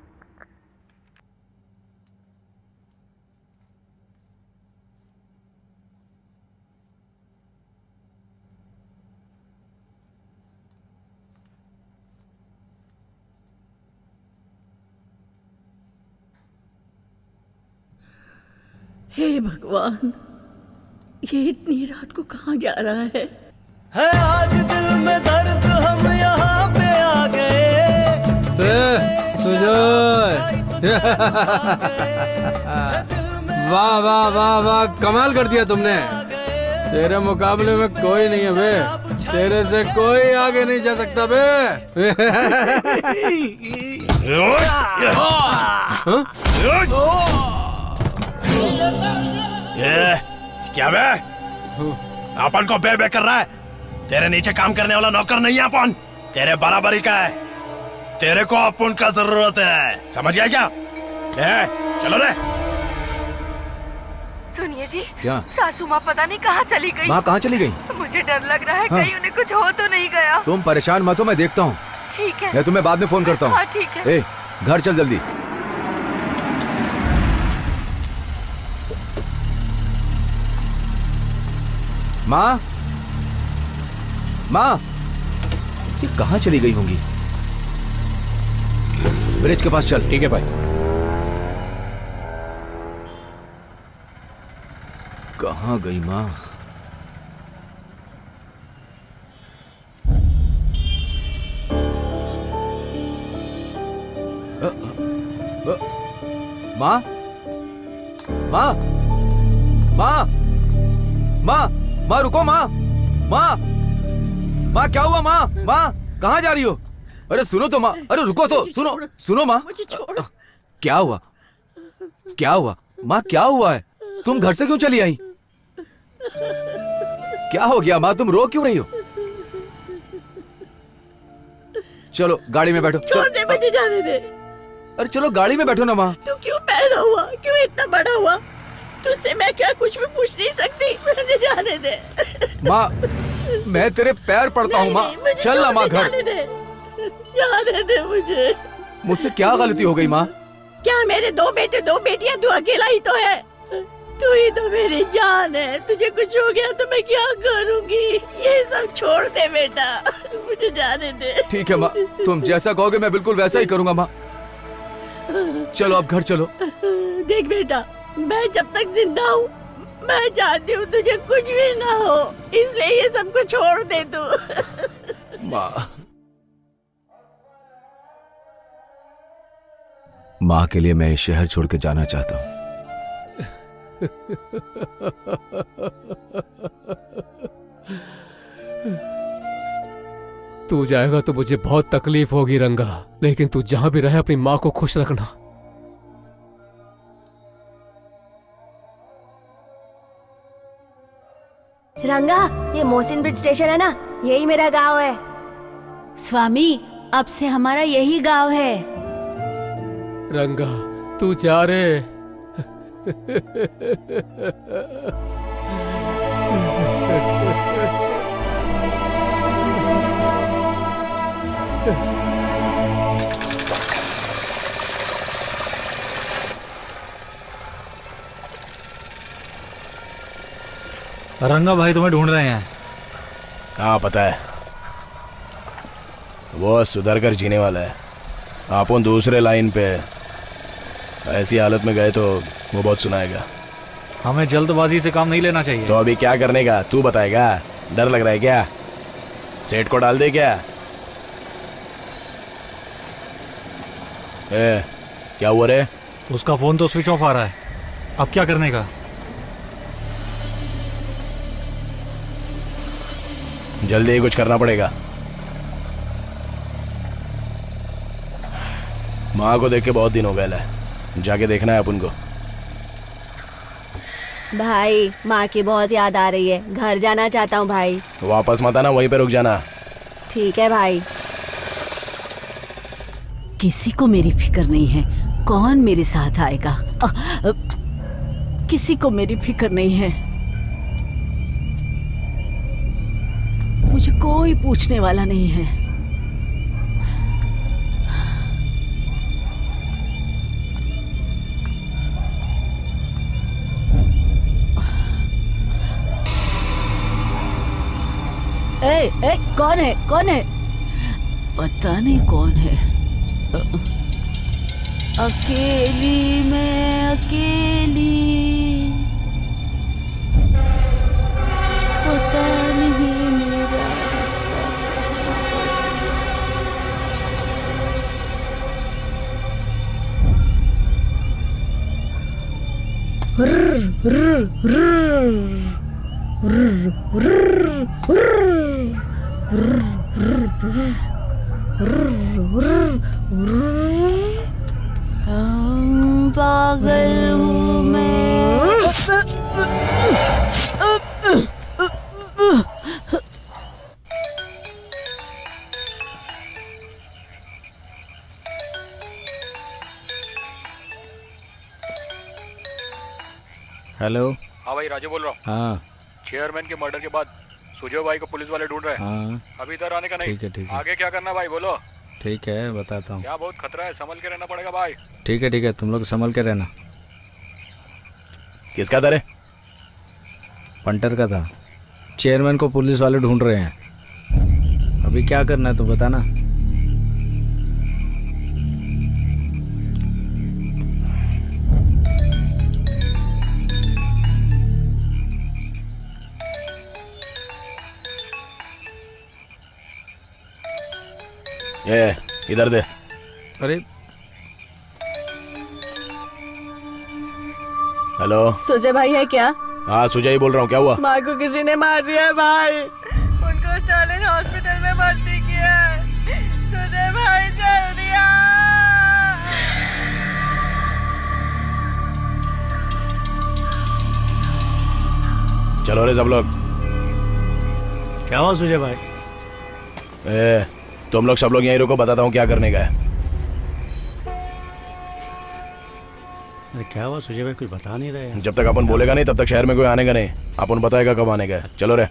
हे भगवान, ये इतनी रात को कहाँ जा रहा है? आज दिल में दर्द, हम यहाँ पे आ गए। सुजोय वाह वाह वाह वाह, कमाल कर दिया तुमने। तेरे मुकाबले में कोई नहीं है बे, तेरे से कोई आगे नहीं जा सकता बे। क्या बे? अपन को बे कर रहा है? तेरे नीचे काम करने वाला नौकर नहीं है अपन, तेरे बराबरी का है। तेरे को अपन का जरूरत है, समझ गया क्या? चलो रे। सुनिए जी, क्या? सासू माँ पता नहीं कहाँ चली गई। माँ कहाँ चली गई? मुझे डर लग रहा है हाँ। कहीं उन्हें कुछ हो तो नहीं गया। तुम परेशान मत हो, मैं देखता हूँ। ठीक है, मैं तुम्हें बाद में फोन करता हूँ। हाँ ठीक है। ए, घर चल जल्दी। माँ, माँ, ये कहाँ चली गई होंगी? ब्रिज के पास चल। ठीक है भाई। कहाँ गई माँ? माँ, माँ, माँ, माँ, माँ रुको माँ, माँ, माँ क्या हुआ माँ? माँ कहाँ जा रही हो? अरे सुनो तो माँ, अरे रुको तो, सुनो सुनो माँ। क्या हुआ? क्या हुआ माँ? क्या हुआ है? तुम घर से क्यों चली आई? क्या हो गया माँ? तुम रो क्यों रही हो? चलो गाड़ी में बैठो। छोड़ दे, मुझे जाने दे। अरे चलो गाड़ी में बैठो ना माँ। तू क्यों पैदा हुआ? क्यों इतना बड़ा हुआ? तुझसे मैं क्या कुछ भी पूछ नहीं सकती? मुझे जाने दे। माँ मैं तेरे पैर पड़ता हूँ माँ। चल ना माँ घर। जाने दे मुझे। मुझसे क्या गलती हो गई माँ? क्या मेरे 2 बेटे 2 बेटियां, तू अकेला ही तो है। तू ही तो मेरी जान है। तुझे कुछ हो गया तो मैं क्या करूँगी? ये सब छोड़ दे बेटा, मुझे जाने दे। ठीक है माँ, तुम जैसा कहोगे मैं बिल्कुल वैसा ही करूँगा माँ। चलो अब घर चलो। देख बेटा, मैं जब तक जिंदा हूँ मैं चाहती हूँ तुझे कुछ भी ना हो, इसलिए ये सब कुछ छोड़ दे तू। माँ, माँ के लिए मैं इस शहर छोड़ के जाना चाहता हूँ। तू जाएगा तो मुझे बहुत तकलीफ होगी रंगा, लेकिन तू जहां भी रहे अपनी माँ को खुश रखना। रंगा, ये मोहसिन ब्रिज स्टेशन है ना, यही मेरा गांव है। स्वामी, अब से हमारा यही गांव है। रंगा तू जा रे। रंगा भाई तुम्हें ढूंढ रहे हैं। हाँ पता है, वो सुधर कर जीने वाला है। अपन दूसरे लाइन पे, ऐसी हालत में गए तो वो बहुत सुनाएगा। हमें जल्दबाजी से काम नहीं लेना चाहिए। तो अभी क्या करने का तू बताएगा? डर लग रहा है क्या? सेठ को डाल दे क्या? क्या हुआ रे? उसका फोन तो स्विच ऑफ आ रहा है, अब क्या करने का? जल्दी ही कुछ करना पड़ेगा। माँ को देख के बहुत दिन हो गए है, जाके देखना है अपन को। भाई, माँ की बहुत याद आ रही है, घर जाना चाहता हूँ भाई। वापस मत आना, वहीं पे रुक जाना। ठीक है भाई। किसी को मेरी फिक्र नहीं है, कौन मेरे साथ आएगा? किसी को मेरी फिक्र नहीं है, मुझे कोई पूछने वाला नहीं है। ए, कौन है? कौन है? पता नहीं कौन है। अकेली मैं अकेली, पता नहीं मेरा। पागल हूँ मैं। हेलो। हाँ भाई राजू बोल रहा हूँ। हाँ चेयरमैन के मर्डर के बाद सुजय भाई को पुलिस वाले ढूंढ रहे हैं। हाँ अभी इधर आने का नहीं। ठीक है। आगे क्या करना भाई बोलो। ठीक है बताता हूँ। क्या बहुत खतरा है, संभल के रहना पड़ेगा भाई। ठीक है तुम लोग संभल के रहना। किसका था रे? पंटर का था। चेयरमैन को पुलिस वाले ढूंढ रहे हैं। अभी क्या करना है तो बताना। ये इधर दे। अरे हेलो, सुजय भाई है क्या? हाँ सुजय ही बोल रहा हूँ। क्या हुआ? माँ को किसी ने मार दिया है भाई। उनको स्टालिन हॉस्पिटल में भर्ती किया है। सुजय भाई जल्दी आ। चलो रे सब लोग। क्या हुआ सुजय भाई? तुम लोग सब लोग यहीं रुको, बताता हूँ क्या करने का है। अरे क्या हुआ सुजय भाई, कुछ बता नहीं रहे हैं। जब तक अपन बोलेगा नहीं तब तक शहर में कोई आने का नहीं। अपन बताएगा कब आने का है। चलो रे।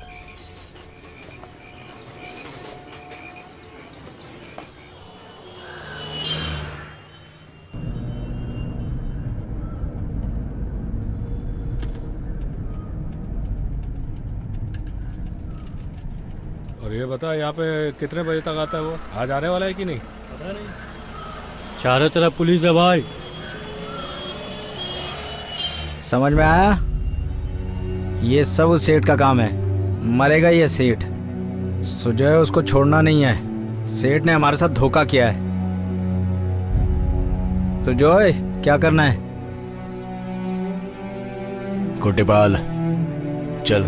और ये बता यहाँ पे कितने बजे तक आता है वो? आज आने वाला है कि नहीं? पता नहीं। चारों तरफ पुलिस है भाई। समझ में आया? ये सब उस सेठ का काम है। मरेगा ये सेठ। सुजय उसको छोड़ना नहीं है। सेठ ने हमारे साथ धोखा किया है। तो जोय क्या करना है? कोटेपाल चल।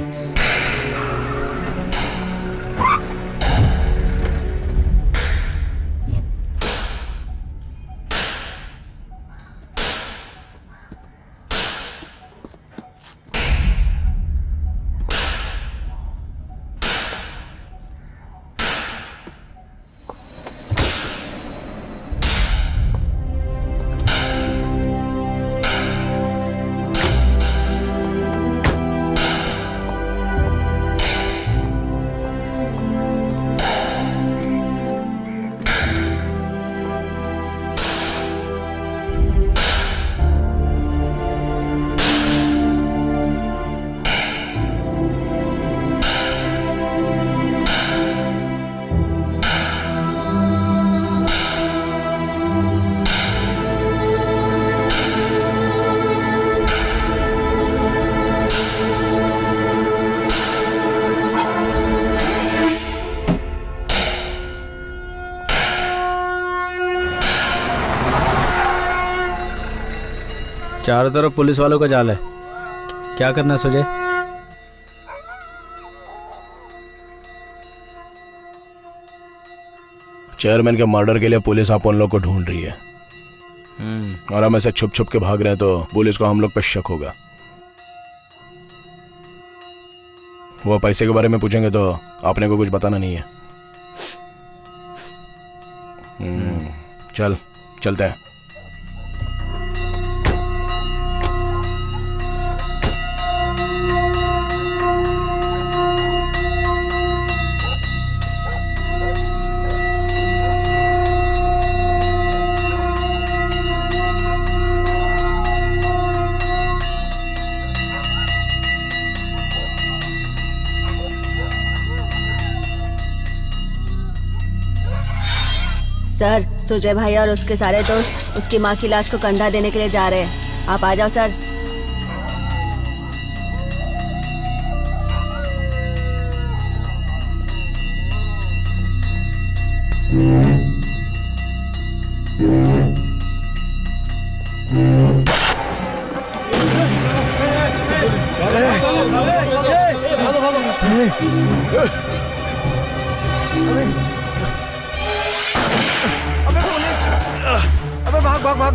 चारों तरफ पुलिस वालों का जाल है। क्या करना है सुजय? चेयरमैन के मर्डर के लिए पुलिस आप उन लोग को ढूंढ रही है और हम ऐसे छुप छुप के भाग रहे हैं तो पुलिस को हम लोग पे शक होगा। वो पैसे के बारे में पूछेंगे तो आपने को कुछ बताना नहीं है। चलते हैं। सर, सुजय भाई और उसके सारे दोस्त उसकी माँ की लाश को कंधा देने के लिए जा रहे हैं। आप आ जाओ सर। अबे पुलिस! अबे भाग भाग भाग!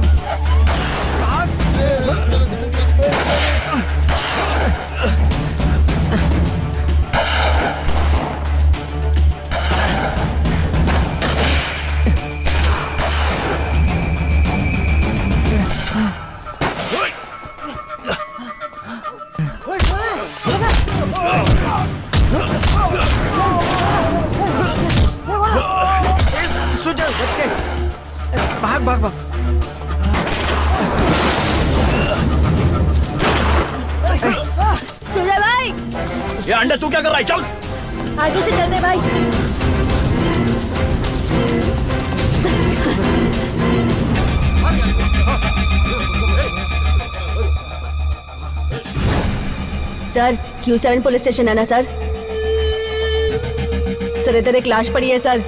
सुजय बच के भाग भाग भाग! सुजय भाई, ये अंडा तू क्या कर रहा है? चल आगे से चलते भाई। सर, Q7 पुलिस स्टेशन है ना सर? सर इधर एक लाश पड़ी है सर।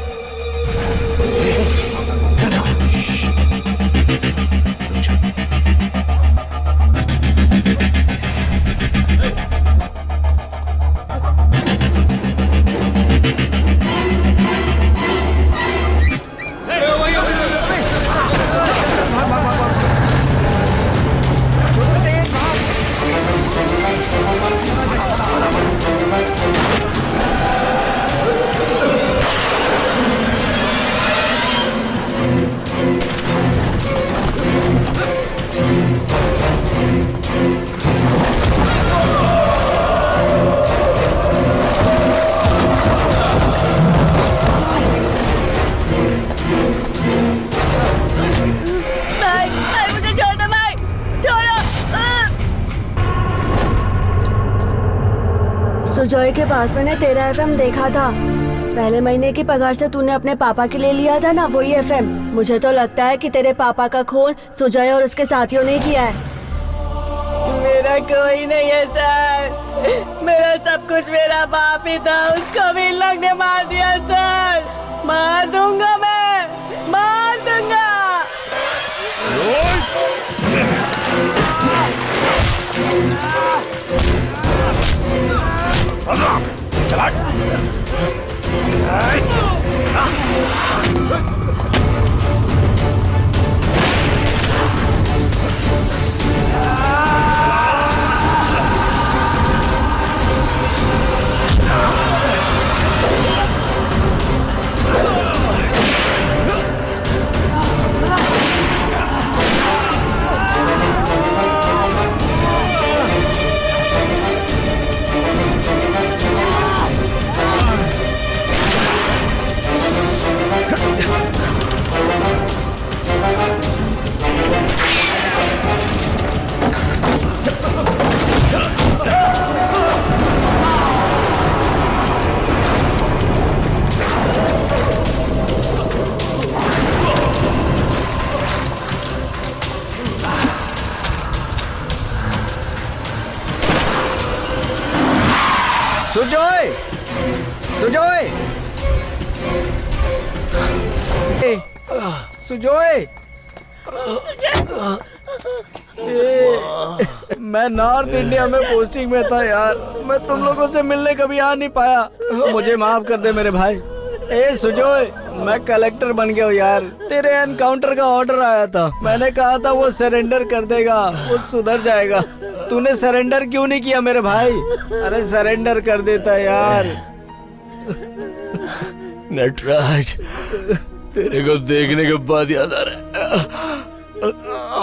सुजॉय के पास मैंने तेरा FM देखा था। पहले महीने की पगार से तूने अपने पापा के लिए लिया था ना, वही FM। मुझे तो लगता है कि तेरे पापा का खून सुजॉय और उसके साथियों ने किया है। मेरा कोई नहीं है सर, मेरा सब कुछ मेरा बाप ही था, उसको भी इन लोग ने मार दिया सर। मार दूंगा मैं, मार दूंगा। चला सुजॉय! सुजॉय! सुजॉय! मैं नॉर्थ इंडिया में पोस्टिंग में था यार, मैं तुम लोगों से मिलने कभी आ नहीं पाया, मुझे माफ कर दे मेरे भाई। ए सुजॉय, मैं कलेक्टर बन गया हूँ यार। तेरे एनकाउंटर का ऑर्डर आया था, मैंने कहा था वो सरेंडर कर देगा, वो सुधर जाएगा। तूने सरेंडर क्यों नहीं किया मेरे भाई? अरे सरेंडर कर देता यार। नटराज, तेरे को देखने के बाद याद आ रहा है,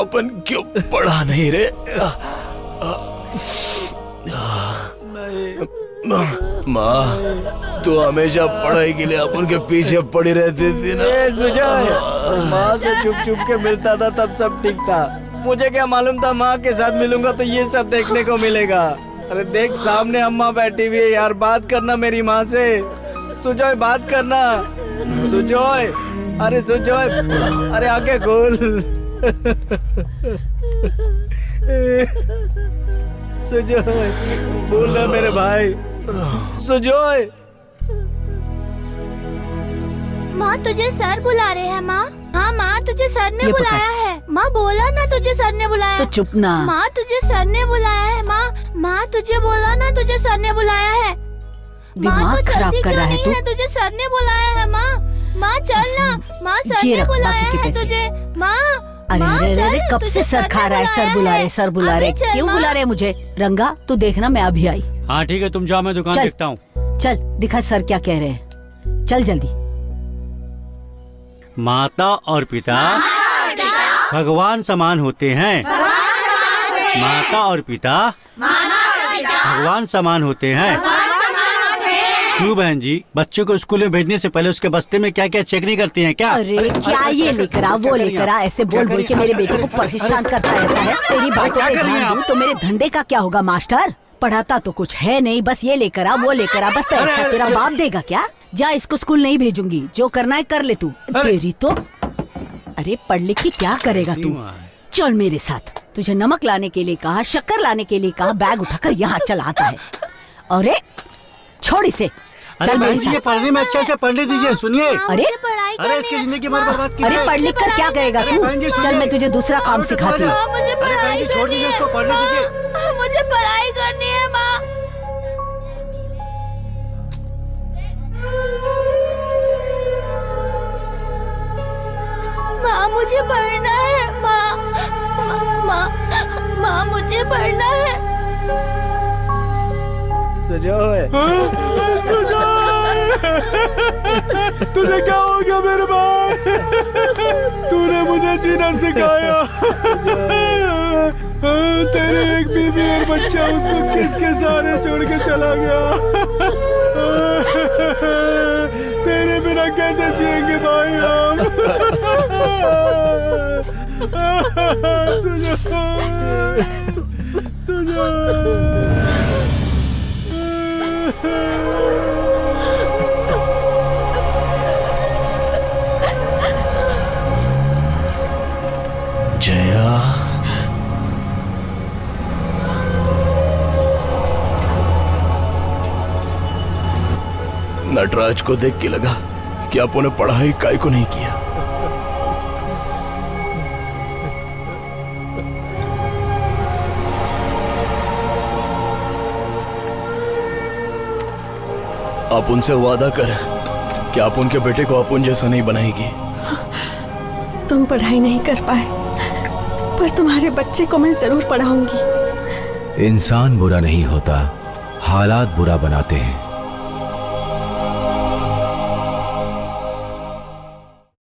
अपन क्यों पढ़ा नहीं रे? माँ, तू हमेशा पढ़ाई के लिए अपन के पीछे पड़ी रहती थी ना। सुजॉय, माँ से चुप चुप के मिलता था तब सब ठीक था। मुझे क्या मालूम था माँ के साथ मिलूंगा तो ये सब देखने को मिलेगा। अरे देख सामने अम्मा बैठी हुई है यार, बात करना मेरी माँ से। सुजॉय बात करना। सुजॉय, अरे सुजॉय, अरे आके खोल। सुजॉय बोलना मेरे भाई। सुजॉय। माँ तुझे सर बुला रहे हैं माँ। हाँ माँ तुझे सर ने बुलाया है। माँ बोला ना तुझे सर ने बुलाया। तो चुप ना। माँ तुझे सर ने बुलाया है। माँ तुझे बोला ना तुझे सर ने बुलाया है। दिमाग खराब कर रहा है तू। तुझे सर ने बुलाया है माँ। माँ चल ना, माँ सर ये ने रख बुलाया बाकी के है पैसे। तुझे। माँ अरे अरे अरे अरे, कब से सर खा रहा है, सर बुला रहे, सर बुला रहे। क्यों बुला रहे मुझे? रंगा तू देखना, मैं अभी आई। हाँ ठीक है, तुम जाओ, मैं दुकान चल। देखता हूँ। चल दिखा सर क्या कह रहे हैं। चल जल्दी। माता और पिता भगवान समान होते हैं। माता और पिता भगवान समान होते हैं। क्यों बहन जी, बच्चों को स्कूल में भेजने से पहले उसके बस्ते में क्या क्या चेक नहीं करती हैं क्या? अरे क्या ये लेकर आ, वो लेकर आ, ऐसे बोल बोल के मेरे बेटे को परेशान करता रहता है। तेरी बातों पे ध्यान दूं तो मेरे धंधे का क्या होगा मास्टर? पढ़ाता तो कुछ है नहीं, बस ये लेकर आ, वो लेकर आ, बस पैसा तेरा बाप देगा क्या? जा, इसको स्कूल नहीं भेजूंगी, जो करना है कर ले तू। तेरी तो अरे पढ़ लिख के क्या करेगा तू? चल मेरे साथ। तुझे नमक लाने के लिए कहा, शक्कर लाने के लिए कहा, बैग उठाकर यहाँ चला आता है। अरे छोड़ इसे, चल मेरे साथ। पढ़ने में अच्छे से पढ़ने दीजिए, सुनिए। अरे अरे इसकी जिंदगी भर बर्बाद कीजिए। अरे पढ़ लिख कर क्या करेगा तू? चल मैं तुझे दूसरा काम सिखाती हूँ। मुझे पढ़ाई छोड़ दीजिए इसको, पढ़ने दीजिए। मुझे पढ़ाई करनी है माँ। माँ मुझे पढ़ना है माँ। माँ माँ मुझे पढ़ना है। सुजोय, तुझे क्या हो गया मेरे भाई? तूने मुझे जीना सिखाया। तेरे एक बीवी और बच्चा, उसको किसके सहारे छोड़ के चला गया? तेरे बिना कैसे जिएंगे भाई हम? जया, नटराज को देख के लगा कि आपो ने पढ़ाई काय को नहीं किया। आप उनसे वादा कर कि आप उनके बेटे को अपन जैसा नहीं बनाएगी। तुम पढ़ाई नहीं कर पाए, पर तुम्हारे बच्चे को मैं जरूर पढ़ाऊंगी। इंसान बुरा नहीं होता, हालात बुरा बनाते हैं।